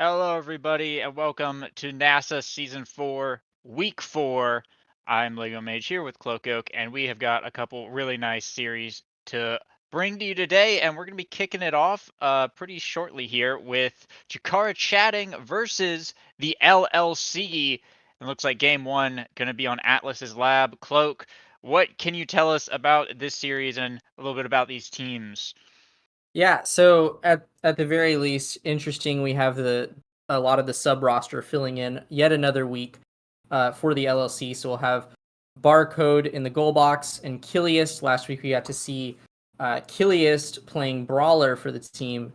Hello, everybody, and welcome to NASA Season 4, Week 4. I'm Lego Mage here with Cloak Oak, and we have got a couple really nice series to bring to you today, and we're going to be kicking it off pretty shortly here with Chikara chatting versus the LLC. It looks like Game 1 going to be on Atlas's lab. Cloak, what can you tell us about this series and a little bit about these teams? Yeah, so at the very least, interesting. We have the a lot of the sub roster filling in yet another week for the LLC. So we'll have Barcode in the goal box and Kiliist. Last week we got to see Kiliist playing Brawler for the team.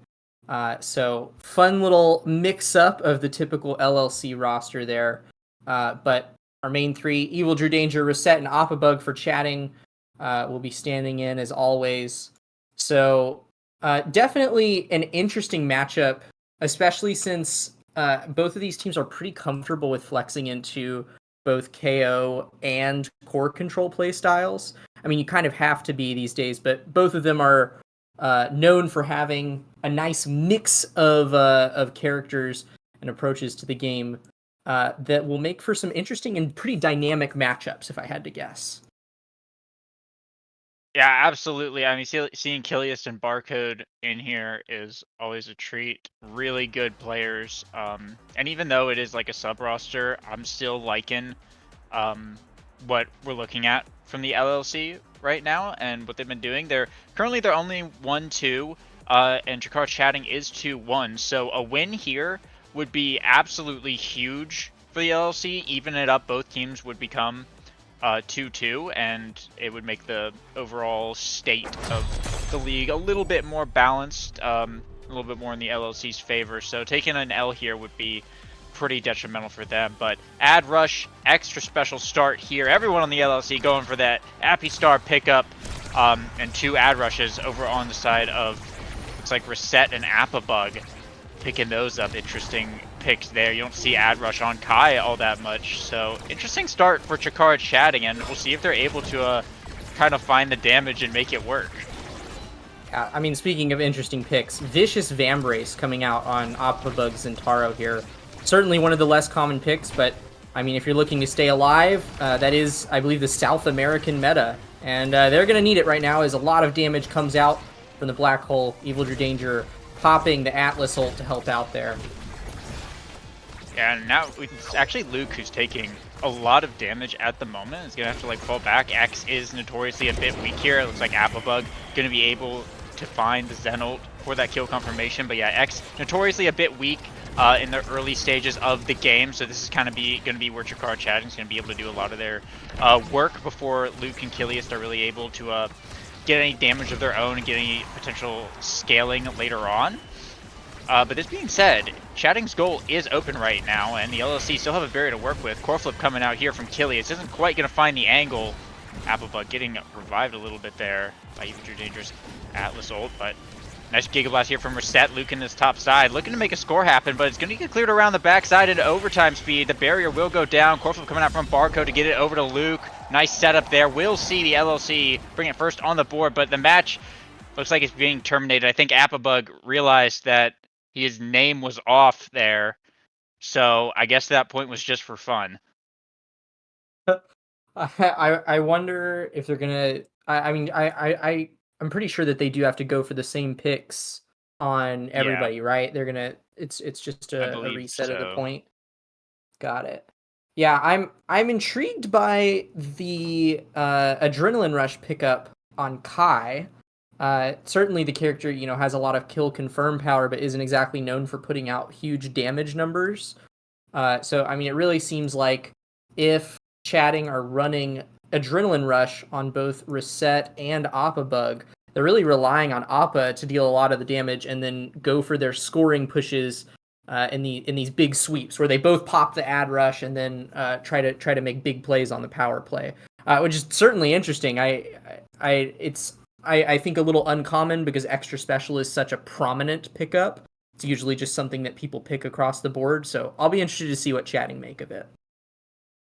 So fun little mix up of the typical LLC roster there. But our main three, Evil Drew Danger, Reset, and Opabug for chatting, will be standing in as always. So definitely an interesting matchup, especially since both of these teams are pretty comfortable with flexing into both KO and core control play styles. I mean, you kind of have to be these days, but both of them are known for having a nice mix of characters and approaches to the game that will make for some interesting and pretty dynamic matchups, if I had to guess. Yeah, absolutely. I mean, seeing Kilius and Barcode in here is always a treat. Really good players. And even though it is like a sub roster, I'm still liking what we're looking at from the LLC right now and what they've been doing. They're only 1-2, and Jakar chatting is 2-1. So a win here would be absolutely huge for the LLC. Even it up, both teams would become 2-2, and it would make the overall state of the league a little bit more balanced, a little bit more in the LLC's favor. So taking an L here would be pretty detrimental for them. But Ad Rush, extra special start here. Everyone on the LLC going for that Appy Star pickup, and two Ad Rushes over on the side of, looks like Reset and Appabug, picking those up. Interesting picks there. You don't see Ad Rush on Kai all that much. So interesting start for Chikara chatting, and we'll see if they're able to kind of find the damage and make it work. I mean, speaking of interesting picks, Vicious Vambrace coming out on Opabug Zentaro here. Certainly one of the less common picks, but I mean, if you're looking to stay alive, that is, I believe, the South American meta. And they're going to need it right now as a lot of damage comes out from the Black Hole. Evil Drew Danger popping the Atlas ult to help out there. Yeah, and now it's actually Luke who's taking a lot of damage at the moment. He's gonna have to like fall back. X is notoriously a bit weak here. It looks like Applebug gonna be able to find the Zen ult for that kill confirmation. But yeah, X notoriously a bit weak in the early stages of the game. So this is kind of gonna be where Chikara Chatting is gonna be able to do a lot of their work before Luke and Kilius are really able to get any damage of their own and get any potential scaling later on. But this being said, Chatting's goal is open right now, and the LLC still have a barrier to work with. Coreflip coming out here from Kilius isn't quite going to find the angle. Applebug getting revived a little bit there by Even Drew Danger's Atlas ult, but nice Giga Blast here from Reset. Luke in this top side, looking to make a score happen, but it's going to get cleared around the backside into overtime speed. The barrier will go down. Coreflip coming out from Barcode to get it over to Luke. Nice setup there. We'll see the LLC bring it first on the board, but the match looks like it's being terminated. I think Applebug realized that his name was off there, so I guess that point was just for fun. I wonder if they're gonna. I mean, I'm pretty sure that they do have to go for the same picks on Yeah, everybody, right? They're gonna. It's just I a believe reset of the so. point. Got it. Yeah, I'm intrigued by the adrenaline rush pickup on Kai. Certainly the character, has a lot of kill confirm power, but isn't exactly known for putting out huge damage numbers. So I mean, it really seems like if chatting are running adrenaline rush on both Reset and Appabug, they're really relying on Appa to deal a lot of the damage and then go for their scoring pushes in these big sweeps where they both pop the ad rush and then try to make big plays on the power play, which is certainly interesting. I think a little uncommon because extra special is such a prominent pickup. It's usually just something that people pick across the board. So I'll be interested to see what chatting make of it.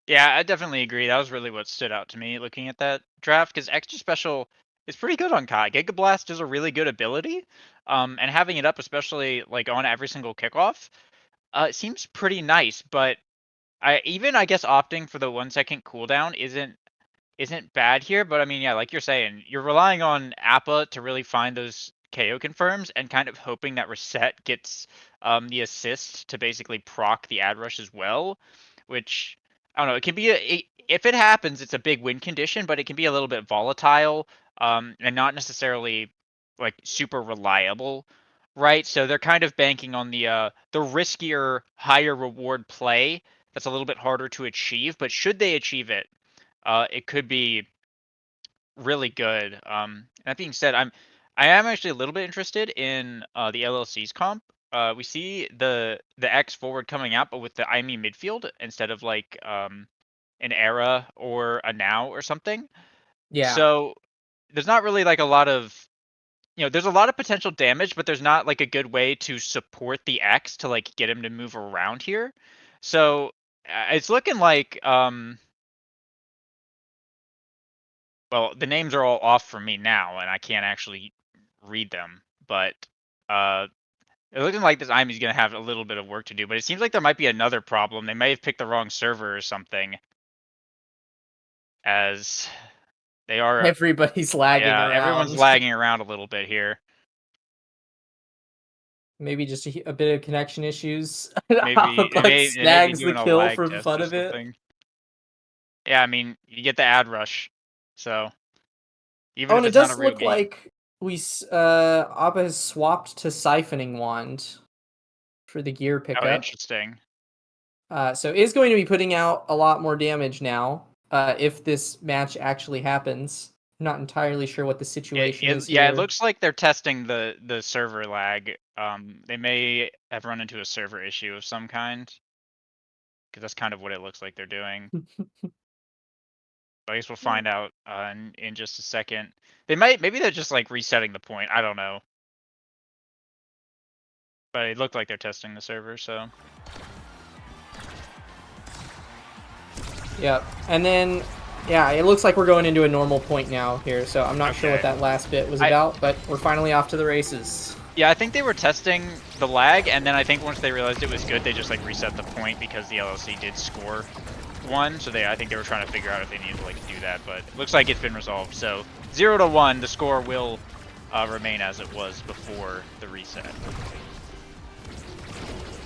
Yeah, I definitely agree. That was really what stood out to me looking at that draft, because extra special is pretty good on Kai. Giga Blast is a really good ability, and having it up, especially like on every single kickoff, It seems pretty nice, but I guess opting for the 1-second cooldown isn't bad here, but I mean, yeah, like you're saying, you're relying on Appa to really find those KO confirms and kind of hoping that Reset gets the assist to basically proc the ad rush as well, which I don't know. It can be if it happens, it's a big win condition, but it can be a little bit volatile and not necessarily like super reliable, right? So they're kind of banking on the riskier, higher reward play that's a little bit harder to achieve, but should they achieve it, it could be really good. That being said, I am actually a little bit interested in the LLC's comp. We see the X forward coming out, but with the IME midfield instead of like an era or a now or something. Yeah. So there's not really like a lot of there's a lot of potential damage, but there's not like a good way to support the X to like get him to move around here. So it's looking like well, the names are all off for me now, and I can't actually read them. But uh, it's looking like this IME is going to have a little bit of work to do. But it seems like there might be another problem. They may have picked the wrong server or something, as they are. Everybody's lagging Yeah, everyone's around. lagging around a little bit here. Maybe just a bit of connection issues. Maybe Like they may be snags the doing a kill lag for the test fun or of it. something. Yeah, I mean, you get the ad rush, so even Oh, if and it it's not a does real look game. like Appa has swapped to Siphoning Wand for the gear Oh, pickup. interesting. So is going to be putting out a lot more damage now. If this match actually happens, I'm not entirely sure what the situation is Yeah, it here. looks like they're testing the server lag. They may have run into a server issue of some kind, because that's kind of what it looks like they're doing. I guess we'll find out in just a second. Maybe they're just like resetting the point. I don't know, but it looked like they're testing the server. So Yep. And then, yeah, it looks like we're going into a normal point now here. So I'm not sure what okay, that last bit was I about, but we're finally off to the races. yeah, I think they were testing the lag, and then I think once they realized it was good, they just like reset the point because the LLC did score one. So I think they were trying to figure out if they needed to like do that, but it looks like it's been resolved. So 0-1, the score will remain as it was before the reset.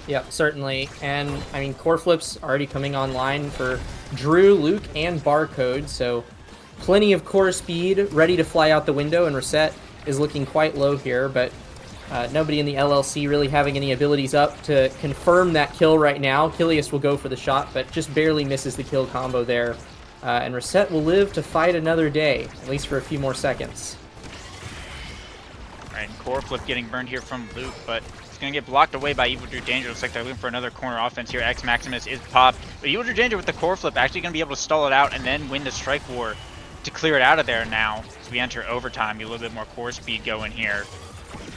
Yep, certainly. And I mean, core flips already coming online for Drew, Luke, and Barcode. So plenty of core speed ready to fly out the window, and Reset is looking quite low here, but nobody in the LLC really having any abilities up to confirm that kill right now. Kilius will go for the shot, but just barely misses the kill combo there. And Reset will live to fight another day, at least for a few more seconds. Alright, core flip getting burned here from Luke, but it's going to get blocked away by Evil Drew Danger. Looks like they're looking for another corner offense here. X Maximus is popped, but Evil Drew Danger with the core flip actually going to be able to stall it out and then win the strike war to clear it out of there now. As we enter overtime, get a little bit more core speed going here.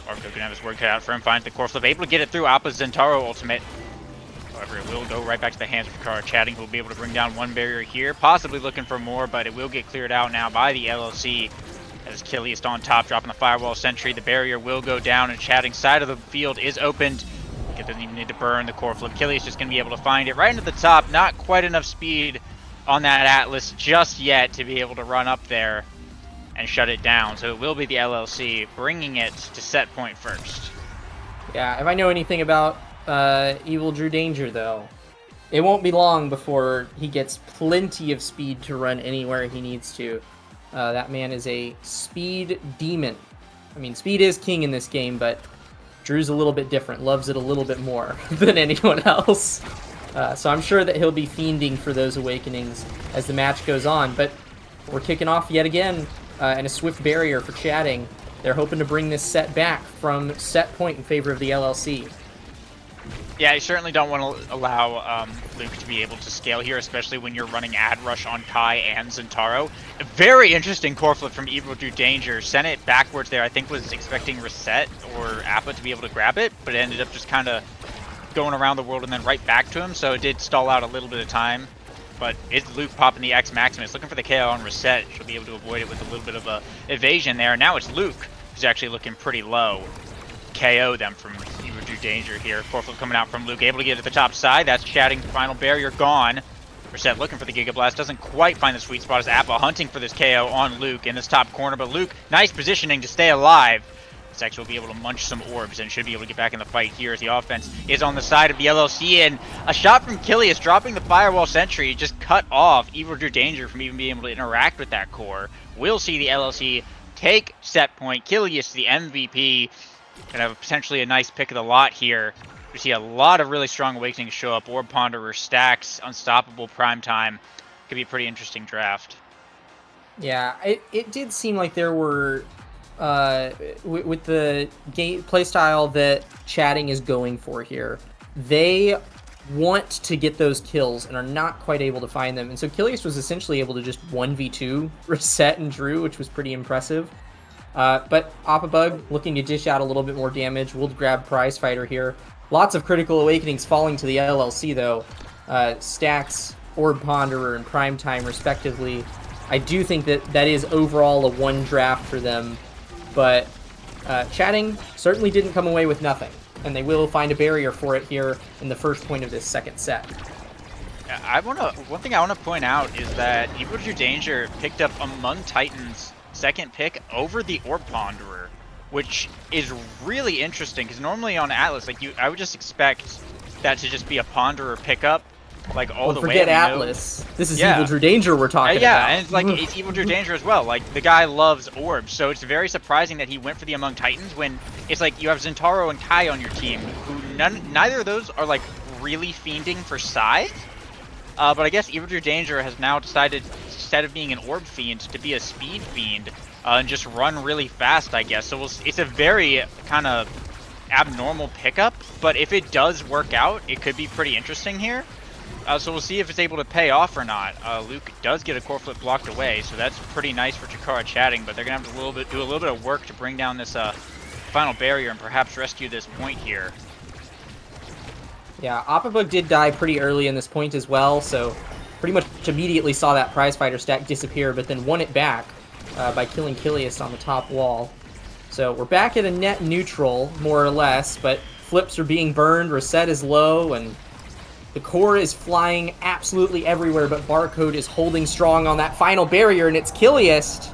Arco can have his work cut out for him, finds the core flip, able to get it through Appa's Zentaro ultimate. However, it will go right back to the hands of Kara Chatting, who will be able to bring down one barrier here, possibly looking for more, but it will get cleared out now by the LLC. As Kilius on top, dropping the firewall sentry, the barrier will go down, and Chatting's side of the field is opened. It doesn't even need to burn the core flip. Kilius just going to be able to find it right into the top. Not quite enough speed on that Atlas just yet to be able to run up there and shut it down. So it will be the LLC bringing it to set point first. Yeah, if I know anything about Evil Drew Danger, though, it won't be long before he gets plenty of speed to run anywhere he needs to. That man is a speed demon. I mean, speed is king in this game, but Drew's a little bit different, loves it a little bit more than anyone else. So I'm sure that he'll be fiending for those awakenings as the match goes on. But we're kicking off yet again, and a swift barrier for Chatting. They're hoping to bring this set back from set point in favor of the LLC. Yeah, you certainly don't want to allow Luke to be able to scale here, especially when you're running Ad Rush on Kai and Zentaro. A very interesting core flip from Evil Drew Danger. Sent it backwards there. I think was expecting Reset or Appa to be able to grab it, but it ended up just kind of going around the world and then right back to him, so it did stall out a little bit of time. But it's Luke popping the X Maximus, looking for the KO on Reset. She'll be able to avoid it with a little bit of a evasion there. Now it's Luke, who's actually looking pretty low. KO them from Evil Drew Danger here. Core flip coming out from Luke, able to get to the top side. That's chatting. Final barrier gone. Reset looking for the Giga Blast, doesn't quite find the sweet spot as Appa hunting for this KO on Luke in this top corner, but Luke, nice positioning to stay alive. Sex will be able to munch some orbs and should be able to get back in the fight here as the offense is on the side of the LLC, and a shot from Kilius dropping the firewall sentry just cut off Evil Drew Danger from even being able to interact with that core. We'll see the LLC take set point. Kilius, the MVP, gonna have potentially a nice pick of the lot here. We see a lot of really strong awakenings show up. Orb Ponderer, Stacks, Unstoppable, Prime Time. Could be a pretty interesting draft. Yeah, it did seem like there were, with the game playstyle that Chatting is going for here, they want to get those kills and are not quite able to find them. And so Kilius was essentially able to just 1v2 Reset and Drew, which was pretty impressive. But Appa looking to dish out a little bit more damage. We'll grab Prize Fighter here. Lots of critical awakenings falling to the LLC, though. Stacks, Orb Ponderer, and Prime Time, respectively. I do think that is overall a one draft for them. But Chatting certainly didn't come away with nothing. And they will find a barrier for it here in the first point of this second set. One thing I want to point out is that Evil Drew Danger picked up Among Titans' second pick over the Orb Ponderer, which is really interesting because normally on Atlas, like I would just expect that to just be a Ponderer pickup, like all the way. Forget Atlas. This is Evil Drew Danger we're talking about. Yeah, and it's like it's Evil Drew Danger as well. Like the guy loves orbs, so it's very surprising that he went for the Among Titans when it's like you have Zentaro and Kai on your team, who neither of those are like really fiending for size. But I guess Evil Drew Danger has now decided, instead of being an orb fiend, to be a speed fiend. And just run really fast, I guess. So it's a very kind of abnormal pickup, but if it does work out, it could be pretty interesting here. So we'll see if it's able to pay off or not. Luke does get a core flip blocked away, so that's pretty nice for Chikara Chatting, but they're going to have to do a little bit of work to bring down this final barrier and perhaps rescue this point here. Yeah, Appa did die pretty early in this point as well, so pretty much immediately saw that Prize Fighter stack disappear, but then won it back by killing Kilius on the top wall. So we're back at a net neutral, more or less, but flips are being burned, Reset is low, and the core is flying absolutely everywhere, but Barcode is holding strong on that final barrier, and it's Kilius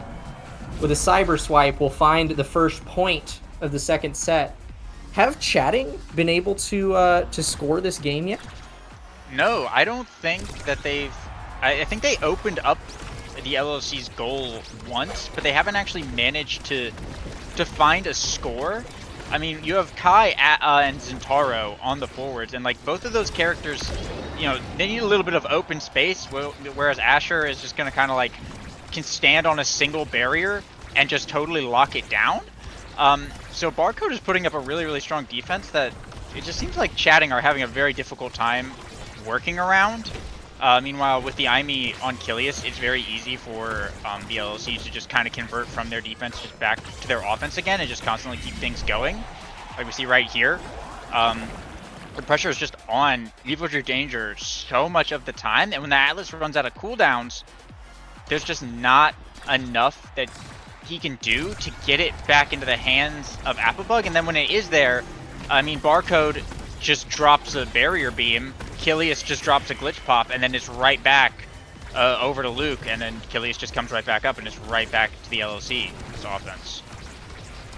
with a Cyber Swipe will find the first point of the second set. Have Chatting been able to score this game yet? No, I don't think that they've... I think they opened up the LLC's goal once, but they haven't actually managed to find a score. I mean, you have Kai and Zentaro on the forwards, and like both of those characters, you know, they need a little bit of open space, whereas Asher is just going to kind of like can stand on a single barrier and just totally lock it down. So Barcode is putting up a really, really strong defense that it just seems like Chatting are having a very difficult time working around. Meanwhile, with the IME on Kilius, it's very easy for the LLC to just kind of convert from their defense just back to their offense again and just constantly keep things going. Like we see right here. The pressure is just on Evil Drew Danger so much of the time, and when the Atlas runs out of cooldowns, there's just not enough that he can do to get it back into the hands of Applebug, and then when it is there, I mean, Barcode just drops a barrier beam, Kilius just drops a glitch pop, and then it's right back over to Luke, and then Kilius just comes right back up and it's right back to the LLC, his offense.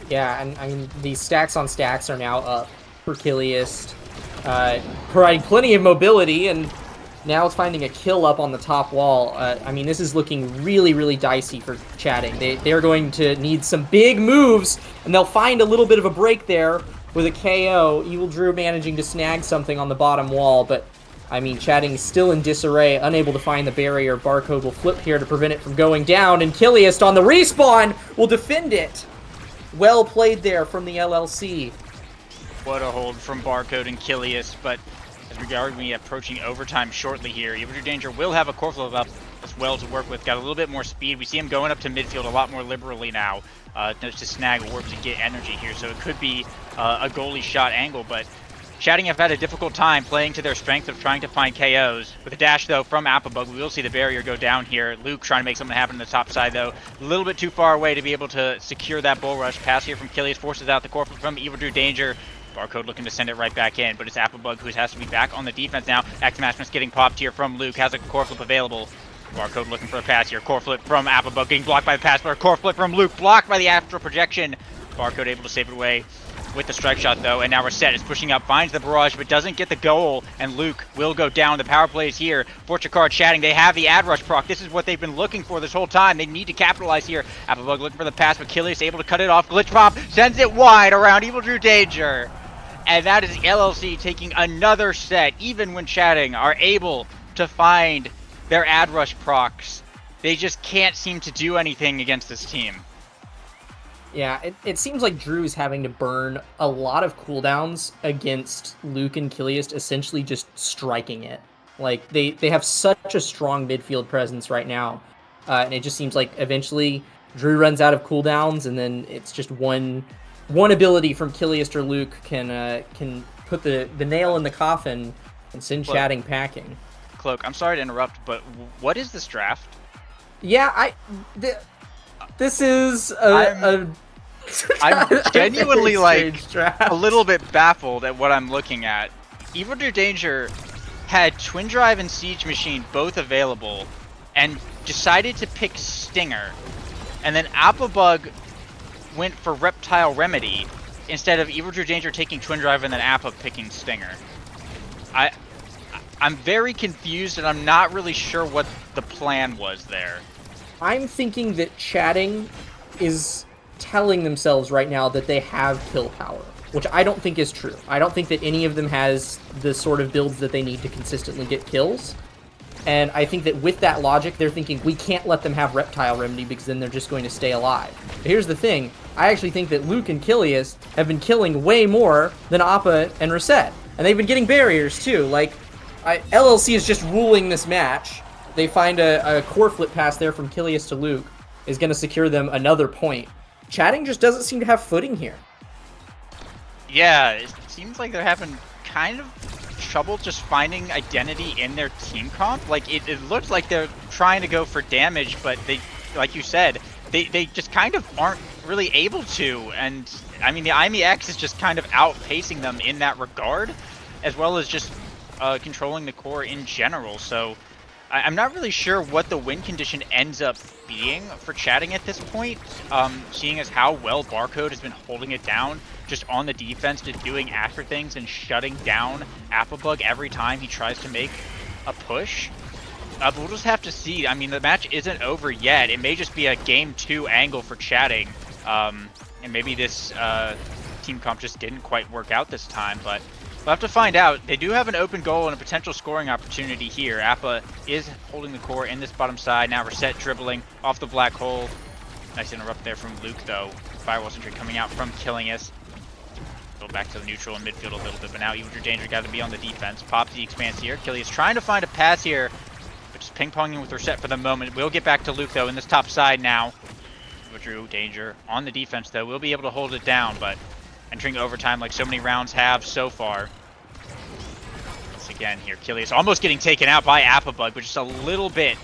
Yeah, and I mean, these stacks on stacks are now up for Kilius, providing plenty of mobility, and now it's finding a kill up on the top wall. I mean, this is looking really, really dicey for Chatting. They're going to need some big moves, and they'll find a little bit of a break there with a KO. Evil Drew managing to snag something on the bottom wall, but I mean, Chatting still in disarray, unable to find the barrier. Barcode will flip here to prevent it from going down, and Kilius on the respawn will defend it. Well played there from the LLC. What a hold from Barcode and Kilius, but as we are approaching overtime shortly here, Evil Drew Danger will have a core flip up as well to work with. Got a little bit more speed. We see him going up to midfield a lot more liberally now to snag orbs and get energy here. So it could be a goalie shot angle, but Chatting have had a difficult time playing to their strength of trying to find KOs. With a dash, though, from Applebug, we will see the barrier go down here. Luke trying to make something happen on the top side, though. A little bit too far away to be able to secure that bull rush. Pass here from Kilius forces out the core from Evil Drew Danger. Barcode looking to send it right back in, but it's Applebug who has to be back on the defense now. X-Mashman's getting popped here from Luke, has a core flip available. Barcode looking for a pass here. Core flip from Applebug, getting blocked by the pass, but a core flip from Luke, blocked by the astral projection. Barcode able to save it away with the strike shot though, and now Reset is pushing up, finds the barrage, but doesn't get the goal, and Luke will go down. The power play is here. Fortune card chatting. They have the ad rush proc. This is what they've been looking for this whole time. They need to capitalize here. Applebug looking for the pass, but Kilius able to cut it off. Glitch pop sends it wide around Evil Drew Danger. And that is LLC taking another set, even when chatting, are able to find their ad rush procs. They just can't seem to do anything against this team. Yeah, it seems like Drew's having to burn a lot of cooldowns against Luke and Kilius, essentially just striking it. Like, they have such a strong midfield presence right now, and it just seems like eventually Drew runs out of cooldowns, and then it's just one ability from Kilius or Luke can put the nail in the coffin and send chatting packing. Cloak, I'm sorry to interrupt, but what is this draft? Yeah, this is I'm genuinely like a little bit baffled at what I'm looking at. Evil Drew Danger had Twin Drive and Siege Machine both available and decided to pick Stinger. And then Applebug went for Reptile Remedy instead of Evil Drew Danger taking Twin Drive and then Appa picking Stinger. I'm very confused and I'm not really sure what the plan was there. I'm thinking that chatting is telling themselves right now that they have kill power, which I don't think is true. I don't think that any of them has the sort of builds that they need to consistently get kills. And I think that with that logic, they're thinking, we can't let them have Reptile Remedy because then they're just going to stay alive. But here's the thing. I actually think that Luke and Kilius have been killing way more than Appa and Reset. And they've been getting barriers too. Like, LLC is just ruling this match. They find a core flip pass there from Kilius to Luke is going to secure them another point. Chatting just doesn't seem to have footing here. Yeah, it seems like they're having kind of trouble just finding identity in their team comp. Like, it looks like they're trying to go for damage, but they, like you said, they just kind of aren't really able to. And, I mean, the IMEX is just kind of outpacing them in that regard, as well as just controlling the core in general. So I'm not really sure what the win condition ends up being for chatting at this point, seeing as how well Barcode has been holding it down just on the defense, just doing after things and shutting down Applebug every time he tries to make a push. But we'll just have to see. I mean, the match isn't over yet. It may just be a game 2 angle for chatting, and maybe this team comp just didn't quite work out this time, but we'll have to find out. They do have an open goal and a potential scoring opportunity here. Appa is holding the core in this bottom side. Now Reset dribbling off the black hole. Nice interrupt there from Luke, though. Firewall Sentry coming out from killing us. Go back to the neutral and midfield a little bit, but now Evil Drew Danger got to be on the defense. Pops the expanse here. Killy is trying to find a pass here, but just ping-ponging with Reset for the moment. We'll get back to Luke, though, in this top side now. Evil Drew Danger on the defense, though. We'll be able to hold it down, but entering overtime like so many rounds have so far. Once again here, Kilius almost getting taken out by Applebug, but just a little bit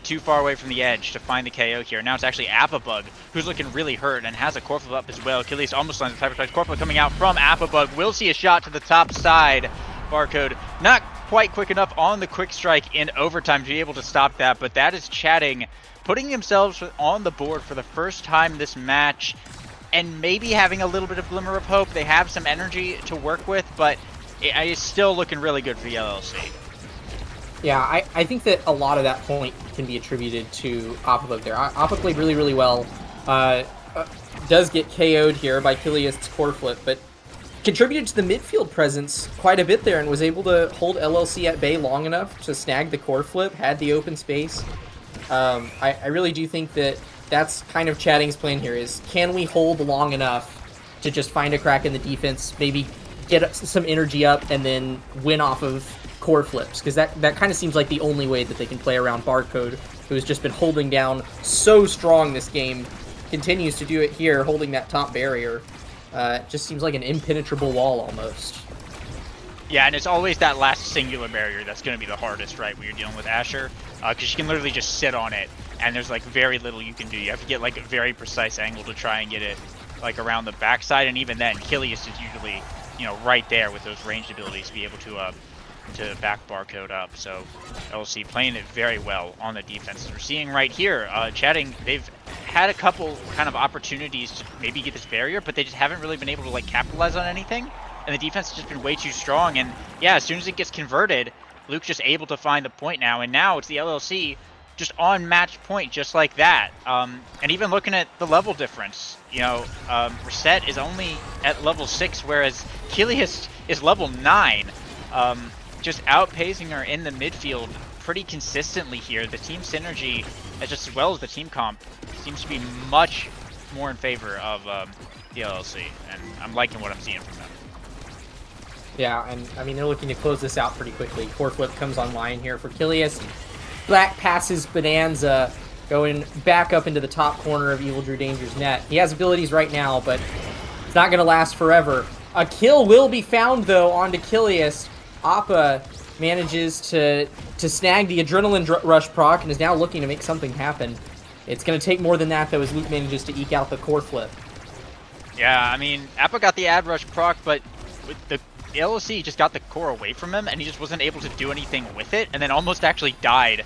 too far away from the edge to find the KO here. Now it's actually Applebug who's looking really hurt and has a core flip up as well. Kilius almost lands the Typer Strike. Core flip coming out from Applebug. We'll see a shot to the top side. Barcode not quite quick enough on the quick strike in overtime to be able to stop that, but that is chatting, putting themselves on the board for the first time this match, and maybe having a little bit of glimmer of hope. They have some energy to work with, but it's still looking really good for the LLC. Yeah, I think that a lot of that point can be attributed to Appa there. Appa played really, really well. Does get KO'd here by Kilius' core flip, but contributed to the midfield presence quite a bit there and was able to hold LLC at bay long enough to snag the core flip, had the open space. I really do think that that's kind of chatting's plan here, is can we hold long enough to just find a crack in the defense, maybe get some energy up, and then win off of core flips, because that kind of seems like the only way that they can play around Barcode, who has just been holding down so strong this game, continues to do it here, holding that top barrier. Just seems like an impenetrable wall almost. Yeah, and it's always that last singular barrier that's going to be the hardest, right, when you're dealing with Asher, because you can literally just sit on it, and there's like very little you can do. You have to get like a very precise angle to try and get it like around the backside, and even then, Kilius is usually, you know, right there with those ranged abilities to be able to back Barcode up. So LC playing it very well on the defense. We're seeing right here, chatting, they've had a couple kind of opportunities to maybe get this barrier, but they just haven't really been able to like capitalize on anything. And the defense has just been way too strong. And yeah, as soon as it gets converted, Luke's just able to find the point now. And now it's the LLC just on match point, just like that. And even looking at the level difference, you know, Reset is only at level 6, whereas Kilius is level 9. Just outpacing her in the midfield pretty consistently here. The team synergy, just as well as the team comp, seems to be much more in favor of the LLC, and I'm liking what I'm seeing from them. Yeah, and I mean, they're looking to close this out pretty quickly. Core flip comes online here for Kilius. Black passes Bonanza, going back up into the top corner of Evil Drew Danger's net. He has abilities right now, but it's not going to last forever. A kill will be found, though, onto Kilius. Appa manages to snag the Adrenaline Rush proc and is now looking to make something happen. It's going to take more than that, though, as Luke manages to eke out the core flip. Yeah, I mean, Appa got the Ad Rush proc, but with the LLC just got the core away from him, and he just wasn't able to do anything with it, and then almost actually died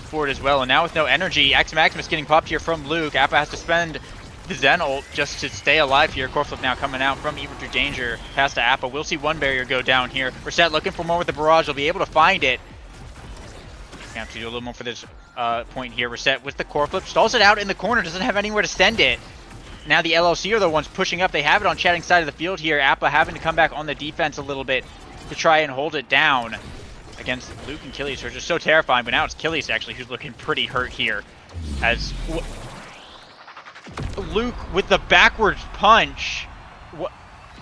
for it as well. And now with no energy, X Maximus getting popped here from Luke. Appa has to spend the Zen ult just to stay alive here. Core flip now coming out from Evil Drew Danger past to Appa. We'll see one barrier go down here. Reset looking for more with the barrage. They'll be able to find it. Have to do a little more for this point here. Reset with the core flip. Stalls it out in the corner. Doesn't have anywhere to send it. Now the LLC are the ones pushing up. They have it on chatting side of the field here. Appa having to come back on the defense a little bit to try and hold it down against Luke and Kilius, who are just so terrifying. But now it's Kilius actually who's looking pretty hurt here, as Luke with the backwards punch.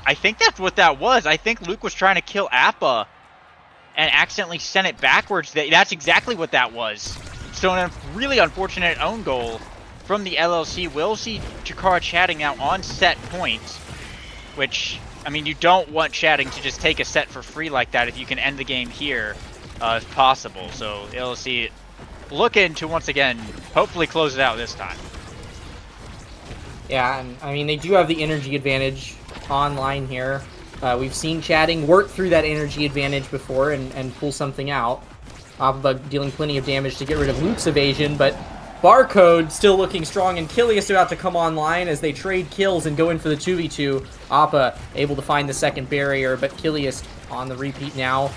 I think that's what that was. I think Luke was trying to kill Appa and accidentally sent it backwards. That's exactly what that was. So a really unfortunate own goal from the LLC. We'll see Chikara chatting now on set points, which, I mean, you don't want chatting to just take a set for free like that if you can end the game here if possible. So the LLC looking to once again hopefully close it out this time. Yeah, and I mean, they do have the energy advantage online here. We've seen chatting work through that energy advantage before and pull something out. Appa dealing plenty of damage to get rid of Luke's evasion, but Barcode still looking strong, and Kilius about to come online as they trade kills and go in for the 2v2. Appa able to find the second barrier, but Kilius on the repeat now.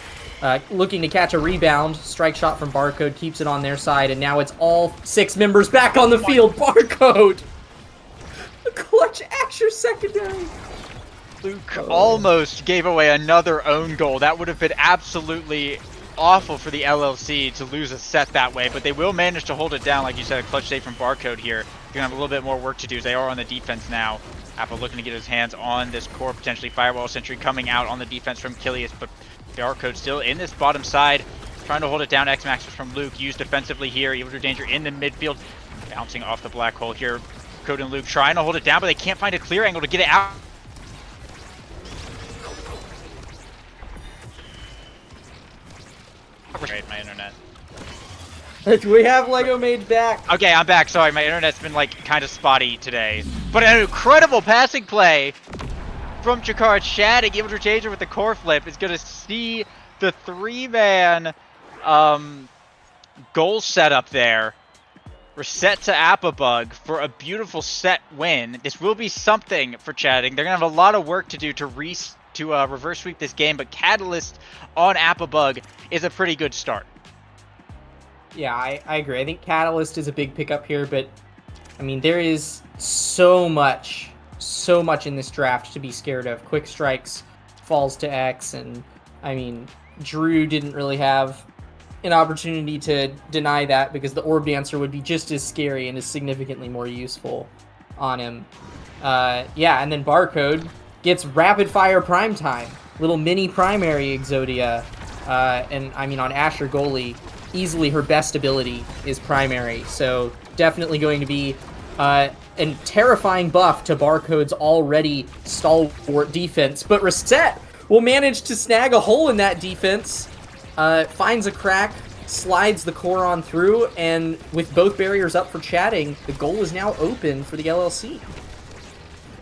Looking to catch a rebound. Strike shot from Barcode keeps it on their side, and now it's all 6 members back on the field. Barcode! A clutch Asher secondary! Luke almost gave away another own goal. That would have been absolutely awful for the LLC to lose a set that way, but they will manage to hold it down. Like you said, a clutch save from Barcode here. They're gonna have a little bit more work to do as they are on the defense now. Appa looking to get his hands on this core, potentially Firewall Sentry coming out on the defense from Kilius, but Barcode still in this bottom side, trying to hold it down. X-Max from Luke, used defensively here. Evil Drew Danger in the midfield, bouncing off the black hole here. Code and Luke trying to hold it down, but they can't find a clear angle to get it out. Right, my internet. We have Lego Mage back. Okay, I'm back. Sorry, my internet's been like kind of spotty today. But an incredible passing play from Chikara chatting. Evil Drew Danger with the core flip is gonna see the 3-man goal setup there. Reset to Appa for a beautiful set win. This will be something for chatting. They're gonna have a lot of work to do to reverse sweep this game, but Catalyst on Appa is a pretty good start. Yeah, I agree. I think Catalyst is a big pickup here, but I mean, there is so much in this draft to be scared of. Quick Strikes falls to X, and I mean, Drew didn't really have an opportunity to deny that because the Orb Dancer would be just as scary and is significantly more useful on him. Yeah, and then Barcode gets rapid fire prime time, little mini primary Exodia, and I mean on Asher goalie, easily her best ability is primary, so definitely going to be a terrifying buff to Barcode's already stalwart defense. But Reset will manage to snag a hole in that defense, finds a crack, slides the core on through, and with both barriers up for chatting, the goal is now open for the LLC.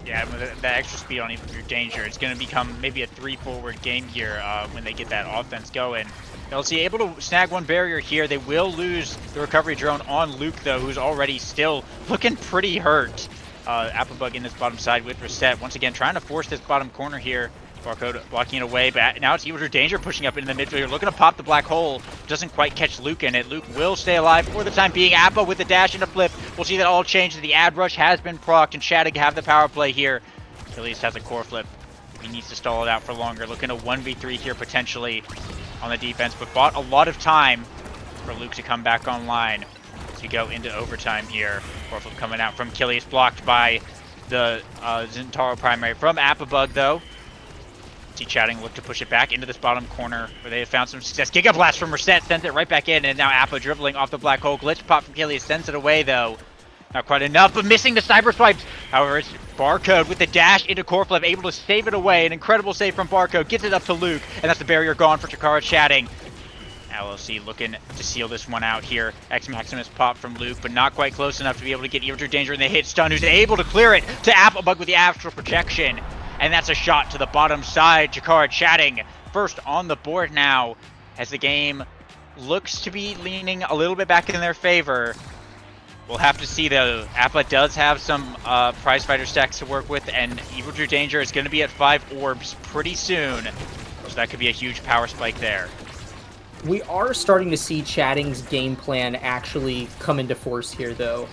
Yeah, with the extra speed on Evil True Danger, it's going to become maybe a 3-forward game here when they get that offense going. LC able to snag one barrier here. They will lose the recovery drone on Luke, though, who's already still looking pretty hurt. Applebug in this bottom side with Reset. Once again, trying to force this bottom corner here. Barcode blocking it away, but now it's Evil True Danger pushing up into the midfield. Looking to pop the black hole. Doesn't quite catch Luke in it. Luke will stay alive for the time being. Appa with the dash and a flip. We'll see that all change. The ad rush has been procced, and Shattuck have the power play here. Achilles has a core flip. He needs to stall it out for longer. Looking to 1v3 here potentially on the defense, but bought a lot of time for Luke to come back online to go into overtime here. Core flip coming out from Achilles, blocked by the Zentaro primary from Appabug, though. See Chatting look to push it back into this bottom corner where they have found some success. Giga Blast from Reset sends it right back in, and now Appa dribbling off the black hole. Glitch pop from Achilles sends it away, though. Not quite enough, but missing the Cyber Swipes. However, it's Barcode with the dash into Core Flip, able to save it away. An incredible save from Barcode, gets it up to Luke, and that's the barrier gone for Chikara Chatting. LLC looking to seal this one out here. X Maximus pop from Luke, but not quite close enough to be able to get Evil True Danger, and they hit Stun, who's able to clear it to Applebug with the Astral Projection. And that's a shot to the bottom side. Chikara Chatting first on the board now, as the game looks to be leaning a little bit back in their favor. We'll have to see, though. Appa does have some prize fighter stacks to work with, and Evil True Danger is going to be at 5 orbs pretty soon. So that could be a huge power spike there. We are starting to see Chatting's game plan actually come into force here, though.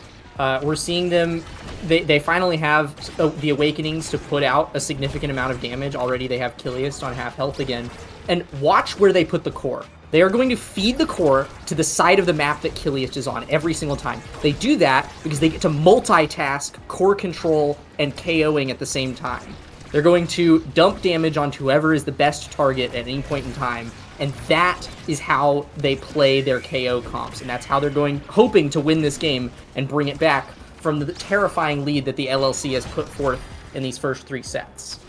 We're seeing them, they finally have the Awakenings to put out a significant amount of damage. Already they have Kiliast on half health again. And watch where they put the core. They are going to feed the core to the side of the map that Kiliast is on every single time. They do that because they get to multitask core control and KOing at the same time. They're going to dump damage onto whoever is the best target at any point in time, and that is how they play their KO comps, and that's how they're hoping to win this game and bring it back from the terrifying lead that the LLC has put forth in these first 3 sets.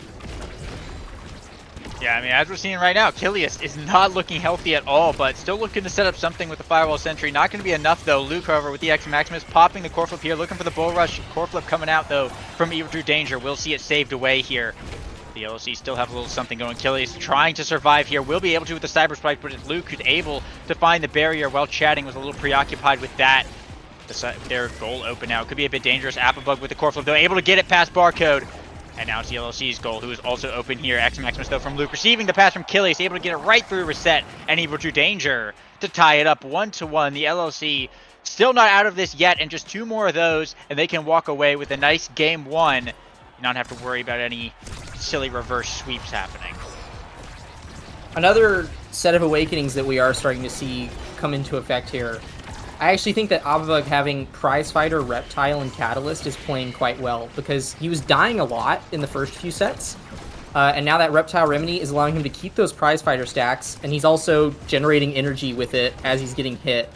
Yeah, I mean, as we're seeing right now, Kiliast is not looking healthy at all, but still looking to set up something with the Firewall Sentry. Not going to be enough, though. Luke, however, with the X Maximus, popping the Core Flip here, looking for the Bull Rush. Core Flip coming out, though, from Evil True Danger. We'll see it saved away here. The LOC still have a little something going. Kiliast trying to survive here. Will be able to with the Cyber Spike, but it's Luke who's able to find the barrier while Chatting was a little preoccupied with that. Their goal open now. Could be a bit dangerous. Applebug with the Core Flip, though, able to get it past Barcode. And now it's the LLC's goal, who is also open here. X Maximus, though, from Luke, receiving the pass from Kiliast, able to get it right through Reset, and Evil True Danger to tie it up 1-1. The LLC still not out of this yet, and just 2 more of those, and they can walk away with a nice game 1. Not have to worry about any silly reverse sweeps happening. Another set of Awakenings that we are starting to see come into effect here. I actually think that Appabug having Prize Fighter, Reptile, and Catalyst is playing quite well, because he was dying a lot in the first few sets, and now that Reptile Remedy is allowing him to keep those Prize Fighter stacks, and he's also generating energy with it as he's getting hit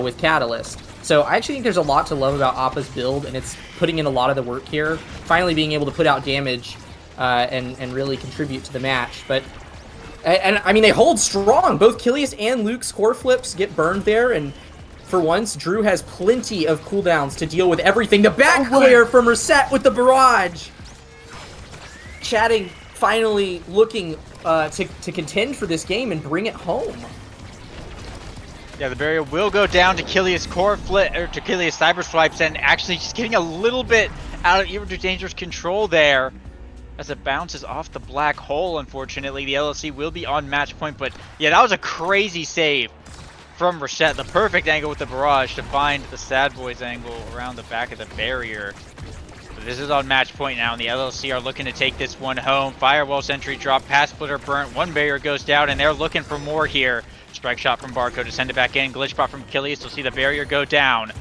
with Catalyst. So I actually think there's a lot to love about Appa's build, and it's putting in a lot of the work here, finally being able to put out damage and really contribute to the match. But and I mean, they hold strong. Both Kiliast and Luke's core flips get burned there, and for once, Drew has plenty of cooldowns to deal with everything. The back clear from Reset with the barrage. Chatting finally looking to contend for this game and bring it home. Yeah, the barrier will go down to Kiliast Core Flip, or to Kiliast Cyber Swipes, and actually just getting a little bit out of Evil True Danger's control there as it bounces off the black hole. Unfortunately, the LLC will be on match point, but yeah, that was a crazy save from Reset. The perfect angle with the barrage to find the Sad Boys angle around the back of the barrier. But this is on match point now, and the LLC are looking to take this one home. Firewall Sentry drop, Pass Splitter burnt, one barrier goes down, and they're looking for more here. Strike shot from Barcode to send it back in. Glitch pop from Kiliast. You'll see the barrier go down.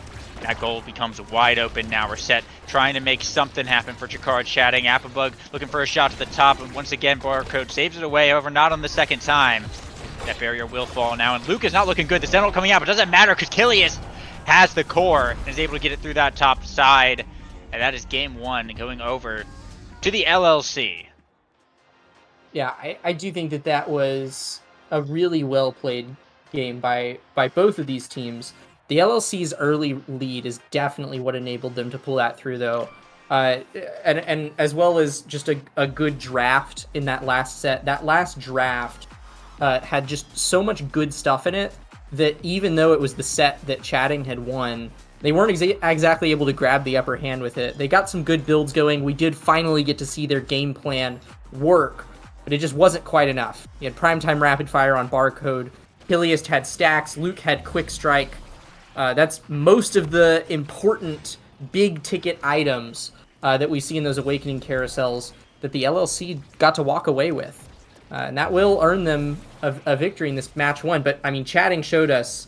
That goal becomes wide open now. Reset trying to make something happen for Chikara Chatting. Appabug looking for a shot to the top, and once again Barcode saves it away, however not on the second time. That barrier will fall now, and Luke is not looking good. The Sentinel coming out, but it doesn't matter because Kiliast has the core and is able to get it through that top side. And that is game 1 going over to the LLC. Yeah, I do think that was a really well played game by both of these teams. The LLC's early lead is definitely what enabled them to pull that through, though. uh, and as well as just a good draft in that last set. That last draft had just so much good stuff in it that even though it was the set that Chatting had won, they weren't exactly able to grab the upper hand with it. They got some good builds going. We did finally get to see their game plan work, but it just wasn't quite enough. You had Primetime Rapid Fire on Barcode. Hiliast had stacks. Luke had Quick Strike. That's most of the important big ticket items that we see in those Awakening carousels that the LLC got to walk away with. And that will earn them a victory in this match one. But, I mean, Chatting showed us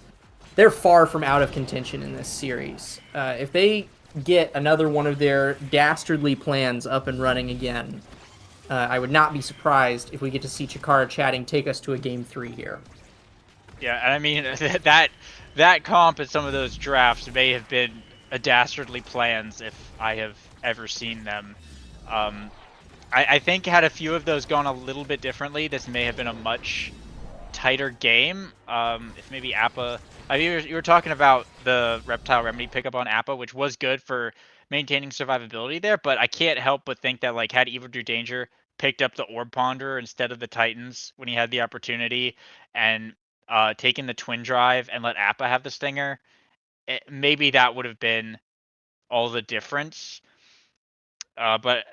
they're far from out of contention in this series. If they get another one of their dastardly plans up and running again, I would not be surprised if we get to see Chikara Chatting take us to a game 3 here. Yeah, and I mean that comp and some of those drafts may have been a dastardly plans if I have ever seen them. Um, I think had a few of those gone a little bit differently, this may have been a much tighter game. If maybe Appa, I mean, you were talking about the Reptile Remedy pickup on Appa, which was good for maintaining survivability there, but I can't help but think that like had Evil Drew Danger picked up the Orb Ponder instead of the Titans when he had the opportunity, and taken the Twin Drive and let Appa have the Stinger, maybe that would have been all the difference. But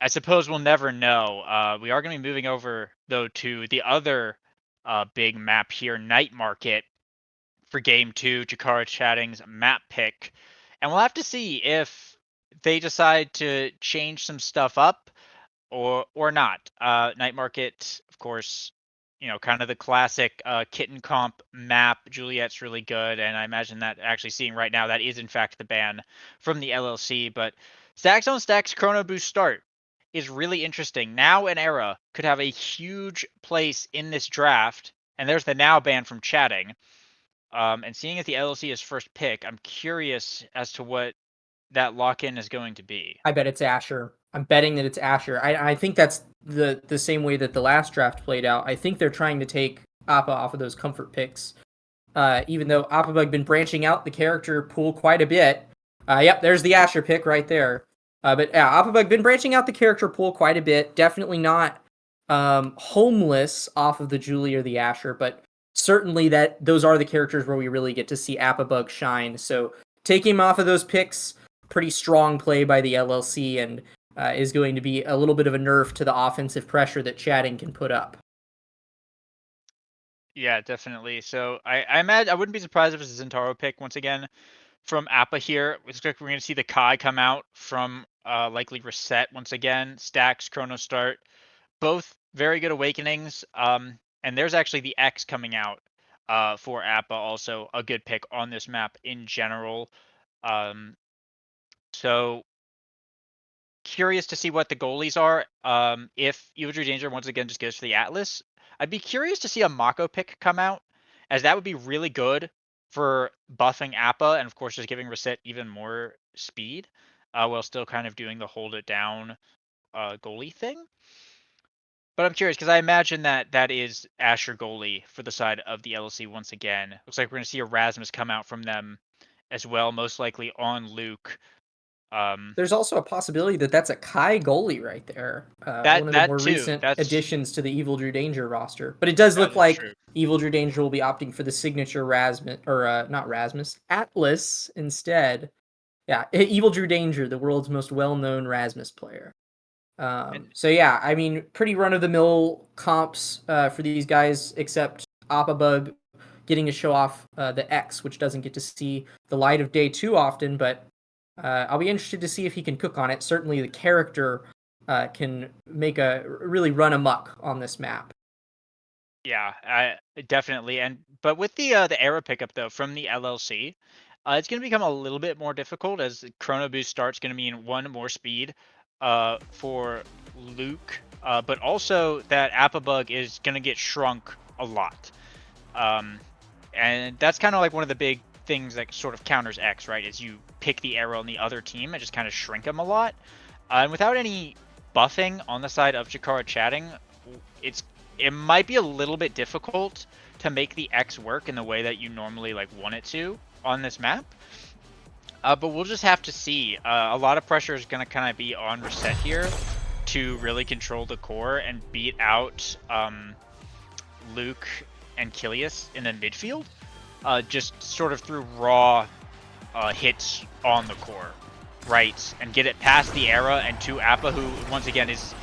I suppose we'll never know. We are going to be moving over, though, to the other big map here, Night Market, for Game 2, Chikara Chatting's map pick. And we'll have to see if they decide to change some stuff up or not. Night Market, of course, kind of the classic kitten comp map. Juliet's really good, and I imagine that actually seeing right now that is in fact the ban from the LLC. But Stacks on Stacks Chrono Boost start is really interesting. Now and Era could have a huge place in this draft, and there's the now ban from Chatting. And seeing as the LLC is first pick, I'm curious as to what that lock-in is going to be. I bet it's Asher. I'm betting that it's Asher. I think that's the same way that the last draft played out. I think they're trying to take Appa off of those comfort picks. Even though Appabug been branching out the character pool quite a bit. Yep, there's the Asher pick right there. But yeah, Appabug been branching out the character pool quite a bit. Definitely not homeless off of the Julie or the Asher, but certainly that those are the characters where we really get to see Appabug shine. So taking him off of those picks, pretty strong play by the LLC, and is going to be a little bit of a nerf to the offensive pressure that Chatting can put up. Yeah, definitely. So I imagine I wouldn't be surprised if it's a Zentaro pick once again from Appa here. Looks like we're going to see the Kai come out from likely Reset once again. Stacks, Chrono Start, both very good awakenings. And there's actually the X coming out for Appa, also a good pick on this map in general. So curious to see what the goalies are. If Evil Drew Danger once again just goes for the Atlas, I'd be curious to see a Mako pick come out, as that would be really good for buffing Appa and of course just giving Reset even more speed, while still kind of doing the hold it down goalie thing. But I'm curious because I imagine that that is Asher goalie for the side of the LLC once again. Looks like we're gonna see a Rasmus come out from them as well, most likely on Luke. There's also a possibility that that's a Kai goalie right there. One of the That more too. recent That's additions to the Evil Drew Danger roster. But it does that look is like true. Evil Drew Danger will be opting for the signature Rasmus, or not Rasmus, Atlas instead. Yeah, Evil Drew Danger, the world's most well-known Rasmus player. And So yeah, I mean, pretty run-of-the-mill comps for these guys, except Appabug getting to show off the X, which doesn't get to see the light of day too often, but I'll be interested to see if he can cook on it. Certainly, the character can make a really run amok on this map. yeah, definitely. And but with the era pickup though from the LLC, it's going to become a little bit more difficult as Chrono Boost start's going to mean one more speed for Luke, but also that Appabug is going to get shrunk a lot. Um, and that's kind of like one of the big things that sort of counters X, right? Is you pick the arrow on the other team and just kind of shrink them a lot. And without any buffing on the side of Chikara Chatting, it might be a little bit difficult to make the X work in the way that you normally like want it to on this map. But we'll just have to see. A lot of pressure is going to kind of be on Reset here to really control the core and beat out Luke and Kilius in the midfield. Just sort of through raw hits on the core, right? And get it past the era and to Appa, who, once again, is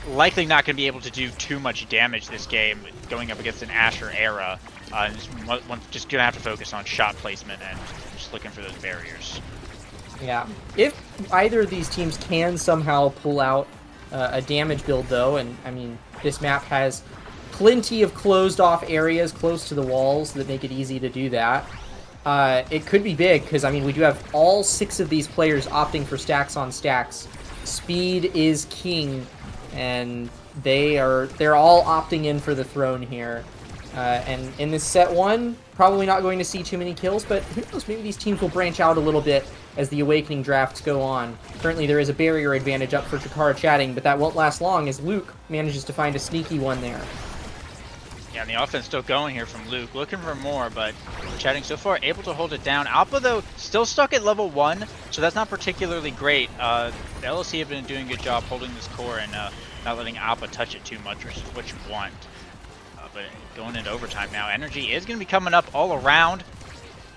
likely not going to be able to do too much damage this game going up against an Asher era. And just going to have to focus on shot placement and just looking for those barriers. Yeah. If either of these teams can somehow pull out a damage build, though, and I mean, this map has plenty of closed off areas close to the walls that make it easy to do that. It could be big because, I mean, we do have all 6 of these players opting for stacks on stacks. Speed is king, and they're all opting in for the throne here. And in this set 1, probably not going to see too many kills, but who knows, maybe these teams will branch out a little bit as the Awakening drafts go on. Currently, there is a barrier advantage up for Chikara Chatting, but that won't last long as Luke manages to find a sneaky one there. Yeah, and the offense still going here from Luke, looking for more, but Chatting so far able to hold it down. Alpha, though, still stuck at level 1, so that's not particularly great. The LLC have been doing a good job holding this core and not letting Alpha touch it too much, which is what you want. But going into overtime now, energy is going to be coming up all around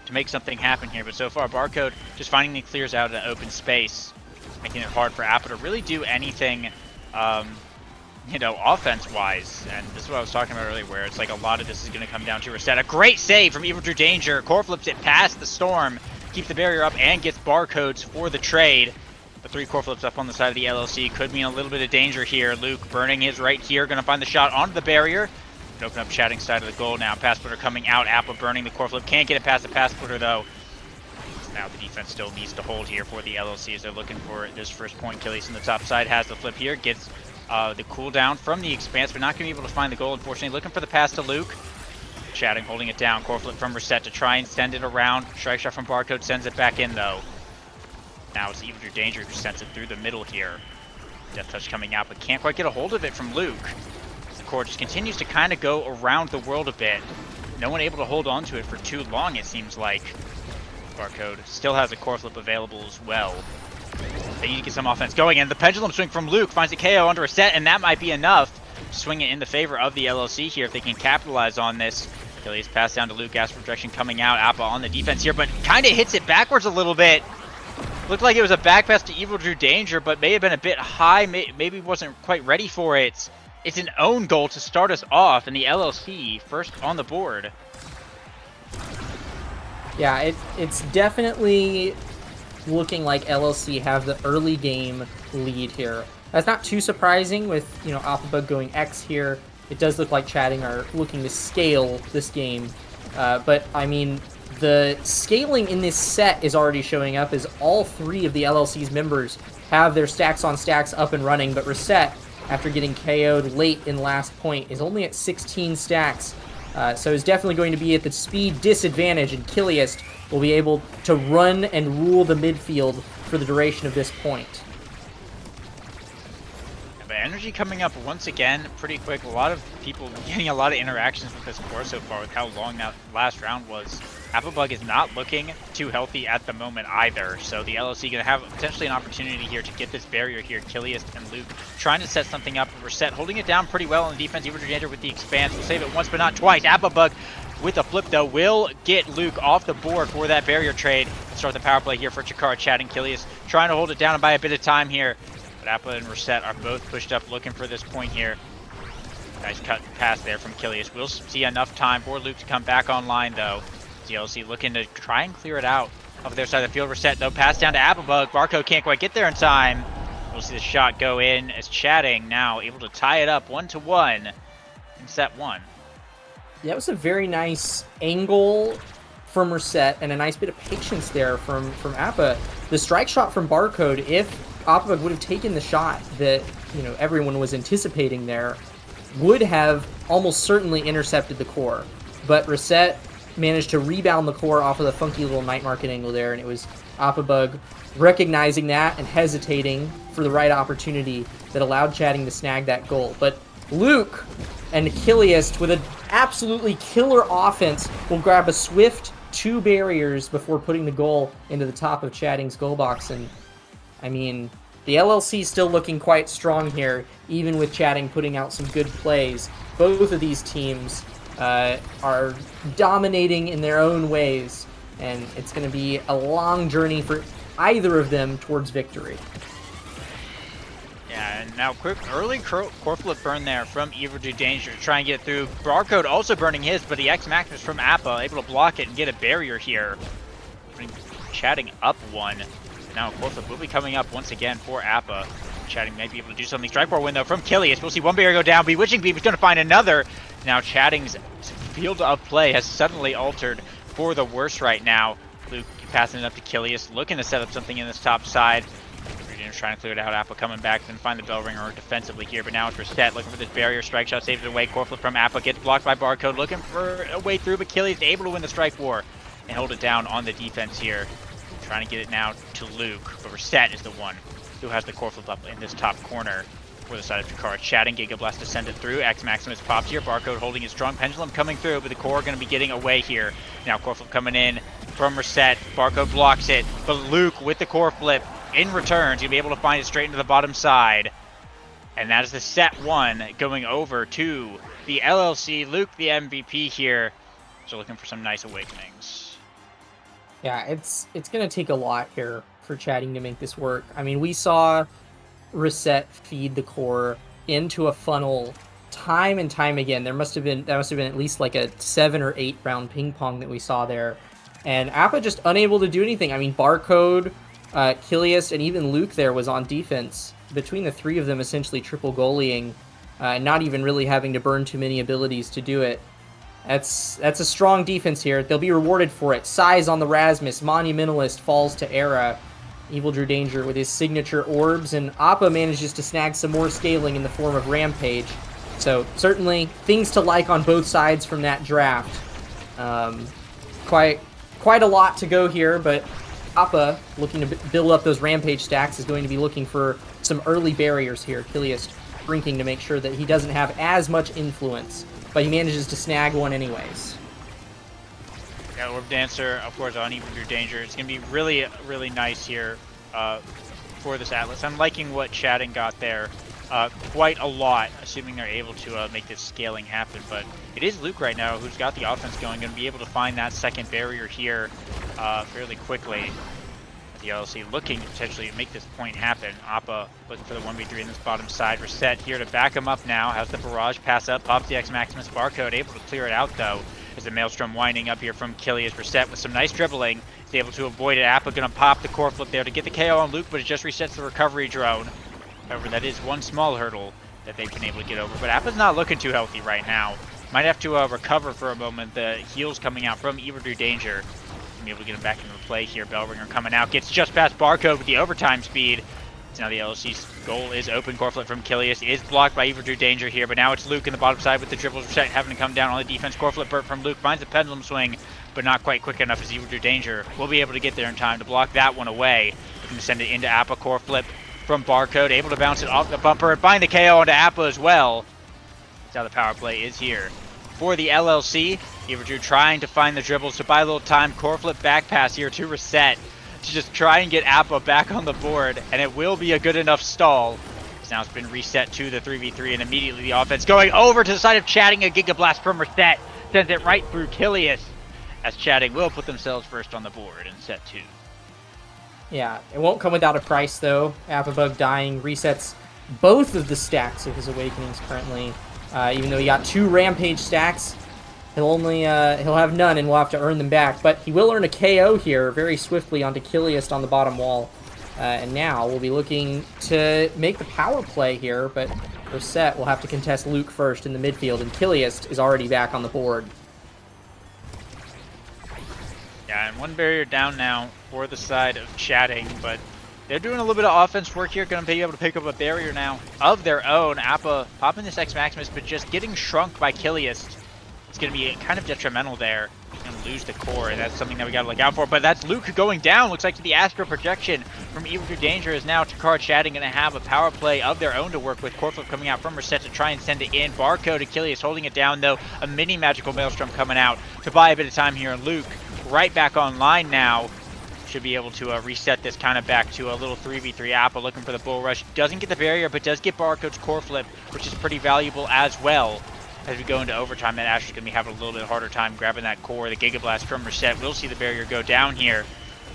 to make something happen here. But so far, Barcode just finding the clears out an open space, making it hard for Appa to really do anything, you know, offense-wise. And this is what I was talking about earlier, where it's like a lot of this is going to come down to Reset. A great save from Evil Drew Danger. Core flips it past the Storm, keeps the barrier up, and gets Barcodes for the trade. The 3 core flips up on the side of the LLC could mean a little bit of danger here. Luke burning his right here, going to find the shot onto the barrier. Open up Chatting side of the goal now. Pass splitter coming out. Appa burning the core flip. Can't get it past the pass splitter though. Now the defense still needs to hold here for the LLC as they're looking for this first point. Kilius on the top side has the flip here. Gets the cooldown from the expanse, but not going to be able to find the goal, unfortunately. Looking for the pass to Luke. Chatting holding it down. Core flip from Reset to try and send it around. Strike shot from Barcode sends it back in though. Now it's Evil Drew Danger who sends it through the middle here. Death touch coming out, but can't quite get a hold of it from Luke. Core just continues to kind of go around the world a bit. No one able to hold on to it for too long, it seems like. Barcode still has a core flip available as well. They need to get some offense going, and the pendulum swing from Luke finds a KO under Reset, and that might be enough to swing it in the favor of the LLC here if they can capitalize on this. Achilles pass down to Luke, gas projection coming out. Appa on the defense here, but kind of hits it backwards a little bit. Looked like it was a back pass to Evil Drew Danger, but may have been a bit high, maybe wasn't quite ready for it. It's an own goal to start us off, and the LLC first on the board. Yeah, it's definitely looking like LLC have the early game lead here. That's not too surprising with, you know, AlphaBug going X here. It does look like Chatting are looking to scale this game. But, I mean, the scaling in this set is already showing up as all 3 of the LLC's members have their stacks on stacks up and running, but Reset, after getting KO'd late in last point, is only at 16 stacks. So is definitely going to be at the speed disadvantage, and Kilius will be able to run and rule the midfield for the duration of this point. But energy coming up once again pretty quick. A lot of people getting a lot of interactions with this core so far with how long that last round was. AppleBug is not looking too healthy at the moment either, so the LLC going to have potentially an opportunity here to get this barrier here. Kilius and Luke trying to set something up. Reset holding it down pretty well on the defense. Evil Drew with the expanse will save it once but not twice. AppleBug with a flip though will get Luke off the board for that barrier trade. Let's start the power play here for Chikara Chatting. Kilius trying to hold it down and buy a bit of time here, but Appa and Reset are both pushed up looking for this point here. Nice cut pass there from Kilius. We'll see enough time for Luke to come back online though. DLC looking to try and clear it out of their side of the field. Reset though, pass down to AppleBug. Barcode can't quite get there in time. We'll see the shot go in as Chatting now able to tie it up 1-1 in set 1. That was a very nice angle from Reset and a nice bit of patience there from Appa. The strike shot from Barcode, if AppleBug would have taken the shot that, you know, everyone was anticipating there, would have almost certainly intercepted the core. But Reset managed to rebound the core off of the funky little night market angle there, and it was AppleBug recognizing that and hesitating for the right opportunity that allowed Chatting to snag that goal. But Luke and Kilius with an absolutely killer offense will grab a swift 2 barriers before putting the goal into the top of Chatting's goal box. And I mean, the LLC still looking quite strong here, even with Chatting putting out some good plays. Both of these teams are dominating in their own ways, and it's going to be a long journey for either of them towards victory. Yeah, and now quick early core flip burn there from Evil to Danger to try and get through. Barcode also burning his, but the X Maximus from Appa able to block it and get a barrier here. Chatting up one. Now core flip will be coming up once again for Appa. Chatting might be able to do something. Strike forward win though from Kilius. We'll see one barrier go down. Bewitching Beam is going to find another. Now Chatting's field of play has suddenly altered for the worse right now. Luke passing it up to Kilius, looking to set up something in this top side. Trying to clear it out. Appa coming back, then find the bell ringer defensively here, but now it's Reset looking for this barrier. Strike shot saves it away. Core flip from Appa gets blocked by Barcode, looking for a way through, but Achilles able to win the strike war and hold it down on the defense here. Trying to get it now to Luke, but Reset is the one who has the core flip up in this top corner for the side of Jakar. Chatting, Giga Blast to send it through. X Maximus pops here. Barcode holding his strong pendulum coming through, but the core going to be getting away here. Now core flip coming in from Reset. Barcode blocks it, but Luke with the core flip in return, he'll be able to find it straight into the bottom side. And that is the set one going over to the LLC. Luke, the MVP here. So looking for some nice awakenings. Yeah, it's going to take a lot here for Chatting to make this work. I mean, we saw Reset feed the core into a funnel time and time again. That must have been at least like a 7 or 8 round ping pong that we saw there. And Appa just unable to do anything. I mean, Barcode, Kilius, and even Luke there was on defense. Between the 3 of them essentially triple goalying, not even really having to burn too many abilities to do it. That's a strong defense here. They'll be rewarded for it. Size on the Rasmus. Monumentalist falls to Era. Evil Drew Danger with his signature orbs, and Appa manages to snag some more scaling in the form of Rampage. So certainly things to like on both sides from that draft. Quite a lot to go here, but Appa, looking to build up those Rampage stacks, is going to be looking for some early barriers here. Kilius drinking to make sure that he doesn't have as much influence, but he manages to snag one anyways. Yeah, Orb Dancer, of course, on Evil Drew Danger. It's going to be really, really nice here for this Atlas. I'm liking what Chatting got there quite a lot, assuming they're able to make this scaling happen. But it is Luke right now who's got the offense going, going to be able to find that second barrier here fairly quickly. The LLC looking to potentially make this point happen. Appa looking for the 1v3 in this bottom side. Reset here to back him up now. Has the barrage pass up. Pops the X Maximus Barcode. Able to clear it out though. As the Maelstrom winding up here from Kilius. Reset with some nice dribbling. Is able to avoid it. Appa going to pop the core flip there to get the KO on Luke, but it just resets the recovery drone. However, that is one small hurdle that they've been able to get over. But Appa's not looking too healthy right now. Might have to recover for a moment. The heals coming out from Evil Drew Danger. Be able to get him back into play here. Bellringer coming out, gets just past Barcode with the overtime speed. So now the LLC's goal is open. Core flip from Kilius is blocked by Evil Drew Danger here, but now it's Luke in the bottom side with the dribbles having to come down on the defense. Core flip from Luke finds the pendulum swing, but not quite quick enough as Evil Drew Danger will be able to get there in time to block that one away. Looking to send it into Appa. Core flip from Barcode, able to bounce it off the bumper and find the KO onto Appa as well. That's how the power play is here for the LLC. Evil Drew trying to find the dribbles to buy a little time. Core flip back pass here to Reset to just try and get Appa back on the board, and it will be a good enough stall. Now it's been reset to the 3v3, and immediately the offense going over to the side of Chatting. A Giga Blast from Reset sends it right through Kilius, as Chatting will put themselves first on the board in set 2. Yeah, it won't come without a price though. Appabug dying resets both of the stacks of his awakenings currently. Even though he got 2 Rampage stacks, he'll have none and we'll have to earn them back. But he will earn a KO here very swiftly onto Kilius on the bottom wall. And now we'll be looking to make the power play here, but Reset will have to contest Luke first in the midfield, and Kilius is already back on the board. Yeah, and one barrier down now for the side of Chatting, but they're doing a little bit of offense work here. Going to be able to pick up a barrier now of their own. Appa popping this X Maximus, but just getting shrunk by Kilius. It's going to be kind of detrimental there. Going to lose the core, and that's something that we got to look out for. But that's Luke going down. Looks like the Astro projection from Evil Drew Danger is now Takar Chatting going to have a power play of their own to work with. Core flip coming out from Reset to try and send it in. Barcode Achilles holding it down though. A mini magical Maelstrom coming out to buy a bit of time here. And Luke right back online now. Should be able to reset this kind of back to a little 3v3 Appa, looking for the bull rush. Doesn't get the barrier, but does get Barcode's core flip, which is pretty valuable as well. As we go into overtime, that Asher's going to be having a little bit harder time grabbing that core. The Giga Blast from Reset will see the barrier go down here.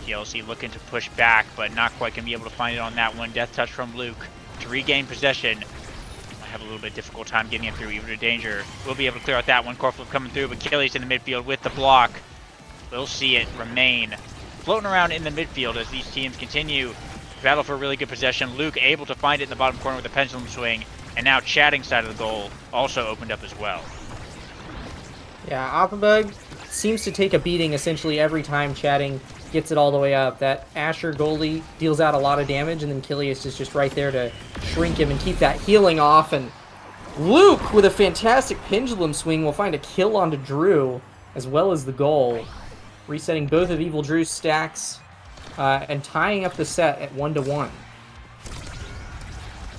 TLC looking to push back, but not quite going to be able to find it on that one. Death Touch from Luke to regain possession. Might have a little bit difficult time getting it through. Even to Danger will be able to clear out that one. Core flip coming through, but Achilles in the midfield with the block. We'll see it remain floating around in the midfield as these teams continue to battle for a really good possession. Luke able to find it in the bottom corner with a pendulum swing, and now Chatting side of the goal also opened up as well. Yeah, Appabug seems to take a beating essentially every time Chatting gets it all the way up. That Asher goalie deals out a lot of damage, and then Kilius is just right there to shrink him and keep that healing off. And Luke, with a fantastic pendulum swing, will find a kill onto Drew, as well as the goal, resetting both of Evil Drew's stacks and tying up the set at 1-1.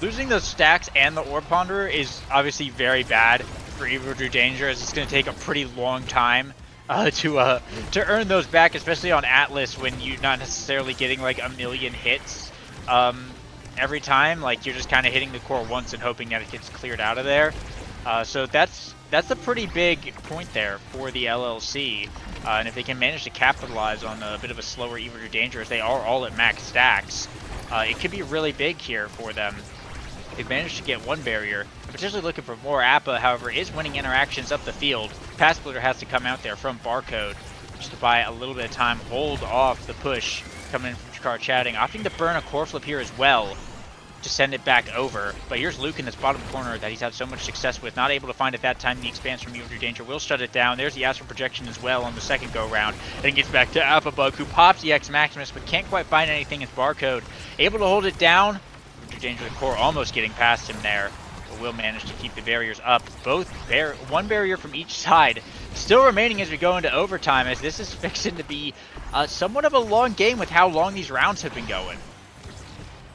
Losing those stacks and the Orb Ponderer is obviously very bad for Evil Drew Danger, as it's going to take a pretty long time to earn those back, especially on Atlas when you're not necessarily getting like a million hits every time. Like, you're just kind of hitting the core once and hoping that it gets cleared out of there. So that's a pretty big point there for the LLC. And if they can manage to capitalize on a bit of a slower Evil Drew Danger, as they are all at max stacks, it could be really big here for them. They've managed to get one barrier, potentially looking for more. Appa, however, is winning interactions up the field. Pass splitter has to come out there from Barcode just to buy a little bit of time, hold off the push coming in from Chikar Chatting, opting to burn a core flip here as well to send it back over. But here's Luke in this bottom corner that he's had so much success with, not able to find at that time. The expanse from Evil Drew Danger will shut it down. There's the Astral Projection as well on the second go round, and it gets back to Appabug, who pops the X Maximus but can't quite find anything as Barcode able to hold it down. Danger the core almost getting past him there, but will manage to keep the barriers up. One barrier from each side still remaining as we go into overtime, as this is fixing to be somewhat of a long game with how long these rounds have been going.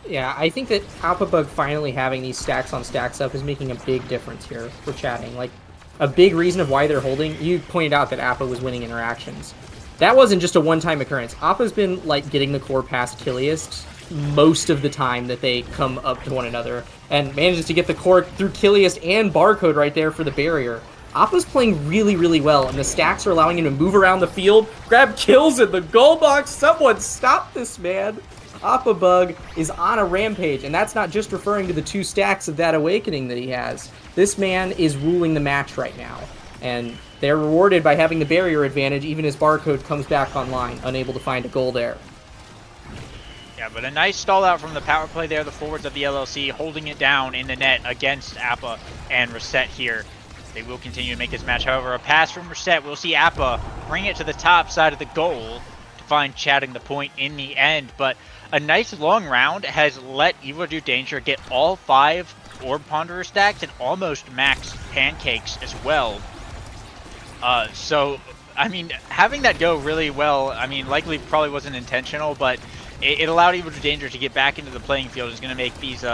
Yeah, I think that Appabug finally having these stacks on stacks up is making a big difference here for Chatting. Like, a big reason of why they're holding, you pointed out that Appa was winning interactions. That wasn't just a one-time occurrence. Appa's been like getting the core past Kilius most of the time that they come up to one another, and manages to get the core through Kilius and Barcode right there for the barrier. Appa's playing really, really well, and the stacks are allowing him to move around the field, grab kills in the goal box. Someone stop this man. Appabug is on a rampage, and that's not just referring to the 2 stacks of that awakening that he has. This man is ruling the match right now, and they're rewarded by having the barrier advantage even as Barcode comes back online, unable to find a goal there. Yeah, but a nice stall out from the power play there. The forwards of the LLC holding it down in the net against Appa and Reset here. They will continue to make this match. However, a pass from Reset, we'll see Appa bring it to the top side of the goal to find Chatting the point in the end. But a nice long round has let Evil Drew Danger get all 5 Orb Ponderer stacks and almost max pancakes as well. So, I mean, having that go really well, I mean, likely probably wasn't intentional, but it allowed Evil Drew Danger to get back into the playing field. It's going to make these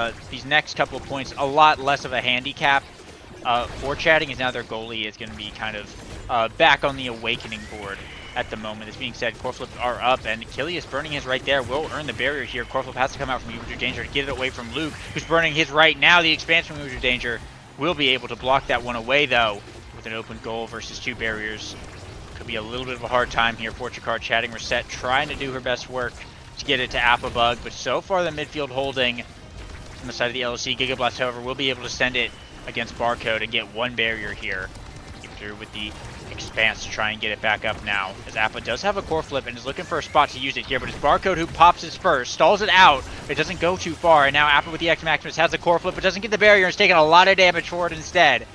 next couple of points a lot less of a handicap for Chatting, as now their goalie is going to be kind of back on the awakening board at the moment. This being said, core flips are up, and Kilius burning his right there will earn the barrier here. Core flip has to come out from Evil Drew Danger to get it away from Luke, who's burning his right now. The expansion from Evil Drew Danger will be able to block that one away, though, with an open goal versus 2 barriers. Could be a little bit of a hard time here for Chikar Chatting. Reset trying to do her best work to get it to Appabug, but so far the midfield holding on the side of the LLC. Giga Blast, however, will be able to send it against Barcode and get 1 barrier here. Get through with the expanse to try and get it back up now, as Appa does have a core flip and is looking for a spot to use it here, but it's Barcode who pops his first, stalls it out. It doesn't go too far, and now Appa with the X Maximus has a core flip, but doesn't get the barrier and is taking a lot of damage for it instead.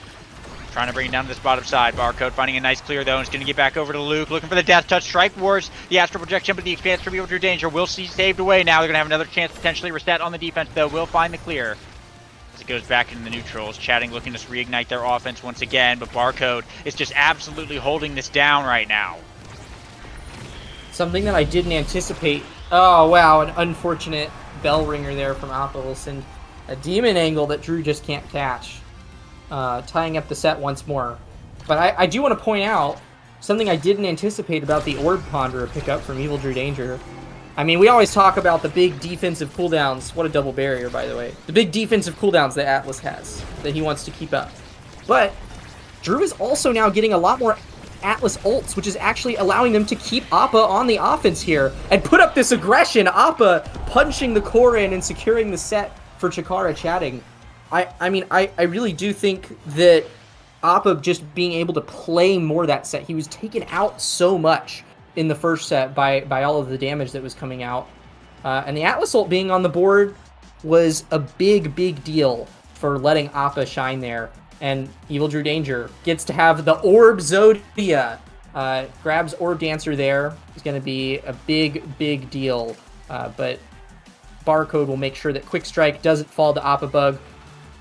Trying to bring it down to this bottom side. Barcode finding a nice clear, though, and is going to get back over to Luke, looking for the Death Touch. Strike Wars, the Astral Projection, but the expanse from Evil Drew Danger will see saved away now. They're going to have another chance, potentially. Reset on the defense, though, will find the clear as it goes back into the neutrals. Chatting looking to reignite their offense once again, but Barcode is just absolutely holding this down right now. Something that I didn't anticipate. Oh, wow, an unfortunate bell ringer there from Appa will send a demon angle that Drew just can't catch. Tying up the set once more. But I do want to point out, something I didn't anticipate about the Orb Ponderer pickup from Evil Drew Danger. I mean, we always talk about the big defensive cooldowns. What a double barrier, by the way. The big defensive cooldowns that Atlas has, that he wants to keep up. But Drew is also now getting a lot more Atlas ults, which is actually allowing them to keep Appa on the offense here and put up this aggression. Appa punching the core in and securing the set for Chikara chatting. I mean, I really do think that Appa just being able to play more that set, he was taken out so much in the first set by all of the damage that was coming out. And the Atlas ult being on the board was a big deal for letting Appa shine there. And Evil Drew Danger gets to have the Orb Zodia. Grabs Orb Dancer there. It's going to be a big deal. But Barcode will make sure that Quick Strike doesn't fall to Appa Bug.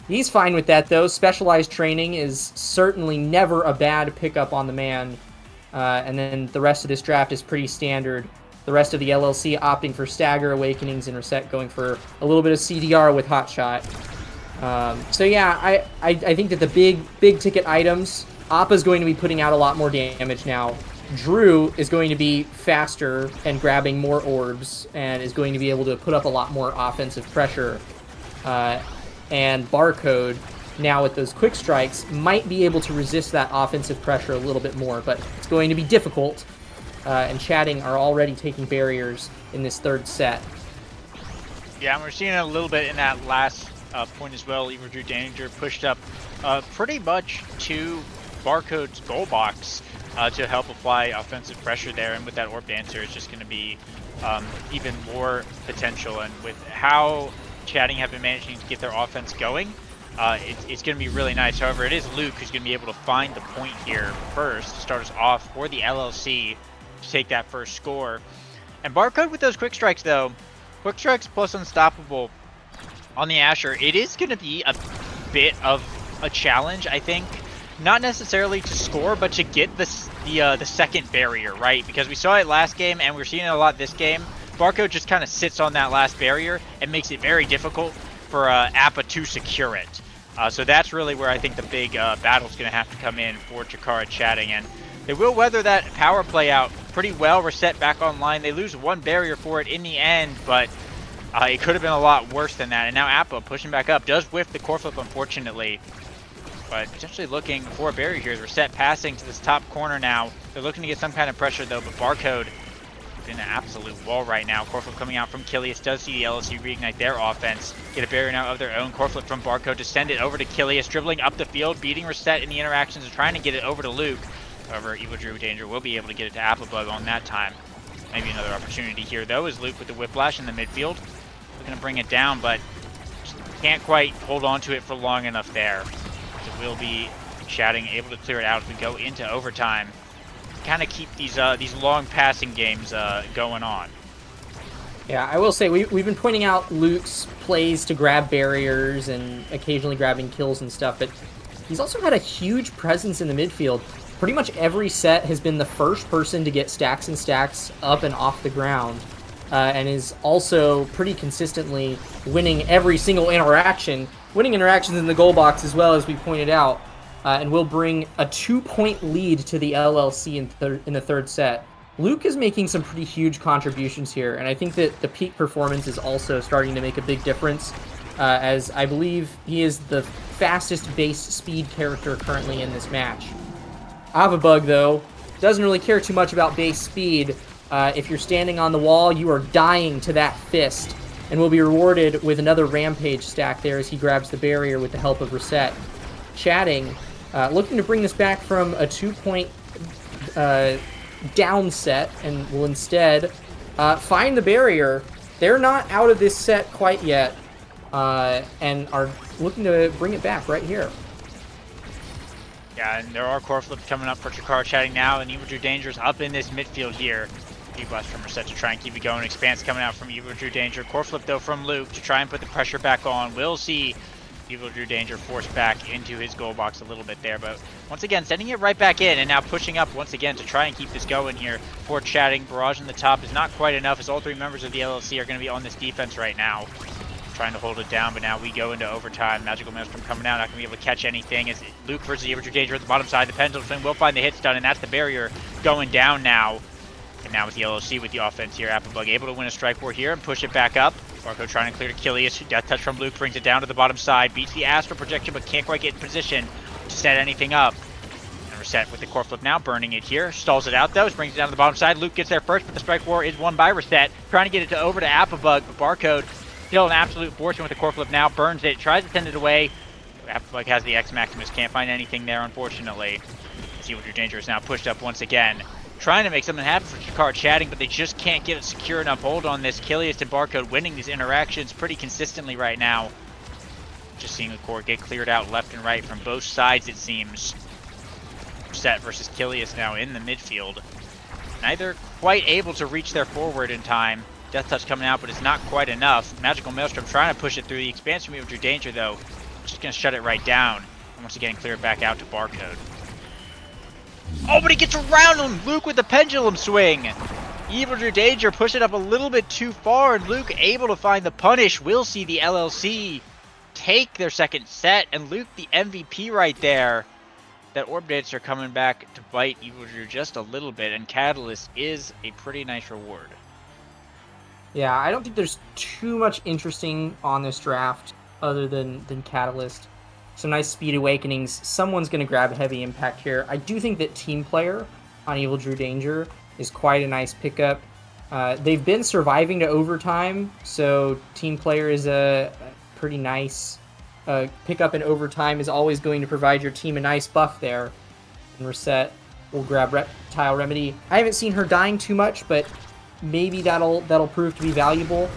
He's fine with that, though. Specialized Training is certainly never a bad pickup on the man. And then the rest of this draft is pretty standard. The rest of the LLC opting for Stagger, Awakenings, and Reset, going for a little bit of CDR with Hotshot. So yeah, I think that the big ticket items, Appa's going to be putting out a lot more damage now. Drew is going to be faster and grabbing more orbs and is going to be able to put up a lot more offensive pressure. And Barcode, now with those quick strikes, might be able to resist that offensive pressure a little bit more, but it's going to be difficult. And Chatting are already taking barriers in this third set. Yeah, and we're seeing it a little bit in that last point as well. Evil Drew Danger pushed up pretty much to Barcode's goal box to help apply offensive pressure there, and with that Orb Dancer, it's just going to be even more potential. And with how Chatting have been managing to get their offense going, it's going to be really nice. However, it is Luke who's going to be able to find the point here first to start us off for the LLC to take that first score. And Barcode with those quick strikes, though, quick strikes plus unstoppable on the Asher, it is going to be a bit of a challenge, I think. Not necessarily to score, but to get the second barrier, right? Because we saw it last game, and we're seeing it a lot this game. Barcode just kind of sits on that last barrier and makes it very difficult for Appa to secure it. So that's really where I think the big battle's going to have to come in for Chikara Chatting. And they will weather that power play out pretty well. Reset back online. They lose one barrier for it in the end, but it could have been a lot worse than that. And now Appa pushing back up. Does whiff the core flip, unfortunately. But potentially looking for a barrier here. Reset passing to this top corner now. They're looking to get some kind of pressure, though, but Barcode is in an absolute wall right now. Core flip coming out from Kilius. Does see the LSU reignite their offense. Get a barrier now of their own. Core flip from Barcode to send it over to Kilius. Dribbling up the field, beating Reset in the interactions and trying to get it over to Luke. However, Evil Drew Danger will be able to get it to Appa Bug on that time. Maybe another opportunity here, though, is Luke with the Whiplash in the midfield. Looking to bring it down, but just can't quite hold on to it for long enough there. It will be Chatting able to clear it out as we go into overtime. Kind of keep these long passing games going on. Yeah, I will say we've been pointing out Luke's plays to grab barriers and occasionally grabbing kills and stuff, but he's also had a huge presence in the midfield. Pretty much every set has been the first person to get stacks and stacks up and off the ground, and is also pretty consistently winning every single interaction, winning interactions in the goal box as well, as we pointed out, and will bring a 2-point lead to the LLC in the third set. Luke is making some pretty huge contributions here, and I think that the peak performance is also starting to make a big difference, as I believe he is the fastest base speed character currently in this match. Avabug, though, doesn't really care too much about base speed. If you're standing on the wall, you are dying to that fist, and will be rewarded with another Rampage stack there as he grabs the barrier with the help of Reset. Chatting, looking to bring this back from a 2-point down set, and will instead find the barrier. They're not out of this set quite yet, and are looking to bring it back right here. Yeah, and there are core flips coming up for Chikara Chatting now, and Evil Drew Danger's up in this midfield here. Deep blast from Reset to try and keep it going. Expanse coming out from Evil Drew Danger. Core flip, though, from Luke to try and put the pressure back on. We'll see Evil Drew Danger forced back into his goal box a little bit there, but once again, sending it right back in, and now pushing up once again to try and keep this going here for Chatting. Barrage in the top is not quite enough, as all three members of the LLC are going to be on this defense right now, trying to hold it down, but now we go into overtime. Magical Maelstrom coming out, not going to be able to catch anything as Luke versus Evil Drew Danger at the bottom side. The Pendulum Swing will find the hit stun, and that's the barrier going down now. And now with the LOC with the offense here, Applebug able to win a strike war here and push it back up. Barco trying to clear to Achilles. Death touch from Luke brings it down to the bottom side. Beats the Astral projection, but can't quite get in position to set anything up. And Reset with the core flip now, burning it here. Stalls it out though, brings it down to the bottom side. Luke gets there first, but the strike war is won by Reset. Trying to get it over to Applebug, but Barcode still an absolute fortune with the core flip now. Burns it, tries to send it away. Applebug has the X Maximus, can't find anything there unfortunately. Evil Drew Danger is now pushed up once again. Trying to make something happen for Chikara Chatting, but they just can't get a secure enough hold on this. Kilius and Barcode winning these interactions pretty consistently right now. Just seeing the core get cleared out left and right from both sides, it seems. Set versus Kilius now in the midfield. Neither quite able to reach their forward in time. Death Touch coming out, but it's not quite enough. Magical Maelstrom trying to push it through. The expansion from Evil Drew Danger, though, just going to shut it right down. And once again, clear it back out to Barcode. Oh, but he gets around him! Luke with the pendulum swing! Evil Drew Danger pushed it up a little bit too far, and Luke able to find the punish. We'll see the LLC take their second set, and Luke the MVP right there. That Orb Dancer coming back to bite Evil Drew just a little bit, and Catalyst is a pretty nice reward. Yeah, I don't think there's too much interesting on this draft other than Catalyst. Some nice speed awakenings. Someone's going to grab a heavy impact here. I do think that Team Player on Evil Drew Danger is quite a nice pickup. They've been surviving to overtime, so Team Player is a pretty nice pickup in overtime. Is always going to provide your team a nice buff there. And Reset will grab Reptile Remedy. I haven't seen her dying too much, but maybe that'll prove to be valuable.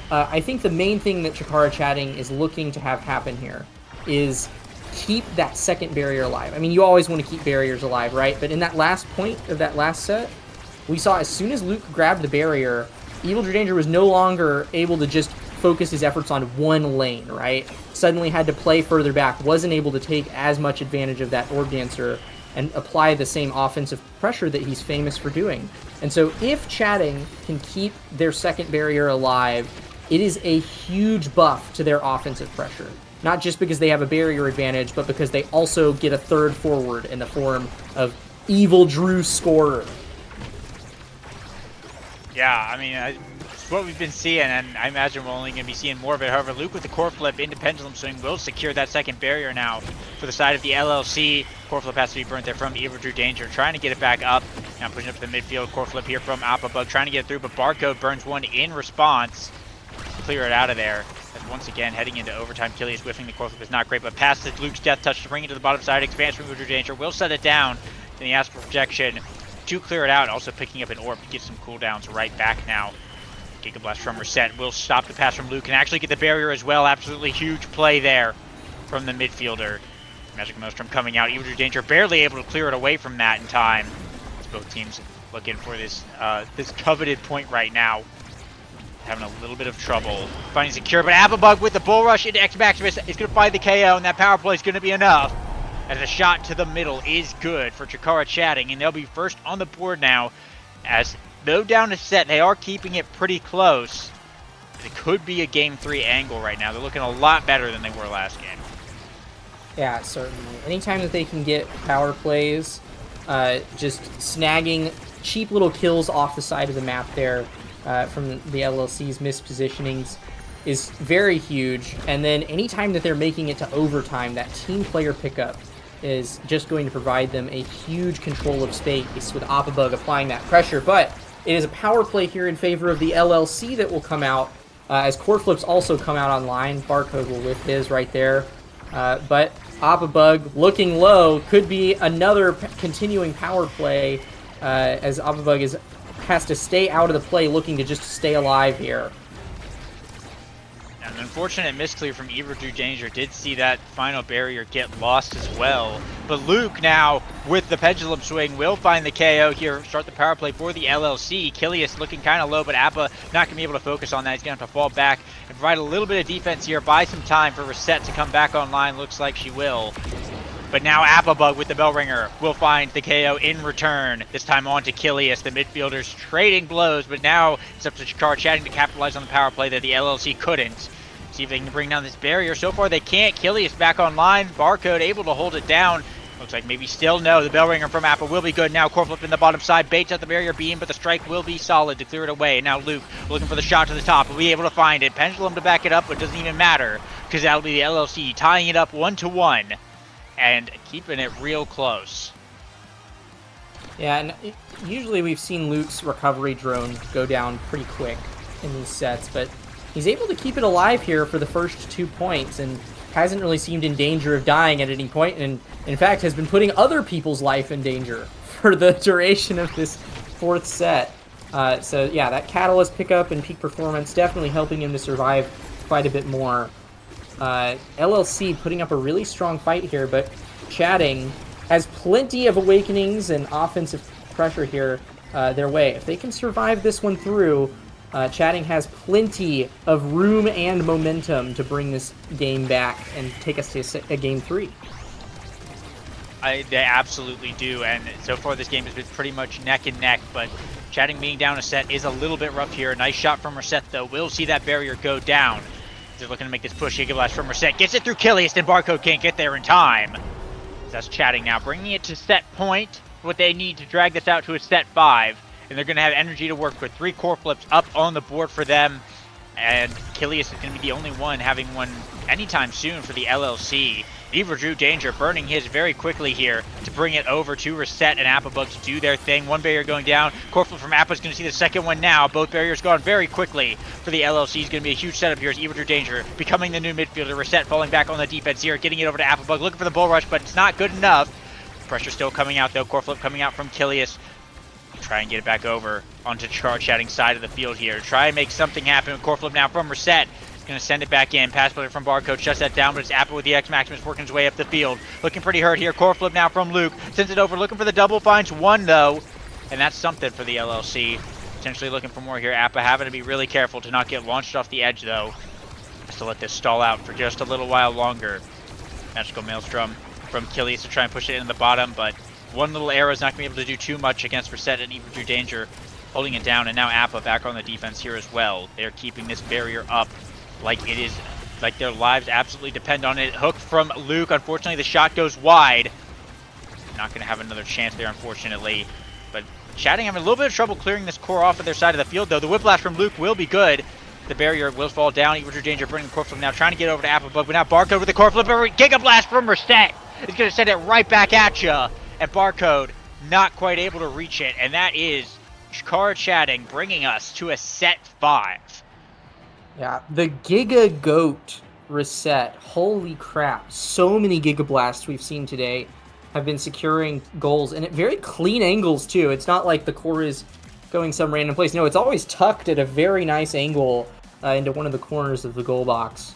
I think the main thing that Chikara Chatting is looking to have happen here is keep that second barrier alive. I mean, you always want to keep barriers alive, right? But in that last point of that last set, we saw as soon as Luke grabbed the barrier, Evil Drew Danger was no longer able to just focus his efforts on one lane, right? Suddenly had to play further back, wasn't able to take as much advantage of that Orb Dancer and apply the same offensive pressure that he's famous for doing. And so if Chatting can keep their second barrier alive, it is a huge buff to their offensive pressure. Not just because they have a barrier advantage, but because they also get a third forward in the form of Evil Drew Scorer. Yeah, I mean, it's what we've been seeing, and I imagine we're only going to be seeing more of it. However, Luke with the core flip into Pendulum Swing will secure that second barrier now for the side of the LLC. Core flip has to be burnt there from Evil Drew Danger, trying to get it back up. Now pushing up to the midfield. Core flip here from Applebug, trying to get it through, but Barcode burns one in response. Clear it out of there. As once again, heading into overtime, Kilius whiffing the core flip is not great, but passes Luke's Death Touch to bring it to the bottom side. Expansion from Evil Drew Danger will set it down. Then he asks for projection to clear it out. Also picking up an orb to get some cooldowns right back now. Giga Blast from Reset will stop the pass from Luke and actually get the barrier as well. Absolutely huge play there from the midfielder. Magic Maelstrom coming out. Evil Drew Danger barely able to clear it away from that in time. As both teams looking for this this coveted point right now. Having a little bit of trouble finding secure, but Applebug with the bull rush into X Maximus is going to find the KO, and that power play is going to be enough. As a shot to the middle is good for Chikara Chatting, and they'll be first on the board now. As though down a set, they are keeping it pretty close. It could be a Game 3 angle right now. They're looking a lot better than they were last game. Yeah, certainly. Anytime that they can get power plays, just snagging cheap little kills off the side of the map there from the LLC's mispositionings is very huge. And then anytime that they're making it to overtime, that team player pickup is just going to provide them a huge control of space with Applebug applying that pressure. But it is a power play here in favor of the LLC that will come out as core flips also come out online. Barcode will whiff his right there. But Applebug looking low could be another continuing power play as Applebug has to stay out of the play looking to just stay alive here. An unfortunate misclear from Evil Drew Danger did see that final barrier get lost as well. But Luke now, with the Pendulum Swing, will find the KO here, start the power play for the LLC. Kilius looking kind of low, but Appa not going to be able to focus on that. He's going to have to fall back and provide a little bit of defense here, buy some time for Reset to come back online. Looks like she will. But now Applebug with the bell ringer will find the KO in return. This time on to Kilius. The midfielders trading blows, but now it's up to Chikara Chatting to capitalize on the power play that the LLC couldn't. See if they can bring down this barrier. So far they can't. Kilius back online. Barcode able to hold it down. Looks like maybe still no. The bell ringer from Apple will be good now. Core flip in the bottom side. Baits at the barrier beam, but the strike will be solid to clear it away. Now Luke looking for the shot to the top. Will be able to find it. Pendulum to back it up, but it doesn't even matter because that'll be the LLC tying it up 1-1 and keeping it real close. Yeah, and usually we've seen Luke's recovery drone go down pretty quick in these sets, but he's able to keep it alive here for the first 2 points and hasn't really seemed in danger of dying at any point, and in fact has been putting other people's life in danger for the duration of this 4th set. So yeah, that catalyst pickup and peak performance definitely helping him to survive quite a bit more. LLC putting up a really strong fight here, but Chatting has plenty of awakenings and offensive pressure here their way. If they can survive this one through, Chatting has plenty of room and momentum to bring this game back and take us to a game 3. They absolutely do, and so far this game has been pretty much neck and neck, but Chatting being down a set is a little bit rough here. Nice shot from Reset, though. We'll see that barrier go down. They're looking to make this push. Giga Blast from Reset. Gets it through Killiest, and Barcode can't get there in time. That's Chatting now, bringing it to set point. What they need to drag this out to a set 5. And they're going to have energy to work with. 3 core flips up on the board for them. And Killius is going to be the only one having one anytime soon for the LLC. Evil Drew Danger burning his very quickly here to bring it over to Reset and Appabug to do their thing. One barrier going down. Core flip from Appa is going to see the second one now. Both barriers gone very quickly for the LLC. Is going to be a huge setup here as Evil Drew Danger becoming the new midfielder. Reset falling back on the defense here, getting it over to Appabug, looking for the bull rush, but it's not good enough. Pressure still coming out though. Core flip coming out from Killius. Try and get it back over onto Chatting side of the field here. Try and make something happen with core flip now from Reset. Going to send it back in. Pass player from Barcode shuts that down, but it's Apple with the X Maximus working his way up the field. Looking pretty hurt here. Core flip now from Luke. Sends it over, looking for the double. Finds one though, and that's something for the LLC. Potentially looking for more here. Appa having to be really careful to not get launched off the edge though. Has to let this stall out for just a little while longer. Magical Maelstrom from Killius to try and push it in the bottom, but one little arrow is not going to be able to do too much against Reset and Evil Drew Danger, holding it down, and now Appa back on the defense here as well. They're keeping this barrier up like it is, like their lives absolutely depend on it. Hook from Luke. Unfortunately, the shot goes wide. Not going to have another chance there, unfortunately. But Chatting having a little bit of trouble clearing this core off of their side of the field, though. The Whiplash from Luke will be good. The barrier will fall down. Evil Drew Danger bringing the core flip now, trying to get over to Appabug, but now Barcode with the core flip. Giga Blast from Reset is going to send it right back at you. And Barcode not quite able to reach it, and that is Shikara Chatting bringing us to a set 5. Yeah, the Giga Goat Reset. Holy crap. So many Giga Blasts we've seen today have been securing goals, and at very clean angles too. It's not like the core is going some random place. No, it's always tucked at a very nice angle into one of the corners of the goal box.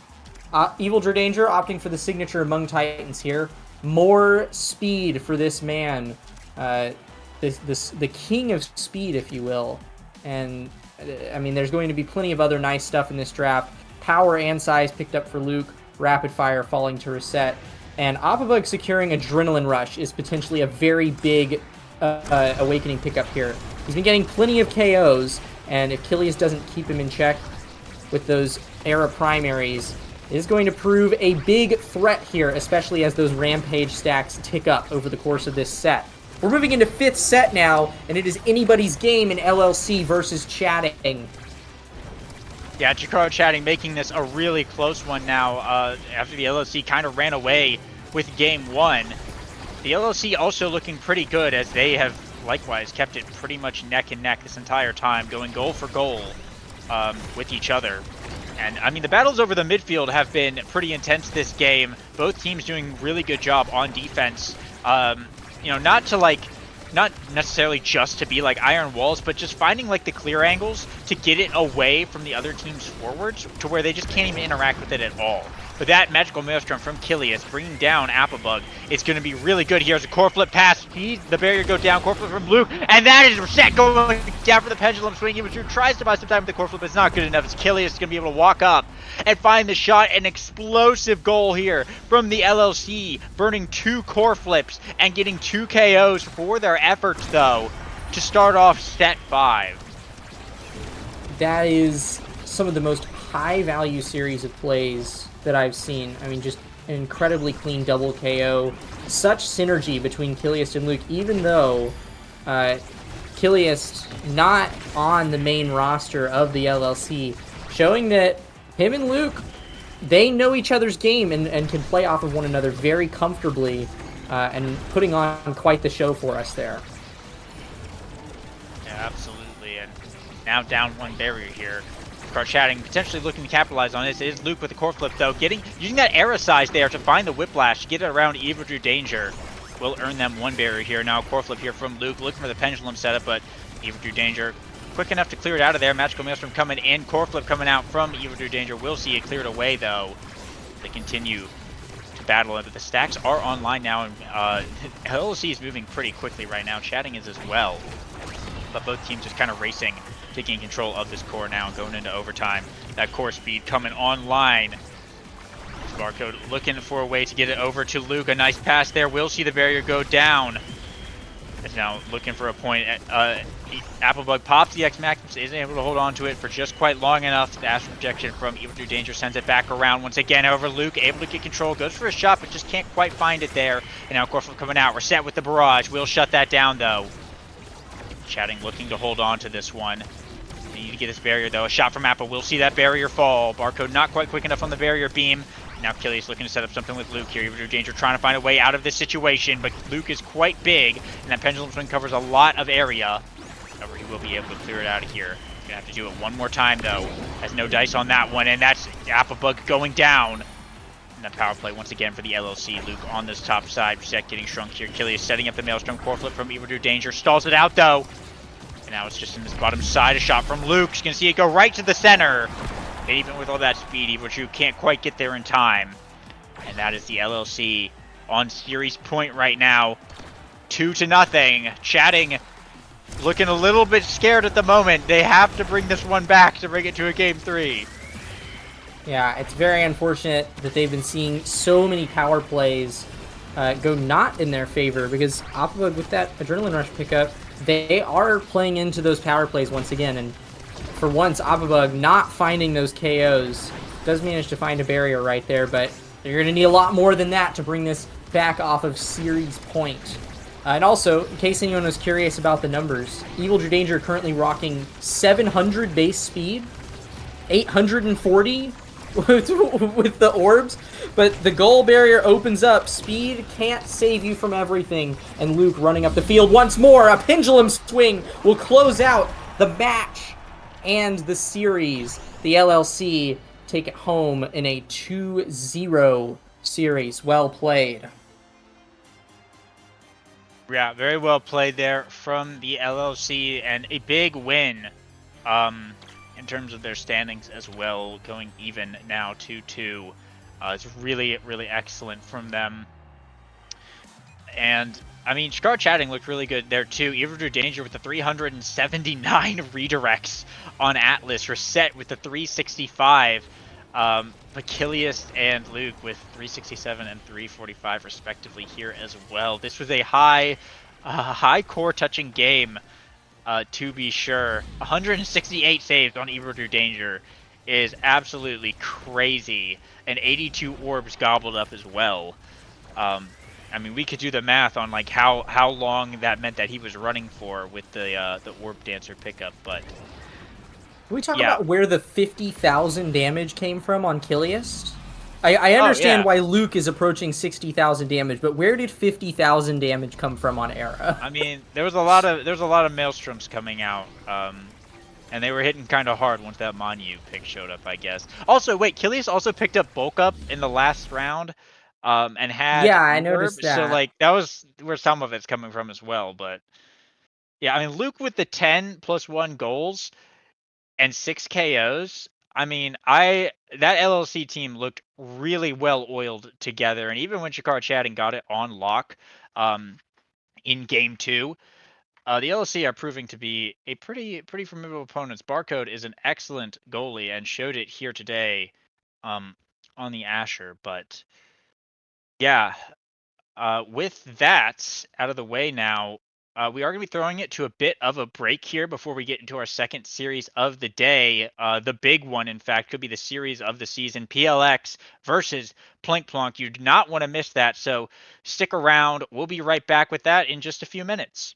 Evil Drew Danger opting for the signature Among Titans here. More speed for this man, the king of speed, if you will. And I mean, there's going to be plenty of other nice stuff in this draft. Power and size picked up for Luke. Rapid fire falling to Reset. And Appabug securing Adrenaline Rush is potentially a very big awakening pickup here. He's been getting plenty of KOs, and if Killius doesn't keep him in check with those Era primaries, it is going to prove a big threat here, especially as those Rampage stacks tick up over the course of this set. We're moving into 5th set now, and it is anybody's game in LLC versus Chatting. Yeah, Chikaro Chatting making this a really close one now after the LLC kind of ran away with game 1. The LLC also looking pretty good as they have likewise kept it pretty much neck and neck this entire time, going goal for goal with each other. And I mean, the battles over the midfield have been pretty intense this game. Both teams doing really good job on defense. You know, not necessarily just to be like iron walls, but just finding like the clear angles to get it away from the other team's forwards to where they just can't even interact with it at all. But that Magical Maelstrom from Killius bringing down Appabug is going to be really good here as a core flip pass. The barrier go down, core flip from Luke, and that is Reset going down for the pendulum swing. Evil Drew tries to buy some time with the core flip, it's not good enough. It's Killius going to be able to walk up and find the shot. An explosive goal here from the LLC, burning 2 core flips and getting 2 KOs for their efforts, though, to start off set 5. That is some of the most high-value series of plays that I've seen. I mean, just an incredibly clean double KO, such synergy between Kiliast and Luke, even though Kiliast not on the main roster of the LLC, showing that him and Luke, they know each other's game and can play off of one another very comfortably, and putting on quite the show for us there. Yeah, absolutely. And now down one barrier here. Chatting potentially looking to capitalize on this. It is Luke with the core flip though, using that arrow size there to find the whiplash to get it around Evil Drew Danger. Will earn them one barrier here. Now core flip here from Luke, looking for the pendulum setup, but Evil Drew Danger quick enough to clear it out of there. Magical Maelstrom coming in, core flip coming out from Evil Drew Danger. We'll see it cleared away though. They continue to battle it, but the stacks are online now, and LLC is moving pretty quickly right now. Chatting is as well, but both teams just kind of racing, taking control of this core now, going into overtime. That core speed coming online. Barcode looking for a way to get it over to Luke. A nice pass there. We'll see the barrier go down. It's now looking for a point. Applebug pops the X-Max, isn't able to hold on to it for just quite long enough. The astral projection from Evil Drew Danger sends it back around once again over Luke, able to get control, goes for a shot, but just can't quite find it there. And now Corflip coming out. We're set with the barrage. We'll shut that down though. Chatting looking to hold on to this one. They need to get this barrier though. A shot from Apple. We'll see that barrier fall. Barcode not quite quick enough on the barrier beam. Now Killius looking to set up something with Luke here. Evil Drew Danger trying to find a way out of this situation, but Luke is quite big, and that pendulum swing covers a lot of area. However, he will be able to clear it out of here. Gonna have to do it one more time though. Has no dice on that one, and that's Applebug going down. And the power play once again for the LLC. Luke on this top side. Reset getting shrunk here. Killius setting up the Maelstrom core flip from Evil Drew Danger. Stalls it out though. And now it's just in this bottom side. A shot from Luke. He's gonna see it go right to the center. And even with all that speed, Evil Drew can't quite get there in time. And that is the LLC on series point right now. 2-0. Chatting looking a little bit scared at the moment. They have to bring this one back to bring it to a game 3. Yeah, it's very unfortunate that they've been seeing so many power plays go not in their favor, because Applebug with that Adrenaline Rush pickup, they are playing into those power plays once again, and for once, Applebug not finding those KOs. Does manage to find a barrier right there, but you're going to need a lot more than that to bring this back off of series point. And also, in case anyone was curious about the numbers, Evil Drew Danger currently rocking 700 base speed, 840 with the orbs, but the goal barrier opens up. Speed can't save you from everything, and Luke running up the field once more. A pendulum swing will close out the match and the series. The LLC take it home in a 2-0 series. Well played. Yeah, very well played there from the LLC, and a big win in terms of their standings as well, going even now 2-2. It's really, really excellent from them. And, I mean, Scar Chatting looked really good there too. Evil Drew Danger with the 379 redirects on Atlas, Reset with the 365. Achilles and Luke with 367 and 345 respectively here as well. This was a high core touching game, to be sure. 168 saves on Evil Drew Danger is absolutely crazy, and 82 orbs gobbled up as well. I mean, we could do the math on like how long that meant that he was running for with the orb dancer pickup, but Can we talk about where the 50,000 damage came from on Kiliast? I understand why Luke is approaching 60,000 damage, but where did 50,000 damage come from on Era? I mean, there was a lot of maelstroms coming out, and they were hitting kind of hard once that Monu pick showed up, I guess. Also, wait, Kiliast also picked up bulk up in the last round, and had I noticed that. So like that was where some of it's coming from as well. But yeah, I mean, Luke with the 10+1 goals and 6 KOs. I mean, that LLC team looked really well oiled together, and even when Shakar Chatting got it on lock, in game 2, the LLC are proving to be a pretty formidable opponents. Barcode is an excellent goalie and showed it here today, on the Asher. But yeah, with that out of the way now, We are going to be throwing it to a bit of a break here before we get into our second series of the day. The big one, in fact, could be the series of the season, PLX versus Plink Plonk. You do not want to miss that, so stick around. We'll be right back with that in just a few minutes.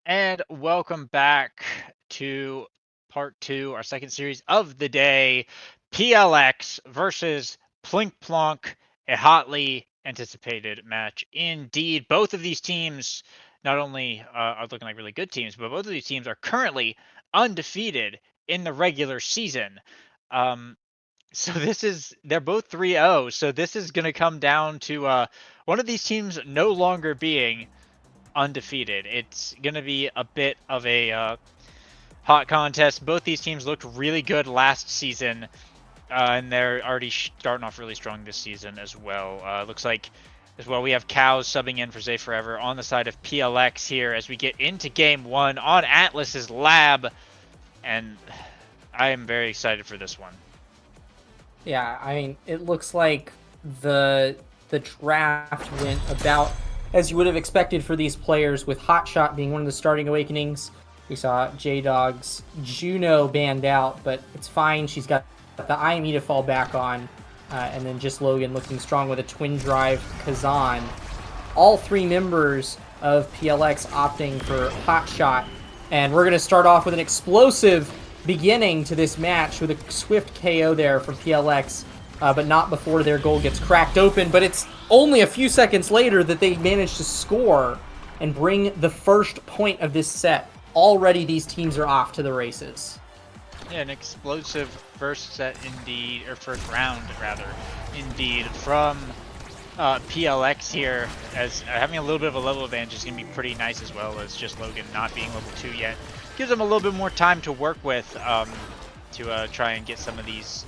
And welcome back to part two, our second series of the day. PLX versus Plink Plonk, a hotly anticipated match indeed. Both of these teams not only are looking like really good teams, but both of these teams are currently undefeated in the regular season. Um, so they're both 3-0. So this is going to come down to one of these teams no longer being undefeated. It's going to be a bit of a hot contest. Both these teams looked really good last season, and they're already starting off really strong this season as well. Looks like as well we have Cows subbing in for Zay Forever on the side of PLX here as we get into game one on Atlas's lab, and I am very excited for this one. Yeah, I mean, it looks like the draft went about as you would have expected for these players, with Hotshot being one of the starting awakenings. We saw J-Dog's Juno banned out, but it's fine. She's got the IME to fall back on, and then just Logan looking strong with a twin drive Kazan. All three members of PLX opting for Hotshot, and we're going to start off with an explosive beginning to this match with a swift KO there for PLX, but not before their goal gets cracked open. But it's only a few seconds later that they manage to score and bring the first point of this set. Already these teams are off to the races. Yeah, an explosive first set indeed, or first round rather, indeed, from PLX here, as having a little bit of a level advantage is going to be pretty nice, as well as just Logan not being level 2 yet. Gives them a little bit more time to work with to try and get some of these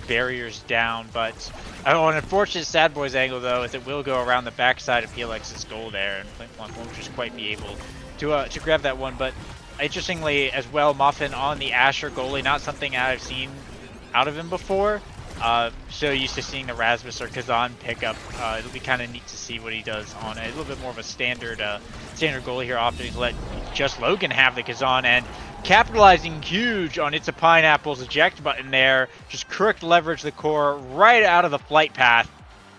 barriers down. But an unfortunate Sad Boys angle, though, is it will go around the backside of PLX's goal there, and Plink Plonk won't just quite be able to grab that one. But interestingly as well, Muffin on the Asher goalie, not something I've seen out of him before. So used to seeing the Rasmus or Kazan pick up. It'll be kind of neat to see what he does on a little bit more of a standard goalie here, opting to let just Logan have the Kazan, and capitalizing huge on It's a Pineapple's eject button there. Just correct leverage the core right out of the flight path,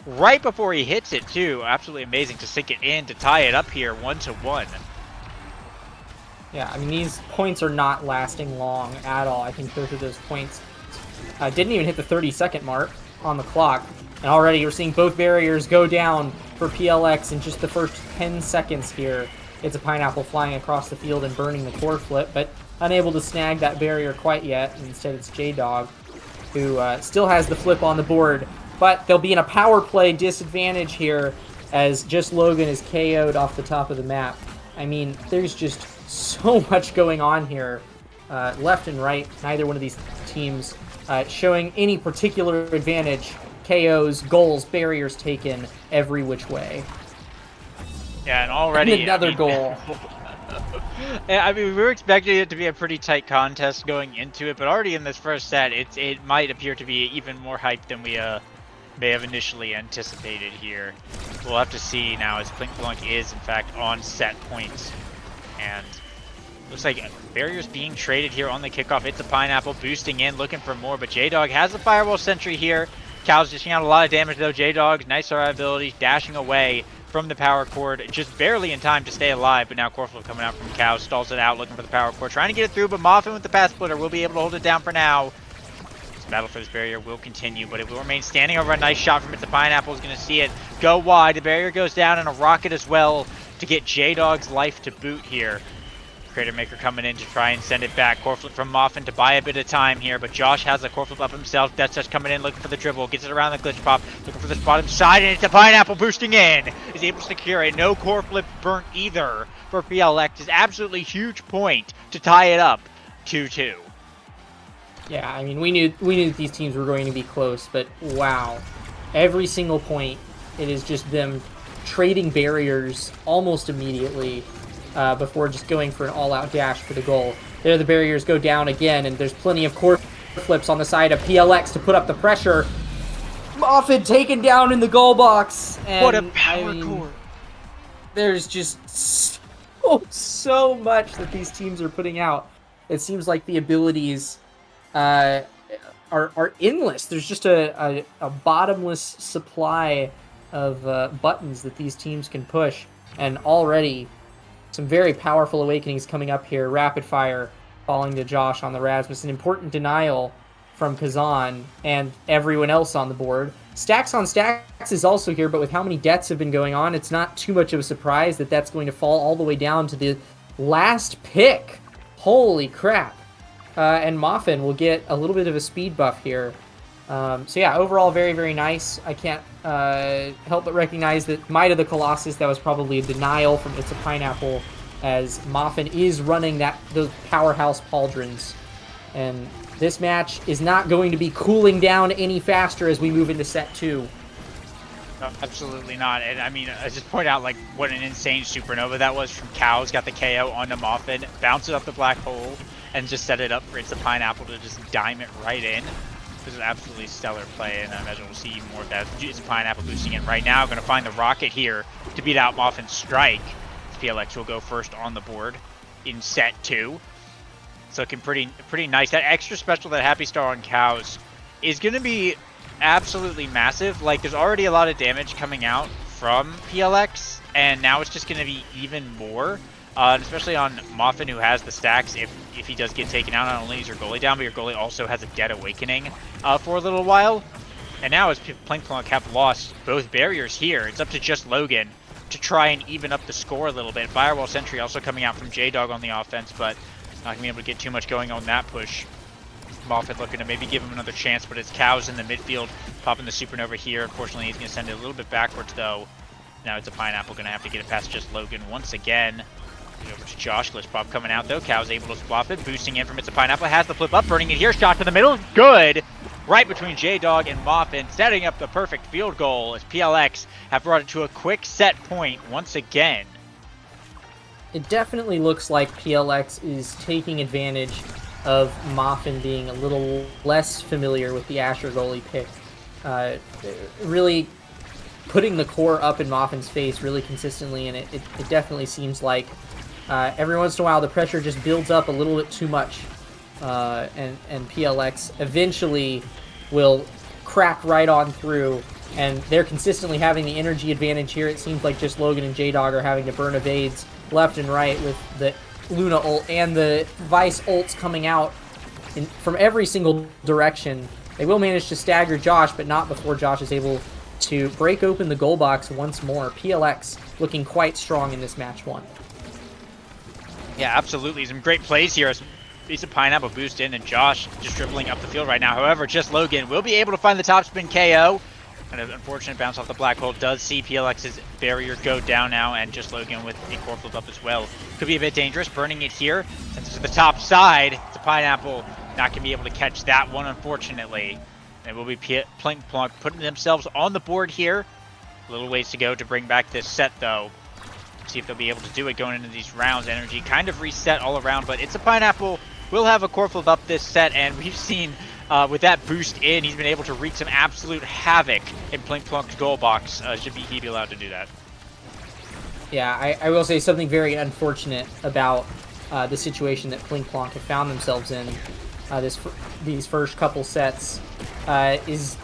right before he hits it too. Absolutely amazing to sink it in to tie it up here 1-1. Yeah, I mean, these points are not lasting long at all. I think both of those points didn't even hit the 30-second mark on the clock. And already we're seeing both barriers go down for PLX in just the first 10 seconds here. It's a Pineapple flying across the field and burning the core flip, but unable to snag that barrier quite yet. Instead, it's J-Dog, who still has the flip on the board. But they'll be in a power play disadvantage here, as just Logan is KO'd off the top of the map. I mean, there's just so much going on here, left and right. Neither one of these teams showing any particular advantage. KOs, goals, barriers taken every which way. Yeah, and already... And another goal. I mean, we were expecting it to be a pretty tight contest going into it, but already in this first set, it might appear to be even more hyped than we may have initially anticipated here. We'll have to see now, as Plink Plonk is, in fact, on set points. And looks like barriers being traded here on the kickoff. It's a Pineapple boosting in, looking for more, but J-Dog has the Firewall Sentry here. Cow's dishing out a lot of damage, though. J-Dog, nice ability, dashing away from the power cord, just barely in time to stay alive, but now Corflip coming out from Cow, stalls it out, looking for the power cord, trying to get it through, but Moffin with the path splitter will be able to hold it down for now. This battle for this barrier will continue, but it will remain standing over. A nice shot from It's a Pineapple is going to see it go wide. The barrier goes down, and a rocket as well to get J-Dog's life to boot here. Crater Maker coming in to try and send it back. Core flip from Moffin to buy a bit of time here, but Josh has a core flip up himself. Death Touch coming in, looking for the dribble, gets it around the glitch pop, looking for the bottom side, and it's a Pineapple boosting in. Is able to secure it. No core flip burnt either for PLX. Is absolutely huge point to tie it up 2-2. Yeah, I mean, we knew that these teams were going to be close, but wow, every single point, it is just them trading barriers almost immediately. Before just going for an all-out dash for the goal. There the barriers go down again, and there's plenty of core flips on the side of PLX to put up the pressure. Moffin taken down in the goal box. And, what a power core. There's just so much that these teams are putting out. It seems like the abilities are endless. There's just a bottomless supply of buttons that these teams can push. And already some very powerful awakenings coming up here. Rapid fire falling to Josh on the Rasmus. An important denial from Kazan and everyone else on the board. Stacks on Stacks is also here, but with how many deaths have been going on, it's not too much of a surprise that that's going to fall all the way down to the last pick. Holy crap. And Moffin will get a little bit of a speed buff here. So yeah, overall very, very nice. I can't help but recognize that Might of the Colossus, that was probably a denial from It's a Pineapple, as Moffin is running those powerhouse pauldrons. And this match is not going to be cooling down any faster as we move into set 2. No, absolutely not. And I mean, I just point out like what an insane supernova that was from Cows. Got the KO onto Moffin, bounced it up the black hole, and just set it up for It's a Pineapple to just dime it right in. This is absolutely stellar play, and I imagine we'll see more of that. It's a Pineapple boosting in right now. Going to find the rocket here to beat out Moffin's strike. PLX will go first on the board in set 2. It's looking pretty nice. That extra special, that Happy Star on Cows, is going to be absolutely massive. Like, there's already a lot of damage coming out from PLX, and now it's just going to be even more. Especially on Moffin, who has the stacks. If he does get taken out, not only is your goalie down, but your goalie also has a dead awakening for a little while. And now, as Plinkplonk have lost both barriers here, it's up to just Logan to try and even up the score a little bit. Firewall Sentry also coming out from J-Dog on the offense, but not going to be able to get too much going on that push. Moffin looking to maybe give him another chance, but it's Cows in the midfield, popping the supernova here. Unfortunately, he's going to send it a little bit backwards, though. Now it's a Pineapple, going to have to get it past just Logan once again. Over to Josh. Glitch Pop coming out, though. Cow's able to swap it, boosting in from It's a Pineapple. Has the flip up, burning it here. Shot to the middle. Good. Right between J-Dog and Moffin, setting up the perfect field goal as PLX have brought it to a quick set point once again. It definitely looks like PLX is taking advantage of Moffin being a little less familiar with the Asher goalie pick. Really putting the core up in Moffin's face really consistently, and it definitely seems like every once in a while the pressure just builds up a little bit too much, and PLX eventually will crack right on through, and they're consistently having the energy advantage here. It seems like just Logan and J-Dog are having to burn evades left and right with the Luna ult and the Vice ults coming out from every single direction. They will manage to stagger Josh, but not before Josh is able to break open the goal box once more. PLX looking quite strong in this match 1. Yeah, absolutely. Some great plays here. Piece of Pineapple boost in, and Josh just dribbling up the field right now. However, just Logan will be able to find the top spin KO. And an unfortunate bounce off the black hole does see PLX's barrier go down now, and just Logan with a core flip up as well. Could be a bit dangerous, burning it here. Since it's to the top side, it's a Pineapple. Not going to be able to catch that one, unfortunately. And it will be Plinkplonk putting themselves on the board here. A little ways to go to bring back this set, though. See if they'll be able to do it going into these rounds. Energy kind of reset all around, but It's a Pineapple will have a core flip up this set, and we've seen with that boost in, he's been able to wreak some absolute havoc in Plinkplonk's goal box. He'd be allowed to do that. Yeah, I will say something very unfortunate about the situation that Plinkplonk have found themselves in these first couple sets is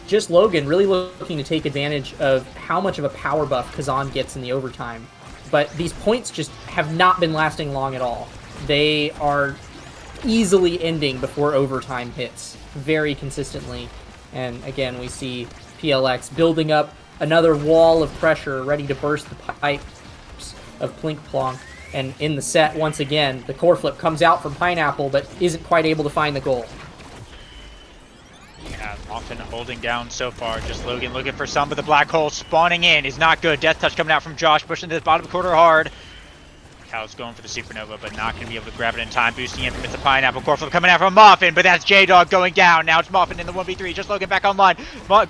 just Logan really looking to take advantage of how much of a power buff Kazan gets in the overtime. But these points just have not been lasting long at all. They are easily ending before overtime hits very consistently. And again, we see PLX building up another wall of pressure ready to burst the pipes of Plinkplonk. And in the set, once again, the core flip comes out from Pineapple, but isn't quite able to find the goal. Yeah, Moffin holding down so far. Just Logan looking for some, but the black hole spawning in is not good. Death touch coming out from Josh, pushing to the bottom quarter hard. Cow's going for the supernova, but not going to be able to grab it in time. Boosting in from It's a Pineapple. Core flip coming out from Moffin, but that's J-Dog going down. Now it's Moffin in the 1v3. Just Logan back online.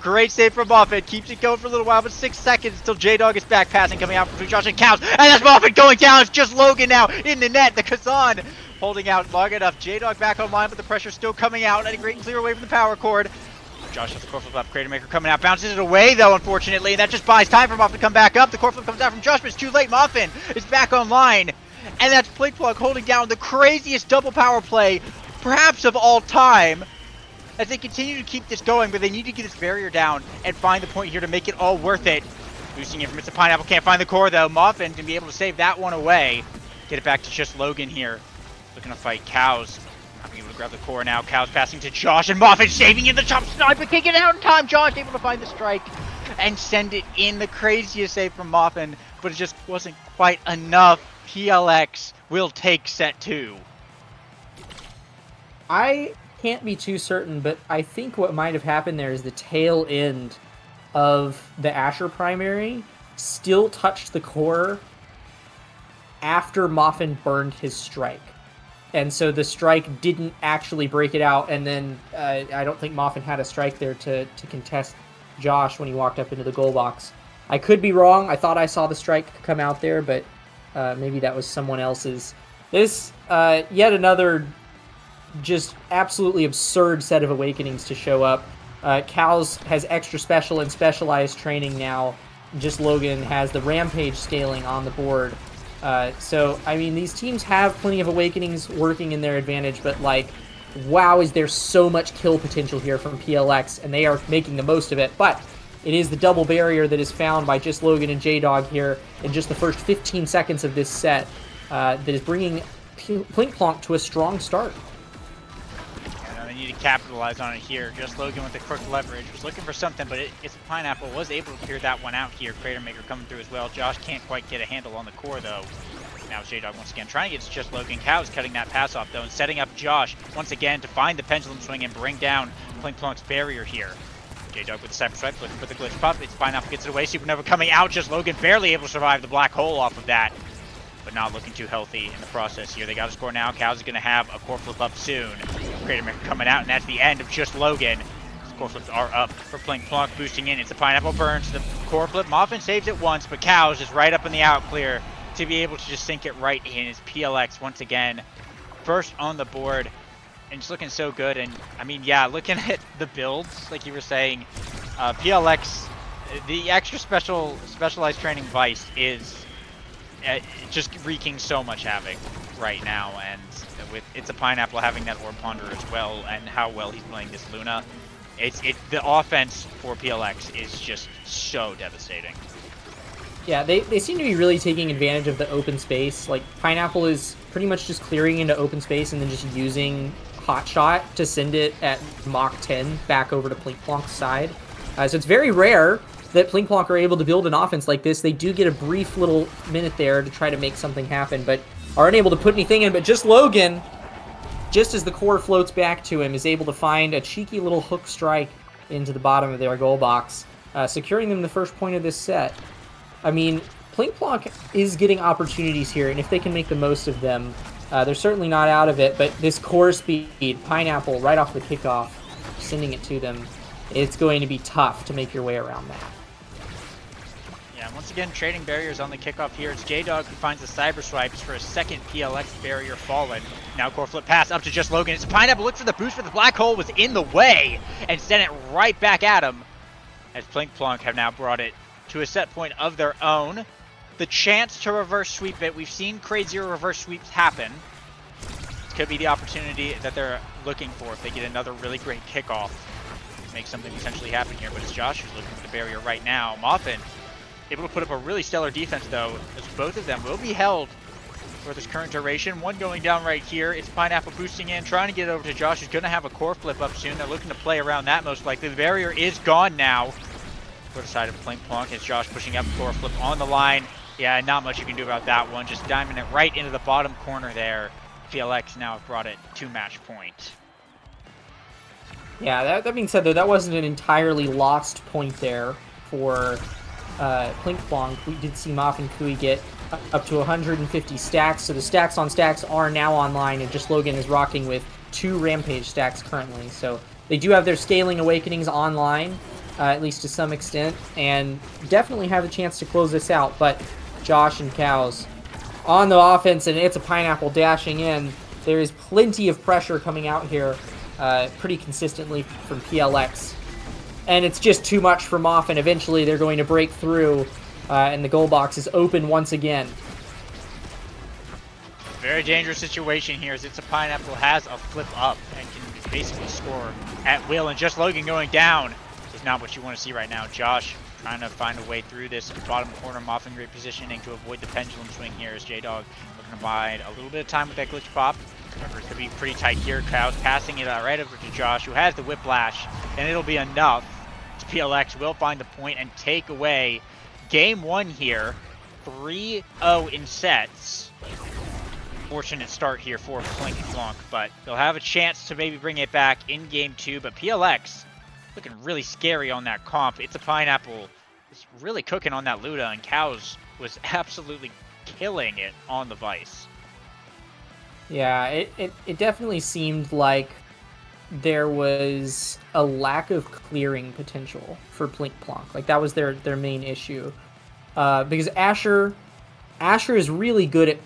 Great save from Moffin. Keeps it going for a little while, but 6 seconds until J-Dog is back passing coming out from Josh and Cows. And that's Moffin going down. It's just Logan now in the net. The Kazan holding out long enough. J-Dog back online, but the pressure's still coming out. And a great clear away from the power cord. Josh has the core flip up. Crater Maker coming out. Bounces it away, though, unfortunately. And that just buys time for Moffin to come back up. The core flip comes out from Josh, but it's too late. Moffin is back online. And that's Plinkplonk holding down the craziest double power play, perhaps of all time, as they continue to keep this going, but they need to get this barrier down and find the point here to make it all worth it. boosting in from It's a Pineapple. Can't find the core though. Muffin can be able to save that one away. Get it back to just Logan here. Looking to fight Cows. Not being able to grab the core now. Cows passing to Josh and Muffin saving in the top sniper. Can't get it out in time. Josh able to find the strike and send it in. The craziest save from Muffin, but it just wasn't quite enough. PLX will take set 2. I can't be too certain, but I think what might have happened there is the tail end of the Asher primary still touched the core after Muffin burned his strike. And so the strike didn't actually break it out, and then I don't think Muffin had a strike there to contest Josh when he walked up into the goal box. I could be wrong. I thought I saw the strike come out there, but maybe that was someone else's. This, yet another just absolutely absurd set of awakenings to show up. Cows has extra special and specialized training now. Just Logan has the Rampage scaling on the board. So, I mean, these teams have plenty of awakenings working in their advantage, but, like, wow, is there so much kill potential here from PLX, and they are making the most of it. But it is the double barrier that is found by just Logan and J-Dog here in just the first 15 seconds of this set that is bringing Plink Plonk to a strong start. They need to capitalize on it here. Just Logan with the quick leverage. Was looking for something, but It's a Pineapple was able to clear that one out here. Crater Maker coming through as well. Josh can't quite get a handle on the core, though. Now J-Dog once again trying to get to just Logan. Cows cutting that pass off, though, and setting up Josh once again to find the pendulum swing and bring down Plink Plonk's barrier here. J-Dog with the cyber swipe, looking for the glitch pop. It's Pineapple gets it away. Supernova coming out. Just Logan barely able to survive the black hole off of that, but not looking too healthy in the process here. They got to score now. Cows is going to have a core flip up soon. Crater Maker coming out, and that's the end of just Logan. Core flips are up for Plink Plonk, boosting in. It's a Pineapple burns the core flip. Muffin saves it once, but Cows is right up in the out clear to be able to just sink it right in. It's PLX once again, first on the board, and just looking so good. And I mean, yeah, looking at the builds, like you were saying, PLX, the extra specialized training Vice is just wreaking so much havoc right now, and with It's a Pineapple having that Orb Ponder as well, and how well he's playing this Luna, the offense for PLX is just so devastating. Yeah, they seem to be really taking advantage of the open space. Like, Pineapple is pretty much just clearing into open space and then just using Hotshot to send it at Mach 10 back over to Plink Plonk's side. So it's very rare that Plink Plonk are able to build an offense like this. They do get a brief little minute there to try to make something happen, but are unable to put anything in. But just Logan, just as the core floats back to him, is able to find a cheeky little hook strike into the bottom of their goal box, securing them the first point of this set. I mean, Plink Plonk is getting opportunities here, and if they can make the most of them, they're certainly not out of it. But this core speed, Pineapple, right off the kickoff, sending it to them, it's going to be tough to make your way around that. Yeah, once again, trading barriers on the kickoff here. It's J-Dog who finds the cyber swipes for a second PLX barrier fallen. Now core flip pass up to just Logan. It's Pineapple, look for the boost, but the black hole was in the way and sent it right back at him. As Plink Plonk have now brought it to a set point of their own. The chance to reverse sweep it. We've seen crazier reverse sweeps happen. This could be the opportunity that they're looking for if they get another really great kickoff. Make something potentially happen here, but it's Josh who's looking for the barrier right now. Muffin able to put up a really stellar defense, though, as both of them will be held for this current duration. One going down right here. It's Pineapple boosting in, trying to get it over to Josh, who's going to have a core flip up soon. They're looking to play around that most likely. The barrier is gone now for the side of Plink Plonk as Josh pushing up core flip on the line. Yeah, not much you can do about that one. Just diming it right into the bottom corner there. PLX now have brought it to match point. Yeah, that being said, though, that wasn't an entirely lost point there for Plink Plonk. We did see Muffin Kui get up to 150 stacks, so the stacks on stacks are now online, and just Logan is rocking with 2 Rampage stacks currently. So they do have their Scaling Awakenings online, at least to some extent, and definitely have a chance to close this out. But Josh and Cows on the offense, and It's a Pineapple dashing in. There is plenty of pressure coming out here pretty consistently from PLX. And it's just too much for Muffin. Eventually they're going to break through, and the goal box is open once again. Very dangerous situation here as It's a Pineapple has a flip up and can basically score at will. And just Logan going down is not what you want to see right now. Josh trying to find a way through this bottom corner. Moff in great positioning to avoid the pendulum swing here as J-Dog looking to bide a little bit of time with that glitch pop. Remember, it's going to be pretty tight here. Crowd's passing it right over to Josh, who has the whiplash, and it'll be enough. PLX will find the point and take away game one here. 3-0 in sets. Fortunate start here for Plink, but they'll have a chance to maybe bring it back in game two. But PLX looking really scary on that comp. It's a Pineapple. It's really cooking on that Luda, and Cows was absolutely killing it on the Vice. Yeah, it definitely seemed like there was a lack of clearing potential for Plink Plonk. Like that was their main issue. Because Asher is really good at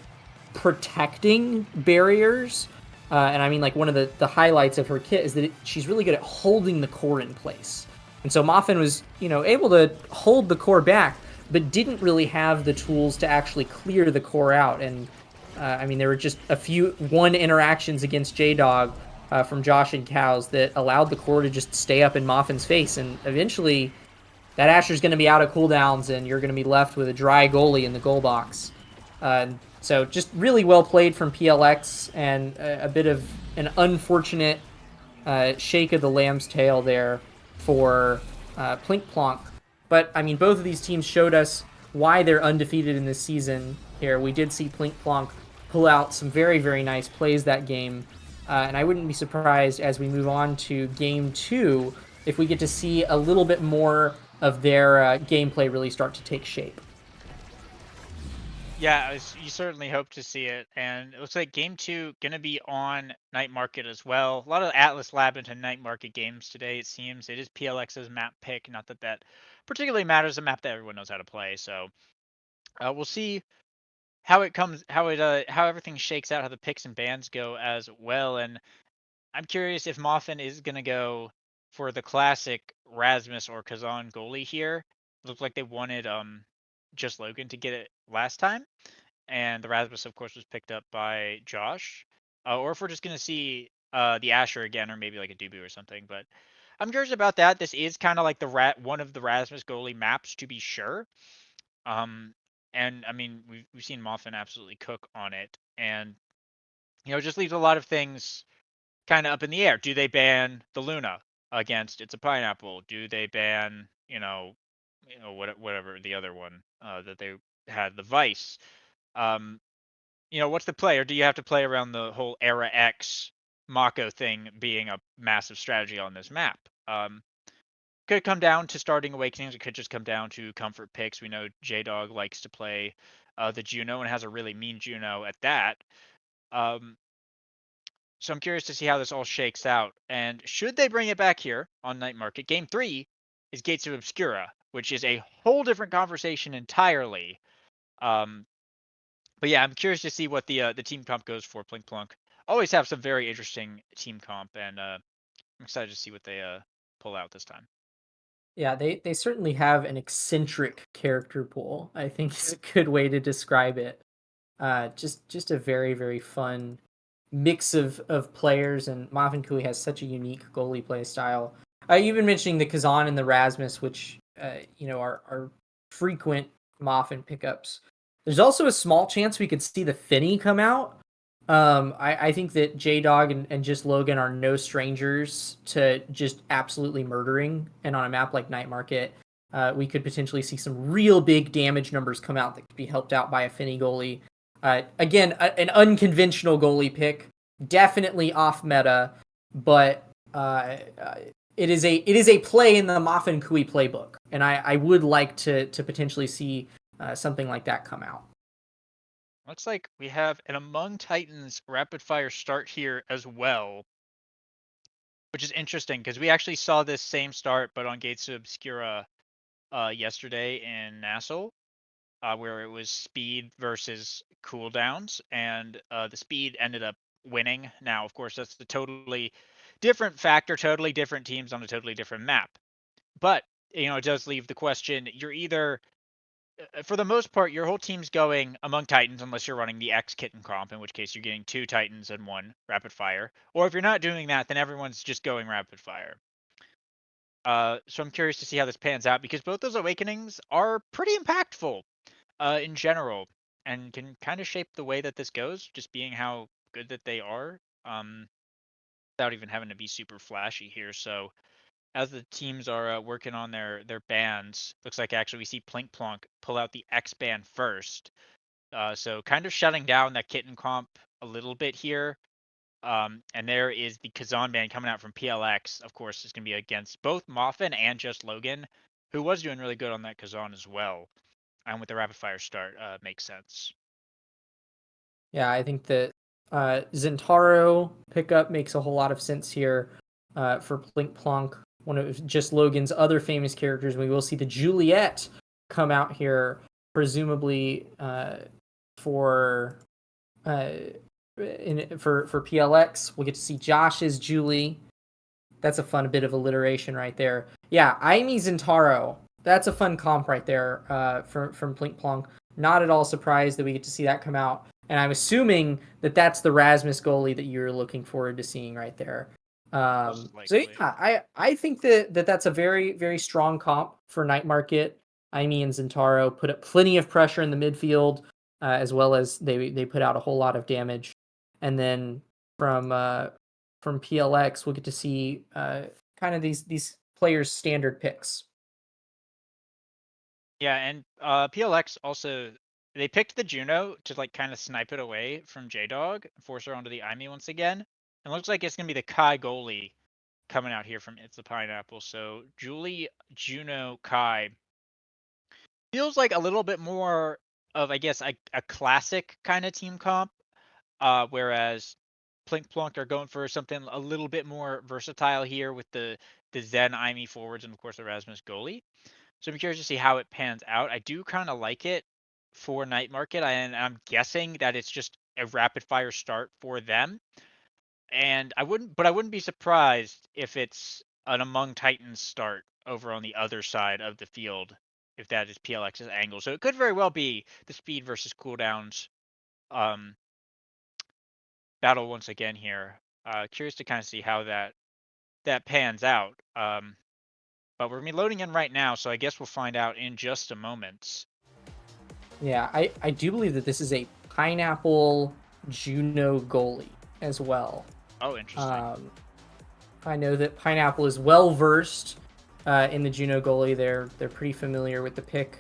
protecting barriers. And I mean, like, one of the highlights of her kit is that she's really good at holding the core in place. And so Moffin was, able to hold the core back, but didn't really have the tools to actually clear the core out. And I mean, there were just one interactions against J-Dog from Josh and Cows that allowed the core to just stay up in Moffin's face. And eventually, that Asher's going to be out of cooldowns, and you're going to be left with a dry goalie in the goal box. So just really well played from PLX, and a bit of an unfortunate shake of the lamb's tail there for Plink Plonk. But, I mean, both of these teams showed us why they're undefeated in this season here. We did see Plink Plonk pull out some very, very nice plays that game. And I wouldn't be surprised as we move on to game two if we get to see a little bit more of their gameplay really start to take shape. Yeah, you certainly hope to see it, and it looks like game two gonna be on Night Market as well. A lot of Atlas Lab into Night Market games today, it seems. It is PLX's map pick, not that that particularly matters, a map that everyone knows how to play. So we'll see how it comes, how everything shakes out, how the picks and bans go as well. And I'm curious if Moffin is gonna go for the classic Rasmus or Kazan goalie here. Looked like they wanted just Logan to get it last time, and the Rasmus, of course, was picked up by Josh. Or if we're just gonna see the Asher again, or maybe like a Dubu or something. But I'm curious about that. This is kind of like one of the Rasmus goalie maps, to be sure. Um, and I mean, we've seen Moffin absolutely cook on it, and it just leaves a lot of things kind of up in the air. Do they ban the Luna against It's a Pineapple? Do they ban whatever the other one that they had, the Vice? Um, what's the play? Or do you have to play around the whole Era X Mako thing being a massive strategy on this map? Could come down to starting Awakenings. It could just come down to comfort picks. We know J-Dog likes to play the Juno and has a really mean Juno at that. So I'm curious to see how this all shakes out. And should they bring it back here on Night Market, game three is Gates of Obscura, which is a whole different conversation entirely. Um, But yeah, I'm curious to see what the team comp goes for. Plink Plunk always have some very interesting team comp, and I'm excited to see what they pull out this time. Yeah, they certainly have an eccentric character pool, I think is a good way to describe it. Just a very, very fun mix of players, and Marvin Kui has such a unique goalie play style. You've been mentioning the Kazan and the Rasmus, which are frequent Moffin pickups. There's also a small chance we could see the Finney come out. I think that J Dog and just Logan are no strangers to just absolutely murdering, and on a map like Night Market, we could potentially see some real big damage numbers come out that could be helped out by a Finney goalie. Again, an unconventional goalie pick, definitely off meta, but it is a play in the Moffin Kui playbook, and I would like to potentially see something like that come out. Looks like we have an Among Titans rapid fire start here as well, which is interesting because we actually saw this same start, but on Gates of Obscura yesterday in Nassau, where it was speed versus cooldowns, and the speed ended up winning. Now, of course, that's the totally different factor, totally different teams on a totally different map. But it does leave the question: you're either, for the most part, your whole team's going Among Titans, unless you're running the X kitten comp, in which case you're getting 2 Titans and 1 rapid fire. Or if you're not doing that, then everyone's just going rapid fire. So I'm curious to see how this pans out because both those awakenings are pretty impactful in general and can kind of shape the way that this goes, just being how good that they are, without even having to be super flashy here. So as the teams are working on their bands, looks like actually we see Plink Plonk pull out the X band first. So kind of shutting down that kitten comp a little bit here. And there is the Kazan band coming out from PLX. Of course, it's going to be against both Moffin and just Logan, who was doing really good on that Kazan as well. And with the rapid fire start, makes sense. Yeah, I think that Zentaro pickup makes a whole lot of sense here for Plink Plonk, one of just Logan's other famous characters. We will see the Juliet come out here, presumably for uh, for PLX. We'll get to see Josh's Julie. That's a fun bit of alliteration right there. Yeah, Aimi Zentaro. That's a fun comp right there from Plink Plonk. Not at all surprised that we get to see that come out. And I'm assuming that that's the Rasmus goalie that you're looking forward to seeing right there. Most So likely. yeah, I think that's a very, very strong comp for Night Market. Aimi and Zentaro put up plenty of pressure in the midfield, as well as they put out a whole lot of damage. And then from PLX, we'll get to see kind of these players' standard picks. Yeah, and PLX also they picked the Juno to like kind of snipe it away from J Dog, force her onto the Imi once again. And looks like it's gonna be the Kai goalie coming out here from It's the Pineapple. So Julie, Juno, Kai feels like a little bit more of I guess a classic kind of team comp. Whereas Plink Plonk are going for something a little bit more versatile here with the Zen Imi forwards and of course the Rasmus goalie. So I'm curious to see how it pans out. I do kind of like it for Night Market, and I'm guessing that it's just a rapid fire start for them. And I wouldn't be surprised if it's an Among Titans start over on the other side of the field, if that is PLX's angle. So it could very well be the speed versus cooldowns um, battle once again here. Curious to kind of see how that pans out. But we're loading in right now, so I guess we'll find out in just a moment. Yeah, I do believe that this is a Pineapple Juno goalie as well. Oh, interesting. Um, I know that Pineapple is well versed in the Juno goalie. They're pretty familiar with the pick,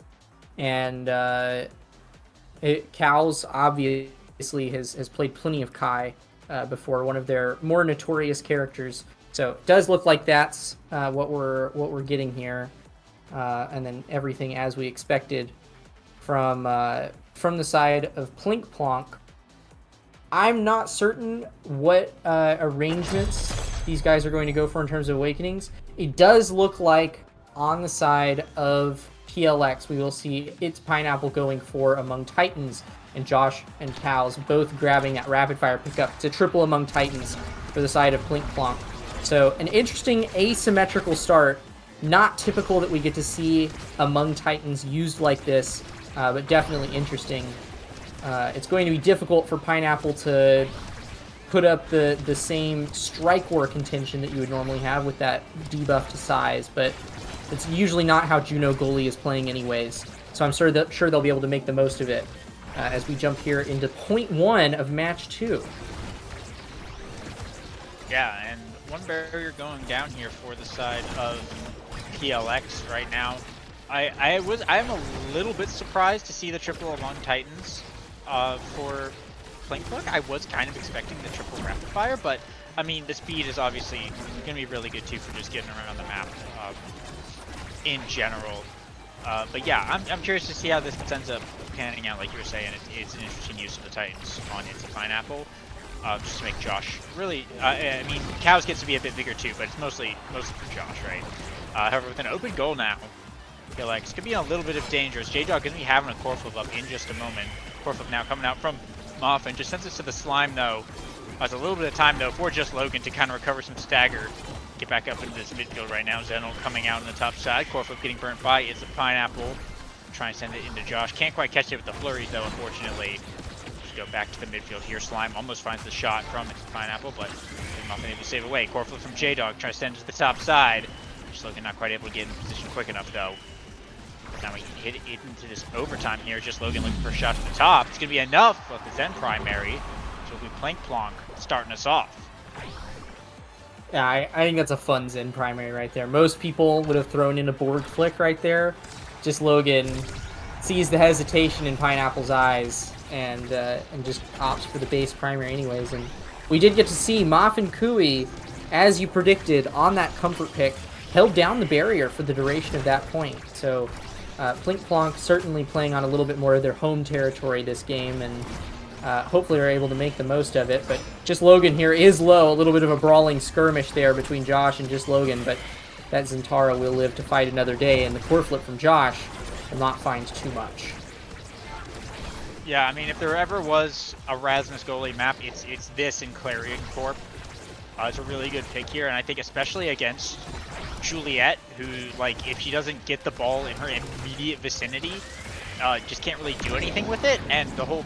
and Cows obviously has played plenty of Kai before, one of their more notorious characters. So it does look like that's what we're getting here, and then everything as we expected from the side of Plink Plonk. I'm not certain what arrangements these guys are going to go for in terms of awakenings. It does look like on the side of PLX, we will see It's Pineapple going for Among Titans, and Josh and Cows both grabbing that rapid fire pickup. It's a triple Among Titans for the side of Plink Plonk. So an interesting asymmetrical start. Not typical that we get to see Among Titans used like this, but definitely interesting. It's going to be difficult for Pineapple to put up the same strike war contention that you would normally have with that debuff to size, but it's usually not how Juno goalie is playing anyways. So I'm sure they'll be able to make the most of it as we jump here into point 1 of match 2. Yeah, and one barrier going down here for the side of PLX right now. I'm a little bit surprised to see the triple Among Titans for Plink Plonk. I was kind of expecting the triple rapid fire, but I mean the speed is obviously going to be really good too for just getting around the map in general. But yeah, I'm curious to see how this ends up panning out. Like you were saying, it's an interesting use of the Titans on It's a Pineapple. Just to make Josh really, I mean, Cows gets to be a bit bigger too, but it's mostly for Josh, right? However, with an open goal now, I feel like it's going to be in a little bit of danger. J-Dog going to be having a core flip up in just a moment. Core flip now coming out from Moffin. Just sends it to the slime though. There's a little bit of time though for just Logan to kind of recover some stagger. Get back up into this midfield right now. Zenel coming out on the top side. Core flip getting burnt by It's a Pineapple. Try and send it into Josh. Can't quite catch it with the flurries though, unfortunately. Go back to the midfield here. Slime almost finds the shot from It's Pineapple, but nothing able to save away. Core flip from J-Dog, trying to send it to the top side. Just Logan not quite able to get in position quick enough, though. Now we hit it into this overtime here. Just Logan looking for a shot to the top. It's going to be enough of the Zen primary. So it'll be Plank Plonk starting us off. Yeah, I think that's a fun Zen primary right there. Most people would have thrown in a board flick right there. Just Logan sees the hesitation in Pineapple's eyes and just opts for the base primary anyways. And we did get to see Moffin Kui, as you predicted, on that comfort pick, held down the barrier for the duration of that point. So Plink Plonk certainly playing on a little bit more of their home territory this game, and hopefully are able to make the most of it. But Just Logan here is low. A little bit of a brawling skirmish there between Josh and Just Logan, but that Zentaro will live to fight another day, and the core flip from Josh will not find too much. Yeah, I mean, if there ever was a Rasmus goalie map, it's this in Clarion Corp. It's a really good pick here, and I think especially against Juliet, who, like, if she doesn't get the ball in her immediate vicinity, just can't really do anything with it. And the whole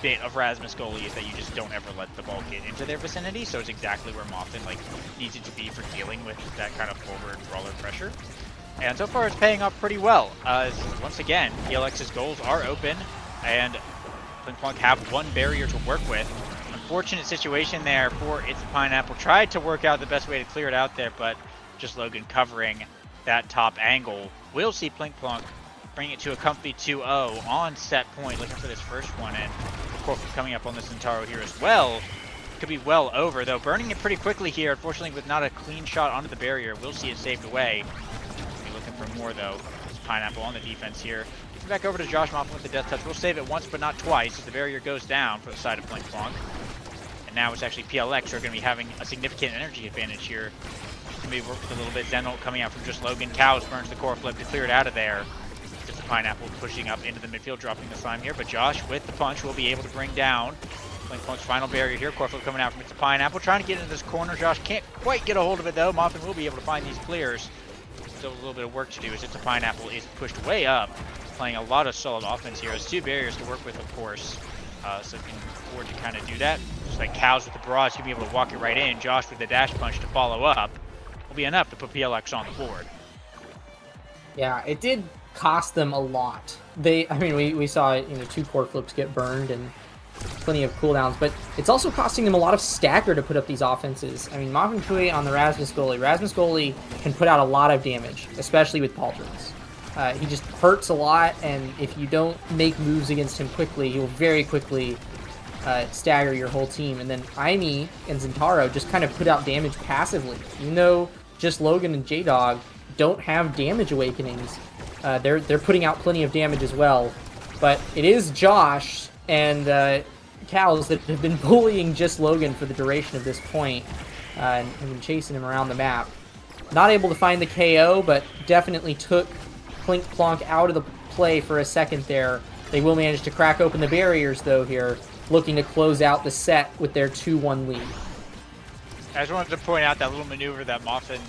bit of Rasmus goalie is that you just don't ever let the ball get into their vicinity, so it's exactly where Moffin, like, needs it to be for dealing with that kind of forward brawler pressure. And so far it's paying off pretty well. Once again, PLX's goals are open, and Plink Plonk have one barrier to work with. Unfortunate situation there for It's a Pineapple. Tried to work out the best way to clear it out there, but Just Logan covering that top angle. We'll see Plink Plonk bring it to a comfy 2-0 on set point, looking for this first one, and of course coming up on this Zentaro here as well. Could be well over, though, burning it pretty quickly here, unfortunately with not a clean shot onto the barrier. We'll see it saved away. Be looking for more, though. It's Pineapple on the defense here. Back over to Josh Moffin with the death touch. We'll save it once, but not twice, as the barrier goes down for the side of Plink Plonk. And now it's actually PLX who are going to be having a significant energy advantage here. Maybe work with a little bit. Zenalt coming out from Just Logan. Cows burns the core flip to clear it out of there. Just the Pineapple pushing up into the midfield, dropping the slime here. But Josh, with the punch, will be able to bring down Plink Plonk's final barrier here. Core flip coming out from It's a Pineapple. Trying to get into this corner. Josh can't quite get a hold of it, though. Moffin will be able to find these clears. Still a little bit of work to do as It's a Pineapple is pushed way up. Playing a lot of solid offense here. Has two barriers to work with, of course. So can afford to kind of do that. Just like Cows with the barrage, he'll be able to walk it right in. Josh with the dash punch to follow up will be enough to put PLX on the board. Yeah, it did cost them a lot. I mean, we saw, two core flips get burned and plenty of cooldowns, but it's also costing them a lot of stagger to put up these offenses. I mean, Moffin Kui on the Rasmus goalie. Rasmus goalie can put out a lot of damage, especially with pauldrons. He just hurts a lot, and if you don't make moves against him quickly, he will very quickly stagger your whole team. And then Aimi and Zentaro just kind of put out damage passively. Even though Just Logan and J-Dog don't have damage awakenings, they're putting out plenty of damage as well. But it is Josh and Cows that have been bullying Just Logan for the duration of this point, and have been chasing him around the map. Not able to find the KO, but definitely took Plink Plonk out of the play for a second there. They will manage to crack open the barriers, though, here, looking to close out the set with their 2-1 lead. I just wanted to point out that little maneuver that Moffin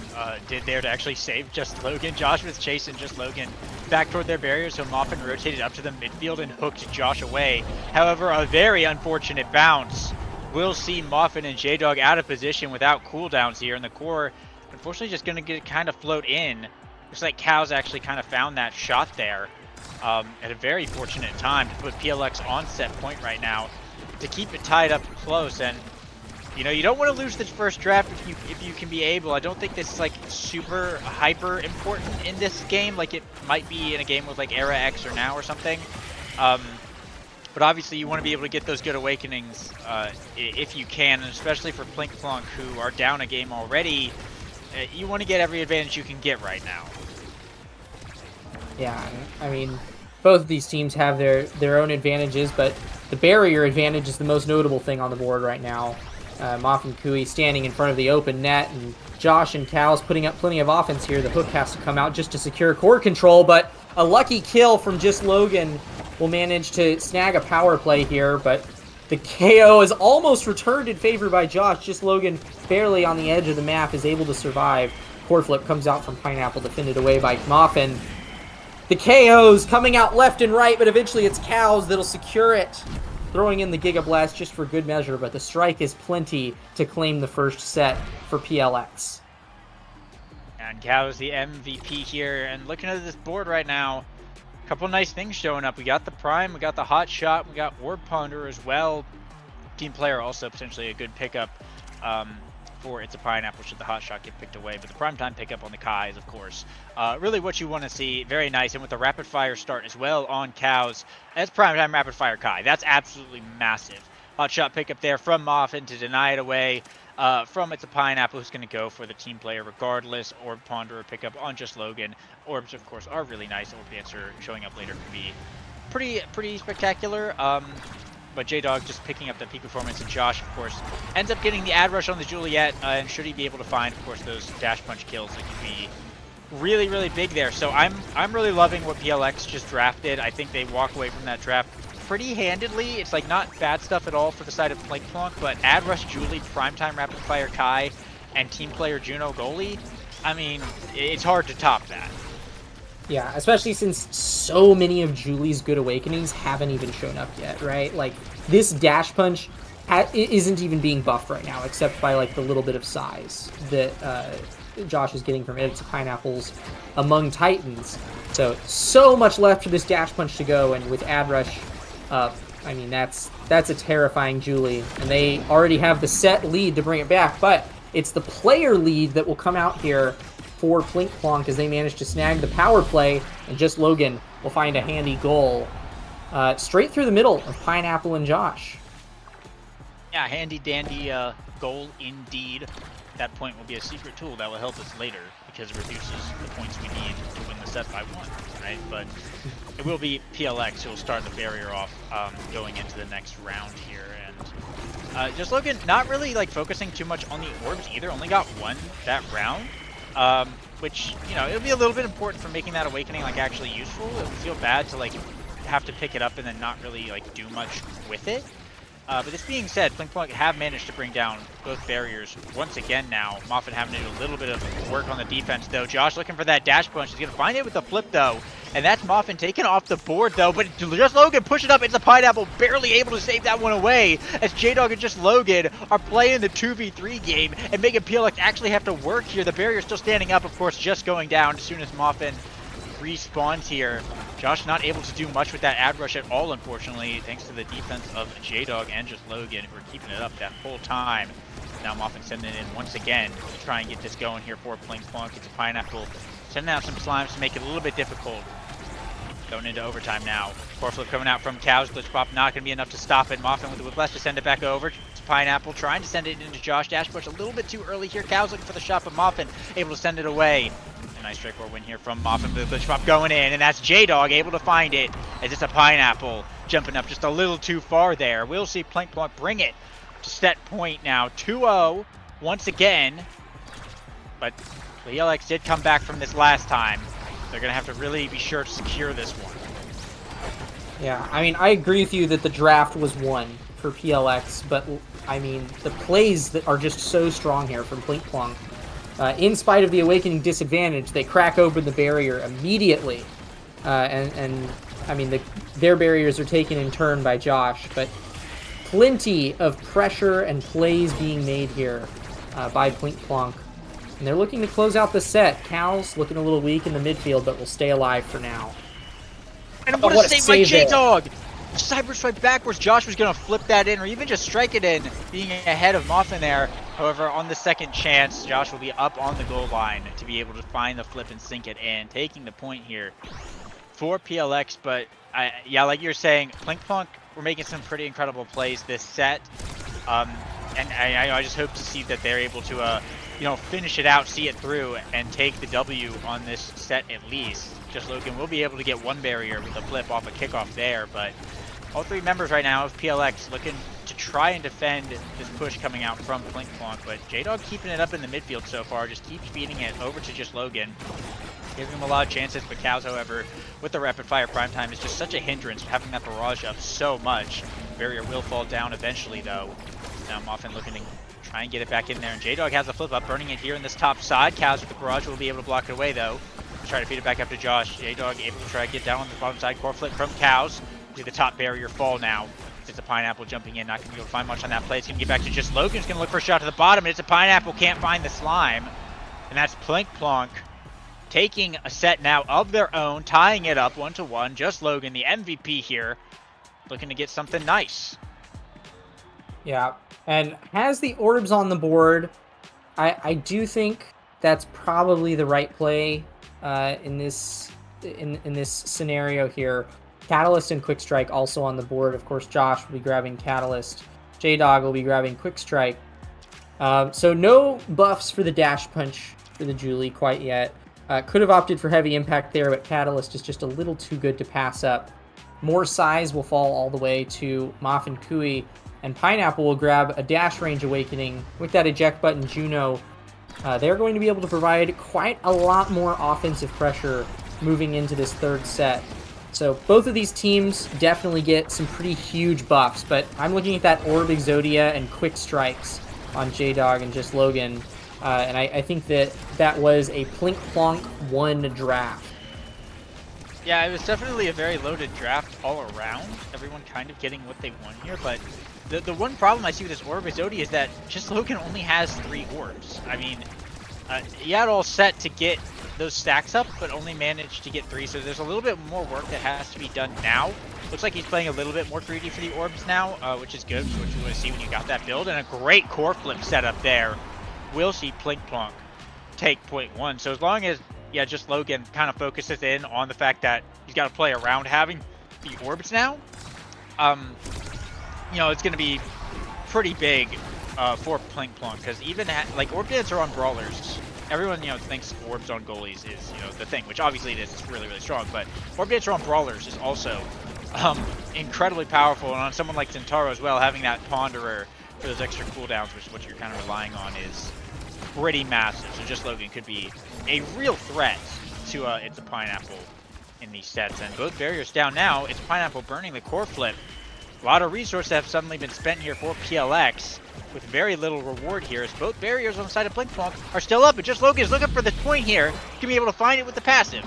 did there to actually save Just Logan. Josh was chasing Just Logan back toward their barrier, so Moffin rotated up to the midfield and hooked Josh away. However, a very unfortunate bounce. We'll see Moffin and J-Dog out of position without cooldowns here, and the core, unfortunately, just going to kind of float in. Looks like Cows actually kind of found that shot there at a very fortunate time to put PLX on set point right now to keep it tied up close. And you don't want to lose this first draft if you can be able. I don't think this is like super hyper important in this game, like it might be in a game with like Era X or Now or something. But obviously you want to be able to get those good awakenings if you can, and especially for Plink Plonk, who are down a game already. You want to get every advantage you can get right now. Yeah, I mean, both of these teams have their own advantages, but the barrier advantage is the most notable thing on the board right now. Moffin Kui standing in front of the open net, and Josh and Cows putting up plenty of offense here. The hook has to come out just to secure core control, but a lucky kill from Just Logan will manage to snag a power play here, but the KO is almost returned in favor by Josh. Just Logan barely on the edge of the map is able to survive. Core flip comes out from Pineapple, defended away by Moffin. The KOs coming out left and right, but eventually it's Cows that'll secure it. Throwing in the Giga Blast just for good measure, but the strike is plenty to claim the first set for PLX. And Cow's the MVP here, and looking at this board right now, a couple nice things showing up. We got the Prime, we got the Hot Shot, we got Orb Ponder as well. Team Player also potentially a good pickup for It's a Pineapple should the Hot Shot get picked away. But the primetime pickup on the Kai is, of course, really what you want to see. Very nice. And with the Rapid Fire start as well on Cows, that's primetime Rapid Fire Kai. That's absolutely massive. Hot Shot pickup there from Moffin to deny it away. From It's a Pineapple, who's going to go for the Team Player regardless. Orb Ponderer pickup on just Logan. Orbs, of course, are really nice. Orb Dancer showing up later can be pretty spectacular. But J-Dog just picking up the peak performance, and Josh, of course, ends up getting the ad rush on the Juliet, and should he be able to find, of course, those dash punch kills, it could be really, really big there. So I'm really loving what PLX just drafted. I think they walk away from that draft pretty handedly. It's like not bad stuff at all for the side of Plunk, but ad rush Julie, primetime rapid fire Kai, and team player Juno goalie. I mean, it's hard to top that. Yeah, especially since so many of Julie's good awakenings haven't even shown up yet, right? Like, this dash punch isn't even being buffed right now, except by, like, the little bit of size that Josh is getting from It's a Pineapples among Titans. So much left for this dash punch to go, and with ad rush up, I mean, that's a terrifying Julie. And they already have the set lead to bring it back, but it's the player lead that will come out here for Plink Plonk as they manage to snag the power play, and just Logan will find a handy goal straight through the middle of Pineapple and Josh. Yeah, handy dandy goal indeed. That point will be a secret tool that will help us later because it reduces the points we need to win the set by 1, right? But it will be PLX who will start the barrier off going into the next round here. And just Logan not really like focusing too much on the orbs either, only got 1 that round. Which, you know, it'll be a little bit important for making that awakening like actually useful. It would feel bad to like have to pick it up and then not really like do much with it. But this being said, Plink have managed to bring down both barriers once again now. Moffin having to do a little bit of work on the defense though. Josh looking for that dash punch. He's going to find it with the flip though. And that's Moffin taken off the board though. But just Logan push it up. It's a Pineapple barely able to save that one away. As J-Dog and just Logan are playing the 2v3 game and making PLX actually have to work here. The barrier still standing up, of course, just going down as soon as Moffin respawns here. Josh not able to do much with that ad rush at all, unfortunately, thanks to the defense of J-Dog and just Logan, who are keeping it up that whole time. Now Moffin sending it in once again to try and get this going here for Plink Plonk. It's a Pineapple sending out some slimes to make it a little bit difficult. Going into overtime now. Core flip coming out from Cows. Glitch pop not going to be enough to stop it. Moffin with the whiplash to send it back over. It's Pineapple trying to send it into Josh. Dash push a little bit too early here. Cows looking for the shot, but Moffin able to send it away. A nice straightforward win here from Moffin with the glitch pop going in, and that's J-Dog able to find it as it's a Pineapple jumping up just a little too far there. We'll see Plink Plonk bring it to set point now. 2-0 once again, but PLX did come back from this last time. They're going to have to really be sure to secure this one. Yeah, I mean, I agree with you that the draft was won for PLX, but, I mean, the plays that are just so strong here from Plink Plonk. In spite of the awakening disadvantage, they crack open the barrier immediately. And I mean, their barriers are taken in turn by Josh, but plenty of pressure and plays being made here by Plink Plonk. And they're looking to close out the set. Cal's looking a little weak in the midfield, but will stay alive for now. And what a save by J-Dog! Cyber strike backwards. Josh was going to flip that in, or even just strike it in, being ahead of Moffin there. However, on the second chance, Josh will be up on the goal line to be able to find the flip and sink it in, taking the point here for PLX. But, yeah, like you're saying, Plink Plonk were making some pretty incredible plays this set. And I just hope to see that they're able to, you know, finish it out, see it through, and take the W on this set at least. Just Logan will be able to get 1 barrier with a flip off a kickoff there, but all 3 members right now of PLX looking to try and defend this push coming out from Plink Plonk, but J-Dog keeping it up in the midfield so far, just keeps feeding it over to just Logan, giving him a lot of chances. But Cows, however, with the rapid fire prime time is just such a hindrance, having that barrage up so much. Barrier will fall down eventually though. Now Moffin looking to try and get it back in there, and J-Dog has the flip up, burning it here in this top side. Cows with the barrage will be able to block it away though. Try to feed it back up to Josh. J-Dog able to try to get down on the bottom side. Core flip from Cows. See the top barrier fall now. It's a Pineapple jumping in. Not going to be able to find much on that play. It's going to get back to just Logan. He's going to look for a shot to the bottom. And it's a Pineapple. Can't find the slime. And that's Plink Plonk taking a set now of their own, tying it up 1-1. Just Logan, the MVP here, looking to get something nice. Yeah, and has the orbs on the board. I do think that's probably the right play in this scenario here. Catalyst and Quick Strike also on the board. Of course, Josh will be grabbing Catalyst. J-Dog will be grabbing Quick Strike. So no buffs for the Dash Punch for the Julie quite yet. Could have opted for Heavy Impact there, but Catalyst is just a little too good to pass up. More size will fall all the way to Moff Kui, and Pineapple will grab a Dash Range Awakening. With that eject button, Juno, they're going to be able to provide quite a lot more offensive pressure moving into this third set. So both of these teams definitely get some pretty huge buffs, but I'm looking at that Orb Exodia and Quick Strikes on J-Dog and Just Logan, and I think that was a Plink Plonk 1 draft. Yeah, it was definitely a very loaded draft all around. Everyone kind of getting what they want here, but the one problem I see with this Orb Exodia is that Just Logan only has 3 orbs. I mean, he had all set to get those stacks up, but only managed to get 3, so there's a little bit more work that has to be done now. Looks like he's playing a little bit more greedy for the orbs now, which is good, which you want to see when you got that build, and a great core flip setup there. Will see Plink Plonk take point 1, so as long as, yeah, Just Logan kind of focuses in on the fact that he's got to play around having the orbs now, you know, it's going to be pretty big for Plink Plonk, because even like Orb Dancer on Brawlers, everyone, you know, thinks orbs on goalies is, you know, the thing, which obviously it is. It's really, really strong, but Orb Dancer on Brawlers is also incredibly powerful, and on someone like Zentaro as well, having that Ponderer for those extra cooldowns, which is what you're kind of relying on, is pretty massive. So Just Logan could be a real threat to It's a Pineapple in these sets, and both barriers down now. It's Pineapple burning the core flip. A lot of resources have suddenly been spent here for PLX, with very little reward here, as both barriers on the side of Plink Plonk are still up, but Just Logan is looking for the point here to be able to find it with the passive.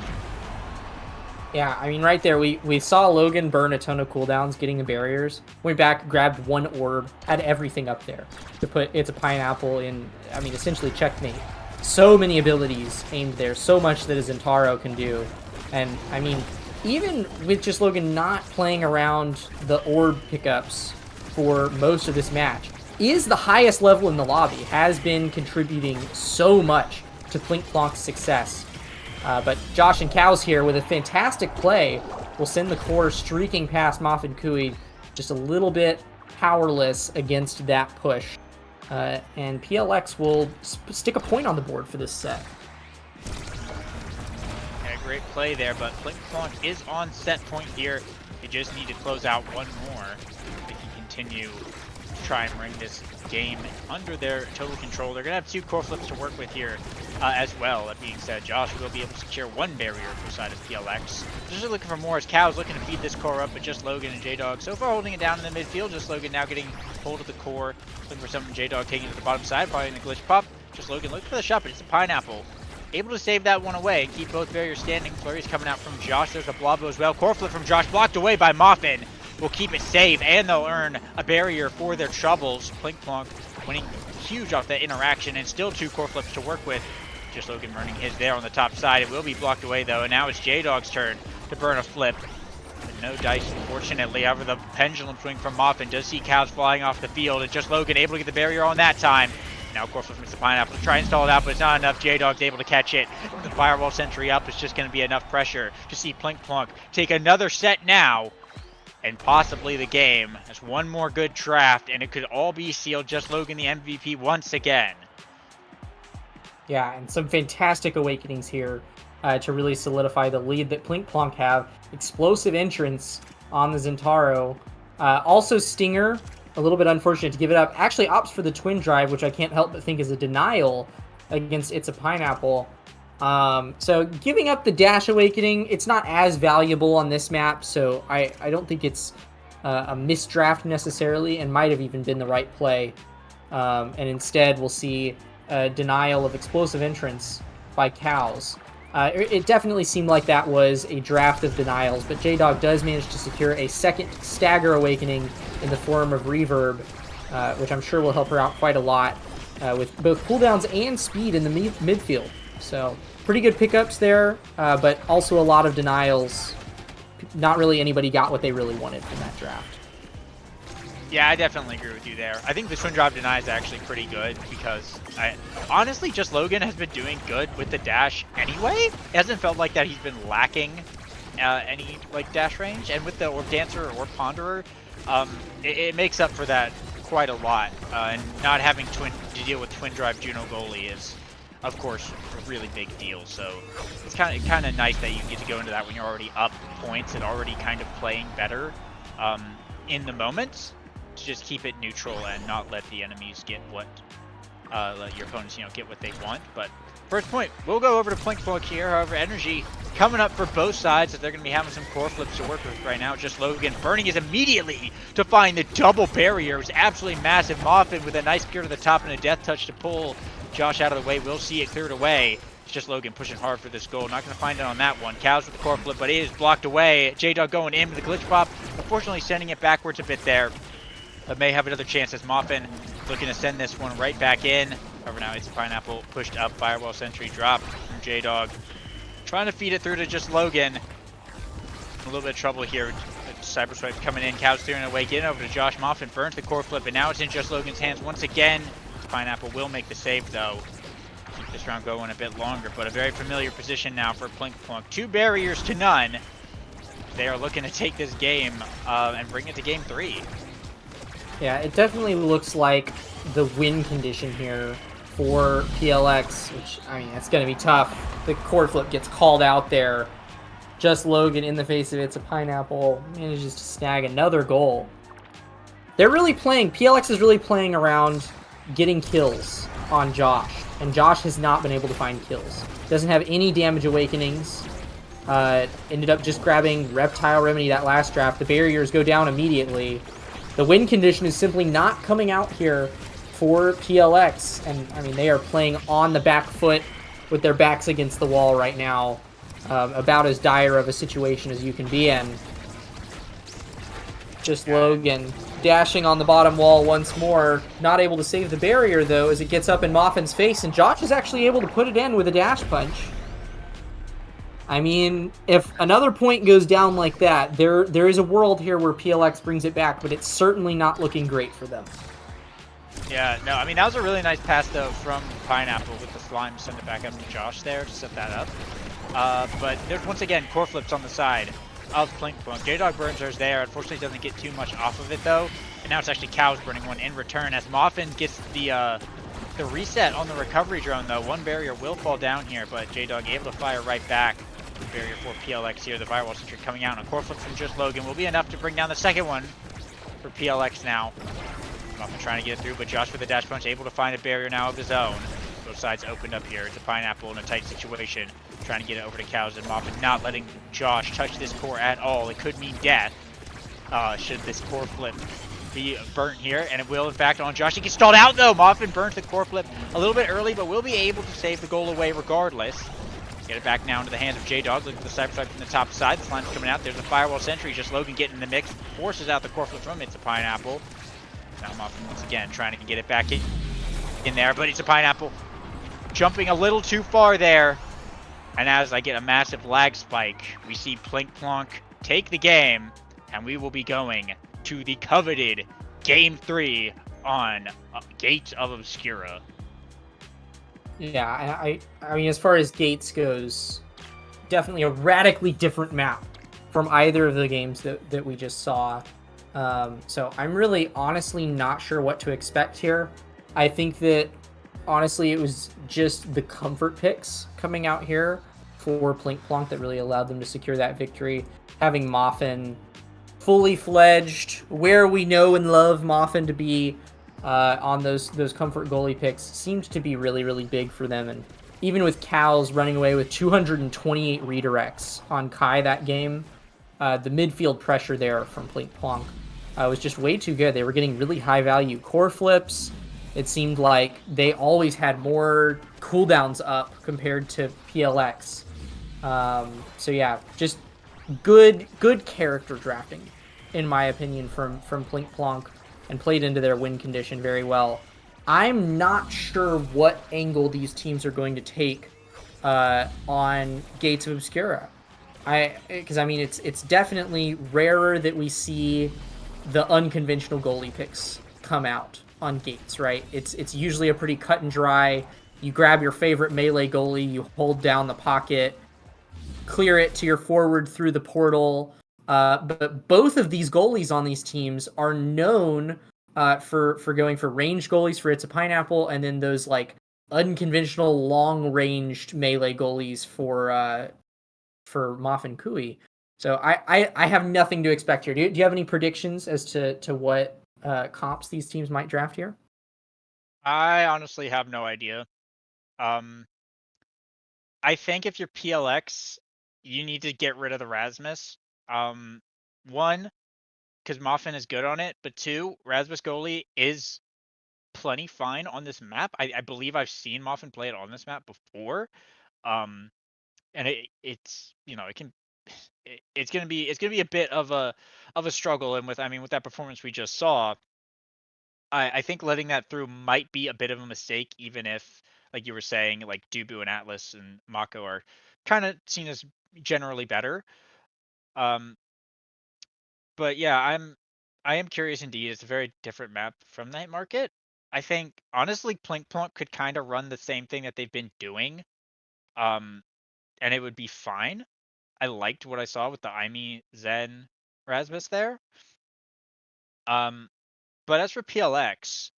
Yeah, I mean, right there, we saw Logan burn a ton of cooldowns getting the barriers. Went back, grabbed 1 orb, had everything up there to put It's a Pineapple in, I mean, essentially checkmate. So many abilities aimed there, so much that a Zentaro can do. And, I mean, even with Just Logan not playing around the orb pickups for most of this match, is the highest level in the lobby, has been contributing so much to Plink Plonk's success. But Josh and Cows here with a fantastic play will send the core streaking past Moff and Kui, just a little bit powerless against that push. And PLX will stick a point on the board for this set. Yeah, great play there, but Plink Plonk is on set point here. They just need to close out 1 more. They can continue to try and bring this game under their total control. They're going to have 2 core flips to work with here as well. That being said, Josh will be able to secure 1 barrier per side of PLX. Just looking for more as Cow's looking to feed this core up, but Just Logan and J-Dog so far holding it down in the midfield. Just Logan now getting hold of the core, looking for something. J-Dog taking it to the bottom side, probably in the glitch pop. Just Logan looking for the shot, but it's a Pineapple. Able to save that one away and keep both barriers standing. Flurry's coming out from Josh. There's a Blobbo as well. Core flip from Josh, blocked away by Moffin. Will keep it safe, and they'll earn a barrier for their troubles. Plink Plonk winning huge off that interaction, and still 2 core flips to work with. Just Logan burning his there on the top side. It will be blocked away though, and now it's J-Dog's turn to burn a flip. But no dice, unfortunately. However, the pendulum swing from Moffin does see Cows flying off the field, and Just Logan able to get the barrier on that time. Now, of course, with Mr. Pineapple to try and stall it out, but it's not enough. J-Dog's able to catch it. The Firewall Sentry up is just going to be enough pressure to see Plink Plonk take another set now, and possibly the game. That's 1 more good draft, and it could all be sealed. Just Logan the MVP once again. Yeah, and some fantastic awakenings here to really solidify the lead that Plink Plonk have. Explosive entrance on the Zentaro. Also Stinger, a little bit unfortunate to give it up. Actually opts for the Twin Drive, which I can't help but think is a denial against It's a Pineapple. So giving up the Dash Awakening, it's not as valuable on this map, so I don't think it's a misdraft necessarily, and might have even been the right play. And instead we'll see a denial of Explosive Entrance by Cows. It definitely seemed like that was a draft of denials, but J-Dog does manage to secure a second Stagger Awakening in the form of Reverb, which I'm sure will help her out quite a lot. with both cooldowns and speed in the midfield. So pretty good pickups there, but also a lot of denials. Not really anybody got what they really wanted from that draft. Yeah, I definitely agree with you there. I think the twin drop deny is actually pretty good because honestly, just Logan has been doing good with the dash anyway. It hasn't felt like that he's been lacking any like dash range, and with the Orb Dancer or Ponderer, it makes up for that quite a lot. And not having to deal with twin drive Juno goalie is, of course, a really big deal. So it's kind of nice that you get to go into that when you're already up points and already kind of playing better in the moment, to just keep it neutral and not let the enemies get what let your opponents get what they want. But first point, we'll go over to Plink here. However, energy coming up for both sides, that they're going to be having some core flips to work with right now. Just Logan burning is immediately to find the double barrier. It was absolutely massive. Moffin with a nice gear to the top and a death touch to pull Josh out of the way. We'll see it cleared away. It's just Logan pushing hard for this goal. Not going to find it on that one. Cows with the core flip, but it is blocked away. J-Dog going in with the glitch pop. Unfortunately, sending it backwards a bit there. But may have another chance as Moffin looking to send this one right back in. However, now it's a Pineapple pushed up. Firewall Sentry drop from J-Dog. Trying to feed it through to just Logan. A little bit of trouble here. Cyber Swipe coming in. Cows clearing away. Getting over to Josh. Moffin burns the core flip, and now it's in just Logan's hands once again. Pineapple will make the save, though. Keep this round going a bit longer, but a very familiar position now for Plink Plunk. 2 barriers to none. They are looking to take this game and bring it to game 3. Yeah, it definitely looks like the win condition here for PLX, which, I mean, it's going to be tough. The core flip gets called out there. Just Logan in the face of It's a Pineapple manages to snag another goal. They're really playing, PLX is really playing around getting kills on Josh, and Josh has not been able to find kills. Doesn't have any damage awakenings. Ended up just grabbing Reptile Remedy that last draft. The barriers go down immediately. The win condition is simply not coming out here for PLX, and I mean, they are playing on the back foot with their backs against the wall right now. About as dire of a situation as you can be in. Just Logan dashing on the bottom wall once more. Not able to save the barrier, though, as it gets up in Moffin's face, and Josh is actually able to put it in with a dash punch. I mean, if another point goes down like that, there is a world here where PLX brings it back, but it's certainly not looking great for them. Yeah, no, I mean, that was a really nice pass, though, from Pineapple with the slime. Send it back up to Josh there to set that up. But there's, once again, core flips on the side of Plink Plunk. J-Dog burns hers there. Unfortunately, doesn't get too much off of it, though. And now it's actually Cows burning one in return, as Moffin gets the reset on the recovery drone, though. One barrier will fall down here, but J-Dog able to fire right back. Barrier for PLX here. The Firewall Sentry coming out, and a core flip from just Logan will be enough to bring down the second one for PLX now. Moffin trying to get it through, but Josh with the dash punch able to find a barrier now of his own. Both sides opened up here. It's a Pineapple in a tight situation, trying to get it over to Cows, and Moffin not letting Josh touch this core at all. It could mean death should this core flip be burnt here, and it will in fact on Josh. He gets stalled out though. Moffin burns the core flip a little bit early, but will be able to save the goal away regardless. Get it back now into the hands of J-Dog. Look at the cyber side from the top side. The slime's coming out. There's a Firewall Sentry. Just Logan getting in the mix. Forces out the core flip from It's a Pineapple. Now Moffin once again trying to get it back in there, but It's a Pineapple jumping a little too far there. And as I get a massive lag spike, we see Plink Plonk take the game, and we will be going to the coveted Game 3 on Gate of Obscura. Yeah, I mean, as far as Gates goes, definitely a radically different map from either of the games that we just saw. So I'm really honestly not sure what to expect here. I think that, honestly, it was just the comfort picks coming out here for Plink Plonk that really allowed them to secure that victory. Having Moffin fully fledged, where we know and love Moffin to be, on those comfort goalie picks seemed to be really, really big for them. And even with Cows running away with 228 redirects on Kai that game, the midfield pressure there from Plink Plonk was just way too good. They were getting really high value core flips. It seemed like they always had more cooldowns up compared to PLX. So yeah, just good character drafting, in my opinion, from Plink Plonk, and played into their win condition very well. I'm not sure what angle these teams are going to take on Gates of Obscura. Because I mean it's definitely rarer that we see the unconventional goalie picks come out on Gates, right? It's usually a pretty cut and dry. You grab your favorite melee goalie, you hold down the pocket, clear it to your forward through the portal. But both of these goalies on these teams are known for going for ranged goalies for It's a Pineapple, and then those like unconventional long ranged melee goalies for Moff and Kui. So I have nothing to expect here. Do you have any predictions as to what comps these teams might draft here? I honestly have no idea. Um, I think if you're PLX, you need to get rid of the Rasmus. Um, one, because Moffin is good on it, but two, Rasmus goalie is plenty fine on this map. I believe I've seen Moffin play it on this map before. Um, and it's it can it's gonna be a bit of a struggle. And with I mean with that performance we just saw, I think letting that through might be a bit of a mistake, even if, like you were saying, like Dubu and Atlas and Mako are kind of seen as generally better. Um, but yeah, I am curious indeed. It's a very different map from Night Market. I think honestly, Plink Plonk could kind of run the same thing that they've been doing, um, and it would be fine. I liked what I saw with the Aimi Zen Rasmus there. Um, but as for PLX,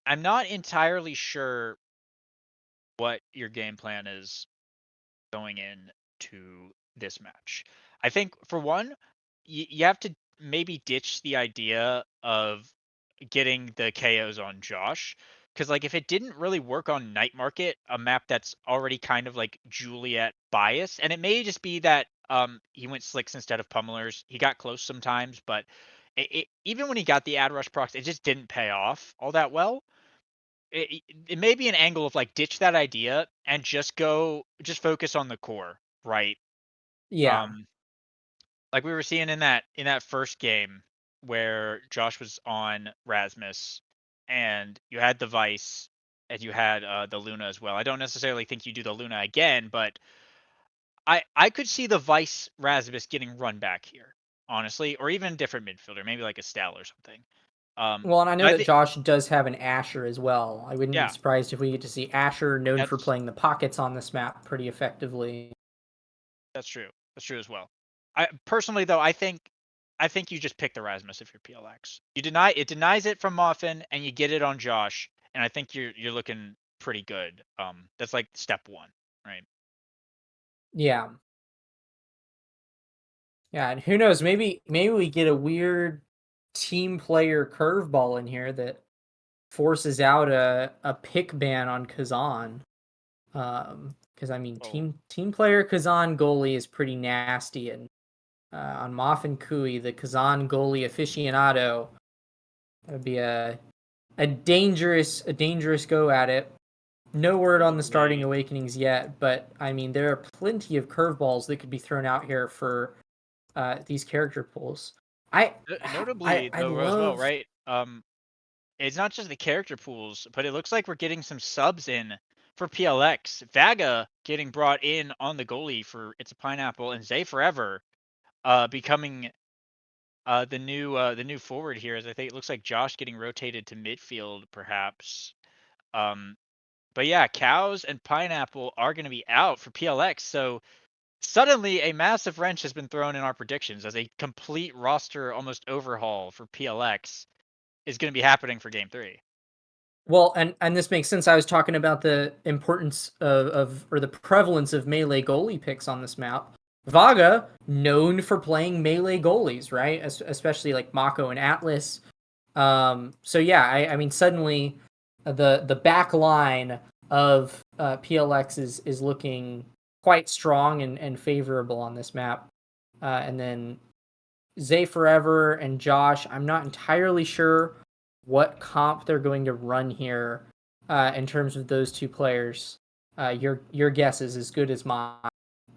I'm not entirely sure what your game plan is going into this match. I think for one, you have to maybe ditch the idea of getting the KOs on Josh. Because like if it didn't really work on Night Market, a map that's already kind of like Juliet bias, and it may just be that he went slicks instead of pummelers. He got close sometimes, but even when he got the ad rush procs, it just didn't pay off all that well. It may be an angle of like ditch that idea and just focus on the core, right? Yeah. Um, like we were seeing in that first game where Josh was on Rasmus and you had the Vice and you had the Luna as well. I don't necessarily think you do the Luna again, but I could see the Vice Rasmus getting run back here, honestly, or even a different midfielder, maybe like a Stal or something. Well, and I But know I that think Josh does have an Asher as well. I wouldn't be yeah, surprised if we get to see Asher, known for that's playing the pockets on this map pretty effectively. That's true. That's true as well. I personally though, I think you just pick the Rasmus if you're PLX. You denies it from Muffin and you get it on Josh, and I think you're looking pretty good. That's like step one, right? Yeah. Yeah, and who knows, maybe we get a weird team player curveball in here that forces out a pick ban on Kazan. Because I mean, Oh, team player Kazan goalie is pretty nasty, and on Moff and Kui, the Kazan goalie aficionado, that would be a dangerous go at it. No word on the starting notably, awakenings yet, but I mean, there are plenty of curveballs that could be thrown out here for these character pools. I notably I though as well, love. right? It's not just the character pools, but it looks like we're getting some subs in for PLX. Vaga getting brought in on the goalie for It's a Pineapple, and Zay Forever becoming the new forward here is I think it looks like Josh getting rotated to midfield perhaps. Um, but yeah, cows and pineapple are going to be out for PLX. So suddenly a massive wrench has been thrown in our predictions as a complete roster almost overhaul for PLX is going to be happening for Game 3. Well, and this makes sense. I was talking about the importance of or the prevalence of melee goalie picks on this map. Vaga, known for playing melee goalies, right? Especially like Mako and Atlas. So yeah, I mean suddenly the back line of PLX is looking quite strong and favorable on this map. And then Zay Forever and Josh, I'm not entirely sure what comp they're going to run here in terms of those two players. Your guess is as good as mine,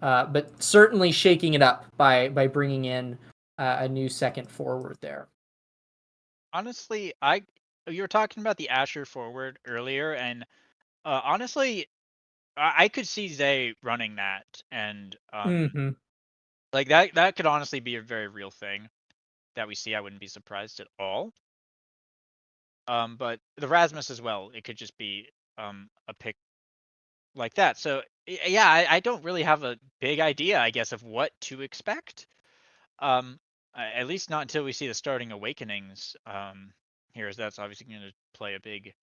but certainly shaking it up by bringing in a new second forward there. Honestly, you were talking about the Asher forward earlier, and honestly, I could see Zay running that, and Hmm. like that could honestly be a very real thing that we see. I wouldn't be surprised at all. But the Rasmus as well, it could just be a pick like that. So yeah, I don't really have a big idea, I guess, of what to expect. Um, at least not until we see the starting awakenings. Here, as that's obviously going to play a big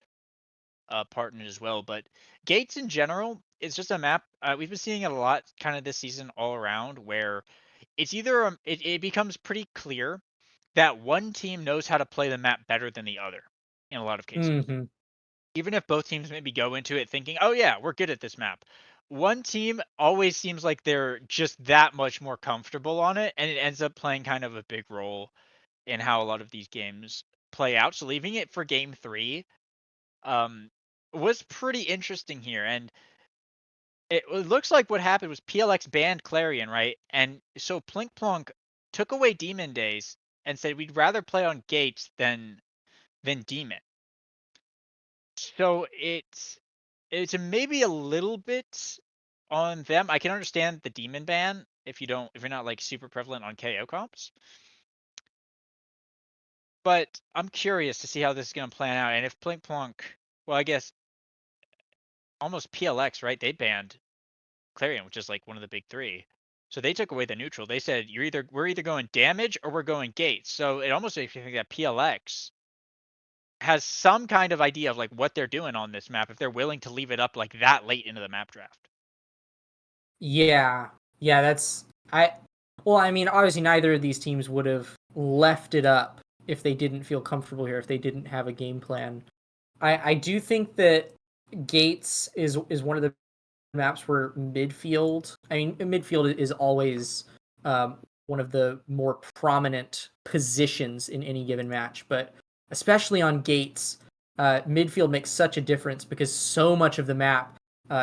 part in it as well. But Gates in general, it's just a map. We've been seeing it a lot, kind of this season all around, where it's either it becomes pretty clear that one team knows how to play the map better than the other in a lot of cases. Hmm. Even if both teams maybe go into it thinking, "Oh yeah, we're good at this map." One team always seems like they're just that much more comfortable on it, and it ends up playing kind of a big role in how a lot of these games play out. So leaving it for game 3 um was pretty interesting here, and it looks like what happened was PLX banned Clarion, right? And so Plink Plonk took away Demon Days and said we'd rather play on Gates than Demon. So it's maybe a little bit on them. I can understand the Demon ban if you're not like super prevalent on KO comps. But I'm curious to see how this is gonna plan out. And if Plink Plonk, well, I guess almost PLX, right? They banned Clarion, which is like one of the big three. So they took away the neutral. They said we're either going damage or we're going gates. So it almost makes me think that PLX has some kind of idea of like what they're doing on this map if they're willing to leave it up like that late into the map draft. Yeah, yeah, that's I. Well, I mean, obviously, neither of these teams would have left it up if they didn't feel comfortable here, if they didn't have a game plan. I do think that Gates is one of the maps where midfield. I mean, midfield is always one of the more prominent positions in any given match, but especially on Gates, midfield makes such a difference because so much of the map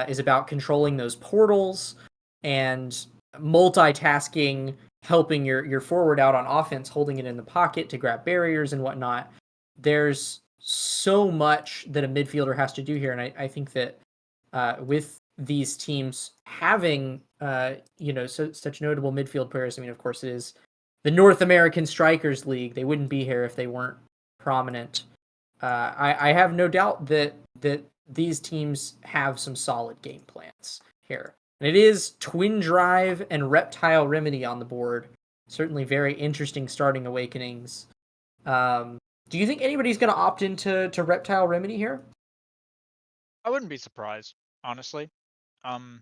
is about controlling those portals and multitasking, helping your forward out on offense, holding it in the pocket to grab barriers and whatnot. There's so much that a midfielder has to do here, and I think that with these teams having such notable midfield players. I mean, of course, it is the North American Strikers League. They wouldn't be here if they weren't prominent. I have no doubt that these teams have some solid game plans here. And it is Twin Drive and Reptile Remedy on the board. Certainly very interesting starting awakenings. Do you think anybody's going to opt into Reptile Remedy here? I wouldn't be surprised, honestly. Um,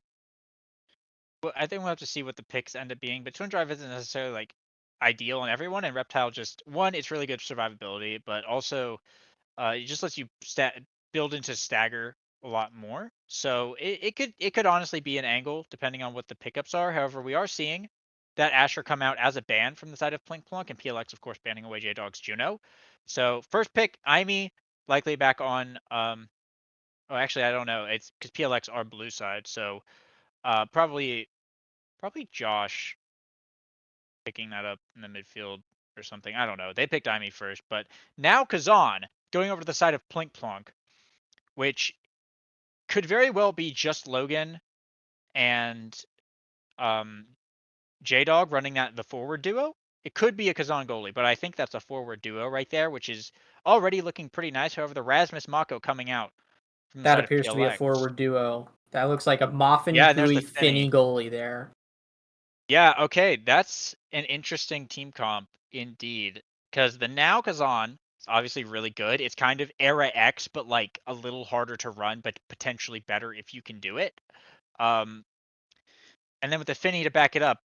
but I think we'll have to see what the picks end up being. But Twin Drive isn't necessarily like ideal on everyone, and Reptile just one, it's really good survivability, but also it just lets you build into stagger a lot more. So it could honestly be an angle depending on what the pickups are. However, we are seeing that Asher come out as a ban from the side of Plink Plunk, and PLX of course banning away J Dog's Juno. So first pick, Imi, likely back on oh actually I don't know. It's because PLX are blue side, so probably Josh picking that up in the midfield or something. I don't know. They picked Imi first, but now Kazan going over to the side of Plink Plonk, which could very well be just Logan and um, J Dog running the forward duo. It could be a Kazan goalie, but I think that's a forward duo right there, which is already looking pretty nice. However, the Rasmus Mako coming out from the That side of appears to be a PLX. forward duo. That looks like a Moffin Yeah, and there's the Kui Finny. Finny goalie there. Yeah, okay, that's an interesting team comp indeed. Because the now Kazan is obviously really good. It's kind of Era X, but like a little harder to run, but potentially better if you can do it. Um, and then with the Finny to back it up,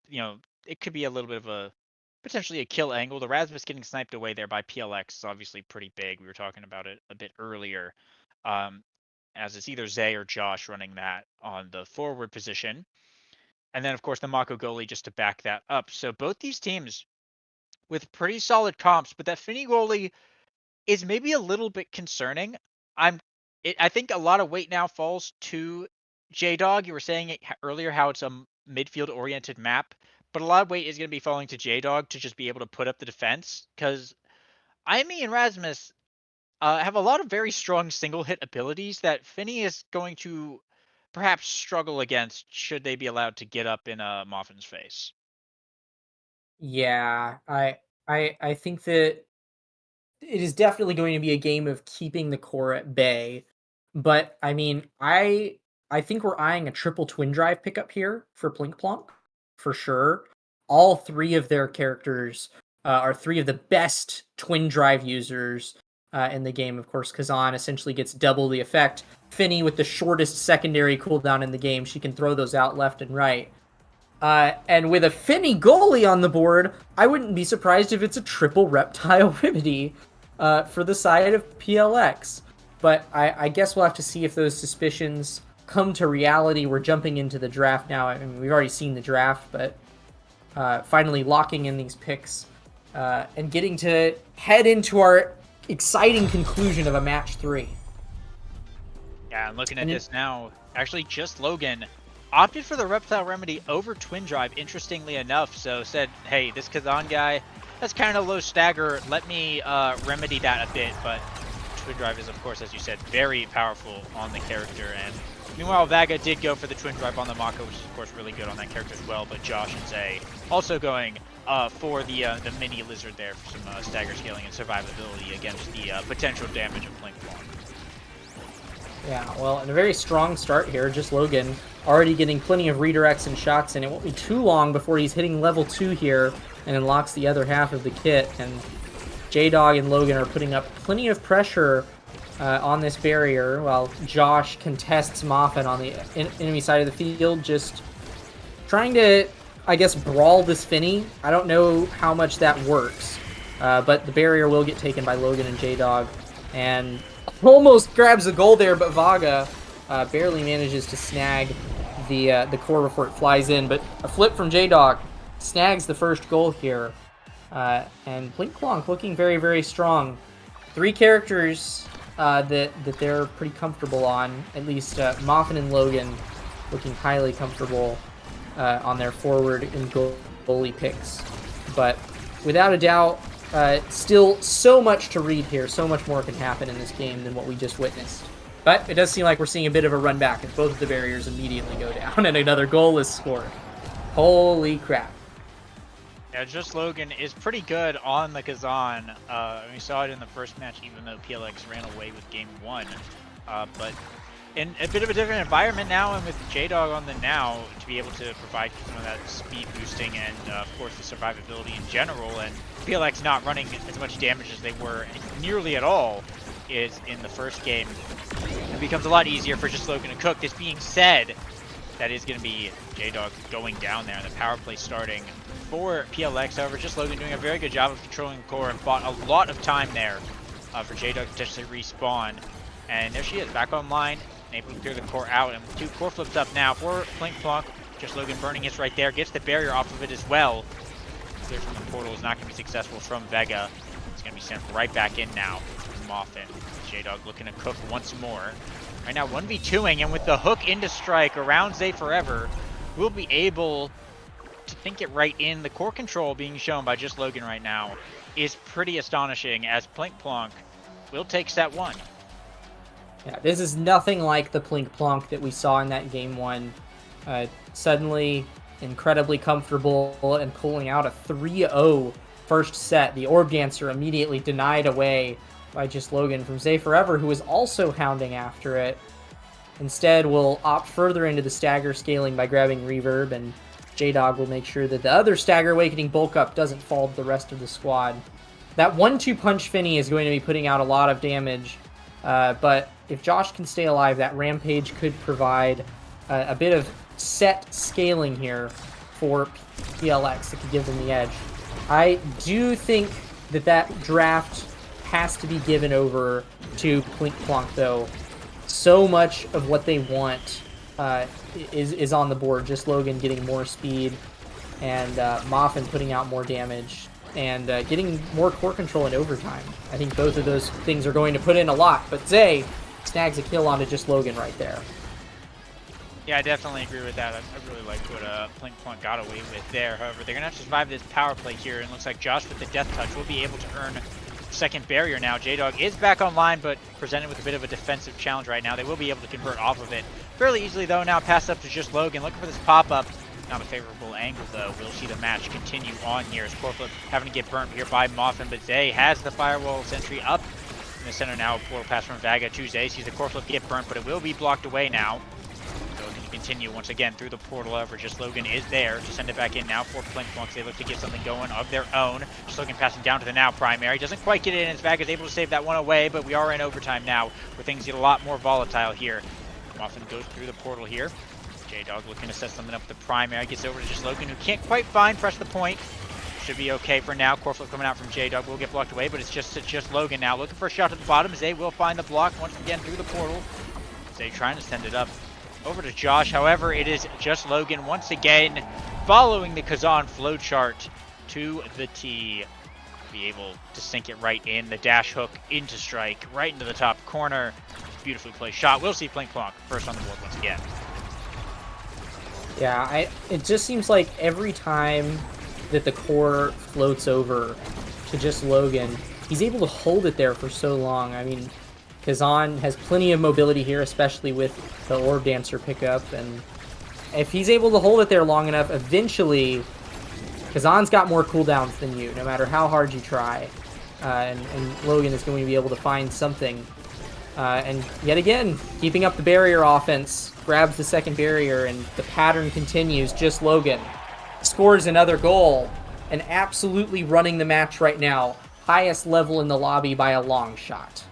it could be a little bit of a potentially a kill angle. The Rasmus getting sniped away there by PLX is obviously pretty big. We were talking about it a bit earlier. Um, as it's either Zay or Josh running that on the forward position. And then, of course, the Mako goalie just to back that up. So both these teams with pretty solid comps, but that Finny goalie is maybe a little bit concerning. I think a lot of weight now falls to J Dog. You were saying it earlier how it's a midfield oriented map, but a lot of weight is going to be falling to J Dog to just be able to put up the defense because I mean Rasmus. have a lot of very strong single hit abilities that Finny is going to perhaps struggle against should they be allowed to get up in Moffin's face. Yeah, I think that it is definitely going to be a game of keeping the core at bay. But I mean, I think we're eyeing a triple twin drive pickup here for Plink Plonk for sure. All three of their characters are three of the best twin drive users in the game. Of course, Kazan essentially gets double the effect. Finny with the shortest secondary cooldown in the game, she can throw those out left and right. And with a Finny goalie on the board, I wouldn't be surprised if it's a triple reptile remedy for the side of PLX. But I guess we'll have to see if those suspicions come to reality. We're jumping into the draft now. I mean, we've already seen the draft, but finally locking in these picks and getting to head into our exciting conclusion of a match 3. Yeah, and looking at And this now, actually just Logan opted for the Reptile Remedy over Twin Drive, interestingly enough. So said, hey, this Kazan guy, that's kind of low stagger. Let me remedy that a bit. But Twin Drive is, of course, as you said, very powerful on the character. And meanwhile, Vaga did go for the Twin Drive on the Mako, which is, of course, really good on that character as well. But Josh and Zay also going for the mini lizard there for some stagger scaling and survivability against the potential damage of Blink Block. Yeah, well, and a very strong start here. Just Logan already getting plenty of redirects and shots, and it won't be too long before he's hitting level 2 here and unlocks the other half of the kit. And J-Dog and Logan are putting up plenty of pressure on this barrier, while Josh contests Moffin on the enemy side of the field, just trying to, I guess, brawl this Finny. I don't know how much that works, but the barrier will get taken by Logan and J-Dog, and almost grabs the goal there, but Vaga barely manages to snag the core before it flies in. But a flip from J-Dog snags the first goal here. And Blink Plonk looking very, very strong. 3 characters that they're pretty comfortable on. At least Moffin and Logan looking highly comfortable on their forward and goalie picks. But without a doubt, still so much to read here. So much more can happen in this game than what we just witnessed. But it does seem like we're seeing a bit of a run back as both of the barriers immediately go down and another goal is scored. Holy crap. Yeah, just Logan is pretty good on the Kazan. We saw it in the first match, even though PLX ran away with game 1. But in a bit of a different environment now, and with J-Dog on the now, to be able to provide some of that speed boosting and, of course, the survivability in general, and PLX not running as much damage as they were nearly at all is in the first game. It becomes a lot easier for just Logan to cook. This being said, that is going to be J-Dog going down there, and the power play starting for PLX. However, just Logan doing a very good job of controlling the core and bought a lot of time there for J-Dog to potentially respawn. And there she is, back online, able to clear the core out, and 2 core flips up now for Blink Plonk. Just Logan burning his right there, gets the barrier off of it as well. Clear from the portal is not going to be successful from Vega. It's going to be sent right back in now from Moffin. J-Dog looking to cook once more. Right now 1v2ing, and with the hook into strike around Zay Forever, we'll be able to think it right in. The core control being shown by just Logan right now is pretty astonishing, as Plink Plonk will take set 1. Yeah, this is nothing like the Plink Plonk that we saw in that game 1. Suddenly incredibly comfortable and pulling out a 3-0 first set. The Orb Dancer immediately denied away by just Logan from Zay Forever, who is also hounding after it. Instead, we'll opt further into the stagger scaling by grabbing Reverb, and J-Dog will make sure that the other Stagger Awakening bulk up doesn't fall to the rest of the squad. That 1-2 punch Finny is going to be putting out a lot of damage, but if Josh can stay alive, that Rampage could provide a bit of set scaling here for PLX that could give them the edge. I do think that draft has to be given over to Plink Plonk, though. So much of what they want is on the board. Just Logan getting more speed, and Moffin putting out more damage, and getting more core control in overtime. I think both of those things are going to put in a lot, but Zay snags a kill onto just Logan right there. Yeah, I definitely agree with that. I really liked what Plink Plonk got away with there. However, they're going to have to survive this power play here, and it looks like Josh with the Death Touch will be able to earn second barrier now. J-Dog is back online, but presented with a bit of a defensive challenge right now. They will be able to convert off of it fairly easily, though. Now pass up to just Logan, looking for this pop-up. Not a favorable angle, though. We'll see the match continue on here as Corflip having to get burnt here by Muffin, but Zay has the firewall sentry up in the center now. A portal pass from Vaga to Zay. Sees the Corflip get burnt, but it will be blocked away now. So looking to continue once again through the portal. However, just Logan is there to send it back in now for Plinkplonks. They look to get something going of their own. Just Logan passing down to the now primary. Doesn't quite get it in as Vaga is able to save that one away, but we are in overtime now where things get a lot more volatile here. Muffin goes through the portal here. J-Dog looking to set something up with the primary. Gets over to just Logan, who can't quite press the point. Should be okay for now. Corflip coming out from J-Dog will get blocked away, but it's just Logan now. Looking for a shot to the bottom. Zay will find the block once again through the portal. Zay trying to send it up over to Josh. However, it is just Logan once again following the Kazan flowchart to the T. Be able to sink it right in. The dash hook into strike, right into the top corner. Beautifully placed shot. We'll see Plinkplonk first on the board once again. Yeah, it just seems like every time that the core floats over to just Logan, he's able to hold it there for so long. I mean, Kazan has plenty of mobility here, especially with the Orb Dancer pickup, and if he's able to hold it there long enough, eventually Kazan's got more cooldowns than you, no matter how hard you try, and Logan is going to be able to find something. And yet again, keeping up the barrier offense, grabs the second barrier, and the pattern continues. Just Logan scores another goal, and absolutely running the match right now. Highest level in the lobby by a long shot.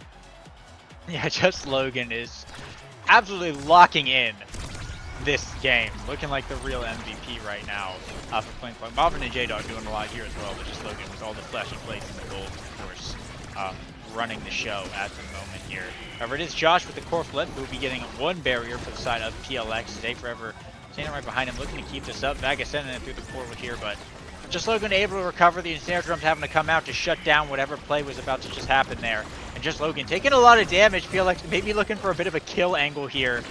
Yeah, just Logan is absolutely locking in this game. Looking like the real MVP right now for Plinkplonk. Muffin and J-Dog doing a lot here as well, but just Logan with all the flashy plays and the gold, of course, running the show at the moment here. However, it is Josh with the Corflip who will be getting one barrier for the side of PLX. Stay Forever standing right behind him, looking to keep this up. Vaga sending it through the portal here, but just Logan able to recover. The Ensnare Drums having to come out to shut down whatever play was about to just happen there. And just Logan taking a lot of damage. PLX maybe looking for a bit of a kill angle here.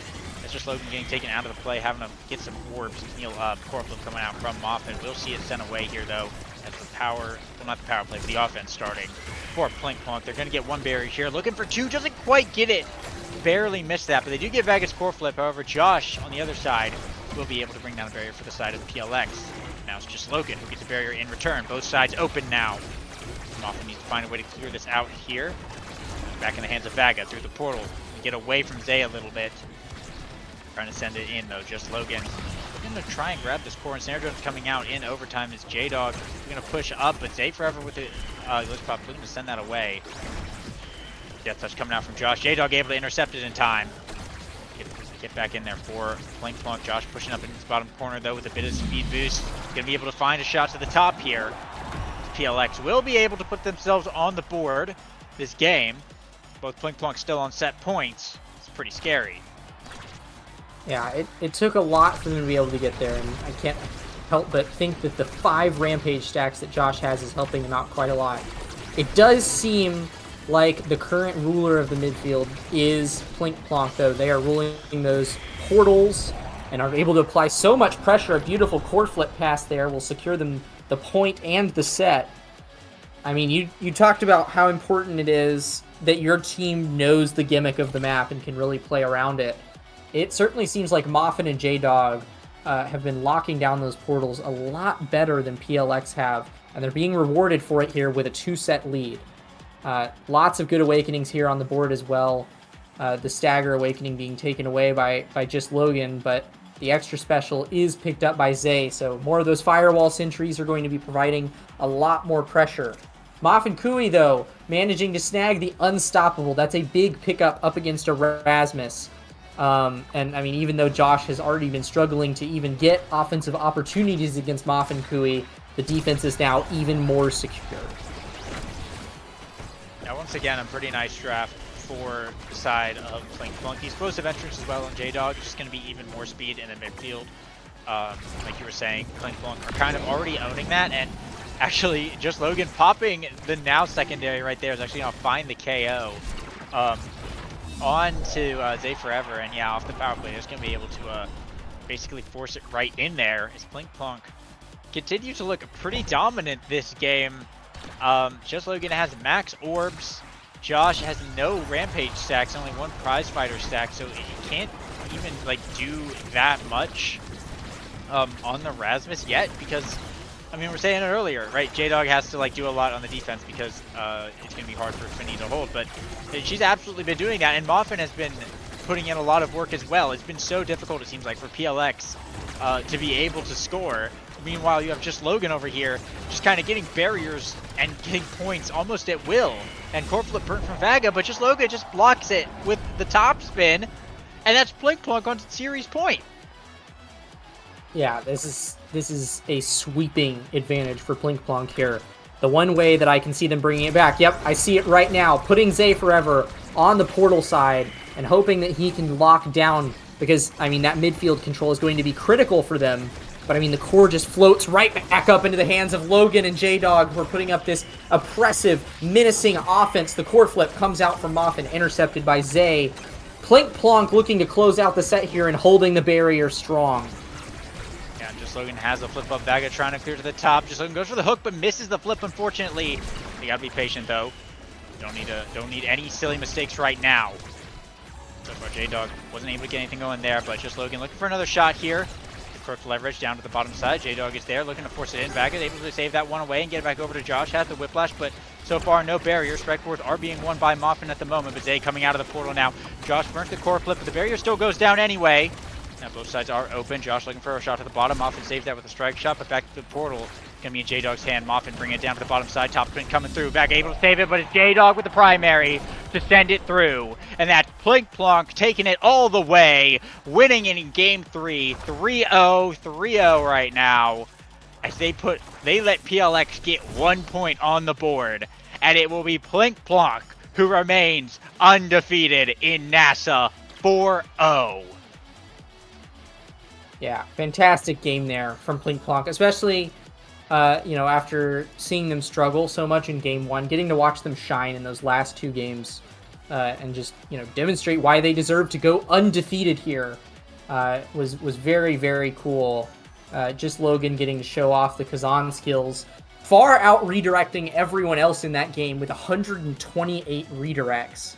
It's just Logan getting taken out of the play, having to get some orbs to heal up. Corflip coming out from Muffin. We'll see it sent away here, though, as the power, well, not the power play, but the offense starting for Plinkplonk. They're going to get one barrier here. Looking for two, doesn't quite get it. Barely missed that, but they do get Vagus Corflip. However, Josh on the other side will be able to bring down a barrier for the side of PLX. Now it's just Logan who gets a barrier in return. Both sides open now. Muffin needs to find a way to clear this out here. Back in the hands of Vaga through the portal. Get away from Zay a little bit. Trying to send it in, though. Just Logan. We're going to try and grab this core, and Snare Drum's coming out in overtime as J-Dog. We're going to push up, but Zay Forever with it. Let's probably looking to send that away. Death Touch coming out from Josh. J-Dog able to intercept it in time. Get back in there for Plinkplonk. Josh pushing up in his bottom corner, though, with a bit of speed boost. Going to be able to find a shot to the top here. PLX will be able to put themselves on the board this game. Both Plinkplonk still on set points. It's pretty scary. Yeah, it took a lot for them to be able to get there, and I can't help but think that the 5 Rampage stacks that Josh has is helping him out quite a lot. It does seem like the current ruler of the midfield is Plinkplonk, though. They are ruling those portals and are able to apply so much pressure. A beautiful core flip pass there will secure them the point and the set. I mean, you talked about how important it is that your team knows the gimmick of the map and can really play around it. It certainly seems like Muffin and J-Dog have been locking down those portals a lot better than PLX have, and they're being rewarded for it here with a 2-set lead. Lots of good awakenings here on the board as well. The Stagger Awakening being taken away by just Logan, but the extra special is picked up by Zay, so more of those Firewall Sentries are going to be providing a lot more pressure. Muffin Kui, though, managing to snag the Unstoppable. That's a big pickup up against Erasmus. And I mean, even though Josh has already been struggling to even get offensive opportunities against Muffin Kui, the defense is now even more secure. Now, once again, a pretty nice draft for the side of Plinkplonk. Explosive entrance as well on J-Dog. Just going to be even more speed in the midfield. Like you were saying, Plinkplonk are kind of already owning that, and actually, just Logan popping the now secondary right there is actually going to find the KO. On to Zay Forever, and yeah, off the power play, just going to be able to basically force it right in there as Plinkplonk continue to look pretty dominant this game. Just Logan has max orbs. Josh has no rampage stacks, only one prize fighter stack, so he can't even like do that much on the Rasmus yet, because I mean, we're saying it earlier, right? J-Dog has to like do a lot on the defense because it's gonna be hard for Finny to hold, but she's absolutely been doing that, and Moffin has been putting in a lot of work as well. It's been so difficult, it seems like, for PLX to be able to score. Meanwhile, you have just Logan over here, just kind of getting barriers and getting points almost at will. And core flip burnt from Vaga, but just Logan just blocks it with the top spin, and that's Blink Plunk on series point. Yeah, this is a sweeping advantage for Plink Plonk here. The one way that I can see them bringing it back, yep, I see it right now, putting Zay Forever on the portal side and hoping that he can lock down, because, I mean, that midfield control is going to be critical for them. But, I mean, the core just floats right back up into the hands of Logan and J-Dog, who are putting up this oppressive, menacing offense. The core flip comes out from Moffin, intercepted by Zay. Plink Plonk looking to close out the set here and holding the barrier strong. Yeah, just Logan has a flip up. Vaga trying to clear to the top. Just Logan goes for the hook, but misses the flip, unfortunately. You gotta be patient, though. Don't need any silly mistakes right now. So far, J-Dog wasn't able to get anything going there, but just Logan looking for another shot here. The crook leverage down to the bottom side. J-Dog is there, looking to force it in. Vaga is able to save that one away and get it back over to Josh. Has the whiplash, but so far no barrier. Strike boards are being won by Moffin at the moment, but Zay coming out of the portal now. Josh burnt the core flip, but the barrier still goes down anyway. Now both sides are open. Josh looking for a shot to the bottom. Moffin saves that with a strike shot, but back to the portal. Gonna be in J-Dog's hand. Moffin bringing it down to the bottom side. Top spin coming through. Back able to save it, but it's J-Dog with the primary to send it through. And that's Plink Plonk taking it all the way, winning in game 3. 3-0, 3-0 right now. As they let PLX get 1 point on the board. And it will be Plink Plonk who remains undefeated in NASA 4-0. Yeah, fantastic game there from Plink Plonk, especially, after seeing them struggle so much in game 1, getting to watch them shine in those last 2 games, and just, demonstrate why they deserve to go undefeated here, was very, very cool. Just Logan getting to show off the Kazan skills, far out redirecting everyone else in that game with 128 redirects.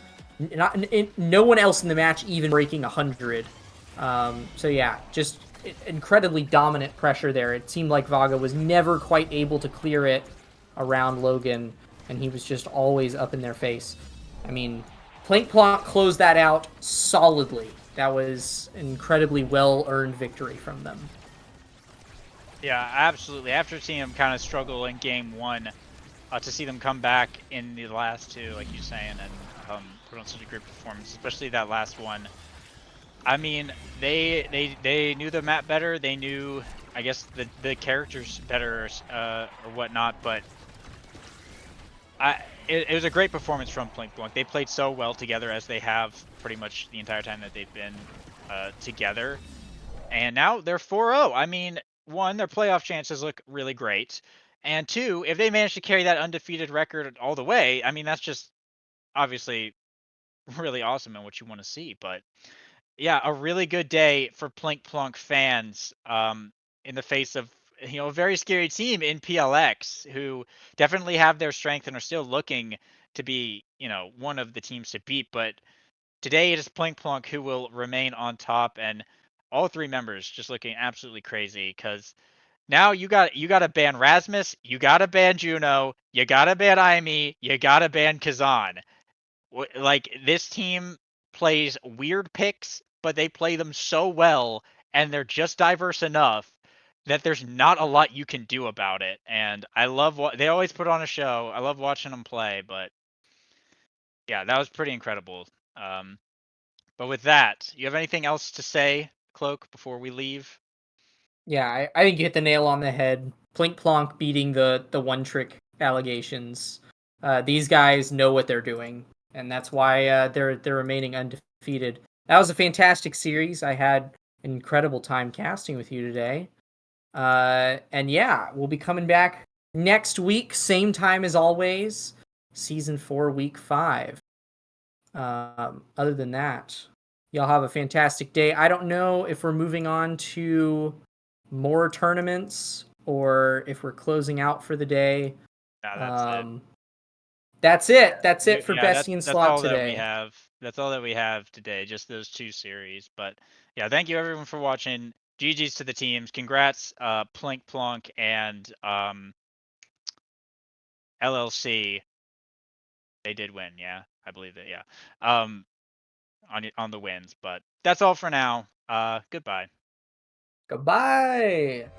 No one else in the match even breaking 100. So yeah, just incredibly dominant pressure there. It seemed like Vaga was never quite able to clear it around Logan, and he was just always up in their face. I mean, Plink Plonk closed that out solidly. That was an incredibly well-earned victory from them. Yeah, absolutely. After seeing them kind of struggle in game 1, to see them come back in the last 2, like you're saying, and put on such a great performance, especially that last one. I mean, they knew the map better. They knew, I guess, the characters better, or whatnot. But it was a great performance from Plink Plonk. They played so well together, as they have pretty much the entire time that they've been together. And now they're 4-0. I mean, 1, their playoff chances look really great, and 2, if they manage to carry that undefeated record all the way, I mean, that's just obviously really awesome and what you want to see. But yeah, a really good day for Plink Plonk fans, in the face of, a very scary team in PLX, who definitely have their strength and are still looking to be, one of the teams to beat. But today it is Plink Plonk who will remain on top, and all 3 members just looking absolutely crazy, because now you got to ban Rasmus, you got to ban Juno, you got to ban Aimi, you got to ban Kazan. Like, this team plays weird picks, but they play them so well, and they're just diverse enough that there's not a lot you can do about it. And I love what they always put on a show. I love watching them play, but yeah, that was pretty incredible. Um, but with that, you have anything else to say, Cloak, before we leave? Yeah, I think you hit the nail on the head. Plink Plonk beating the one trick allegations. These guys know what they're doing, and that's why they're remaining undefeated. That was a fantastic series. I had an incredible time casting with you today. And yeah, we'll be coming back next week, same time as always, season 4, week 5. Other than that, y'all have a fantastic day. I don't know if we're moving on to more tournaments or if we're closing out for the day. Nah, that's it. Um, that's it. That's it for Yeah, Bestie in that's Slot all that we today. have. That's all that we have today. Just those 2 series. But yeah, thank you everyone for watching. GG's to the teams. Congrats, Plink Plonk and LLC. They did win. Yeah, I believe it. Yeah, on the wins. But that's all for now. Goodbye. Goodbye.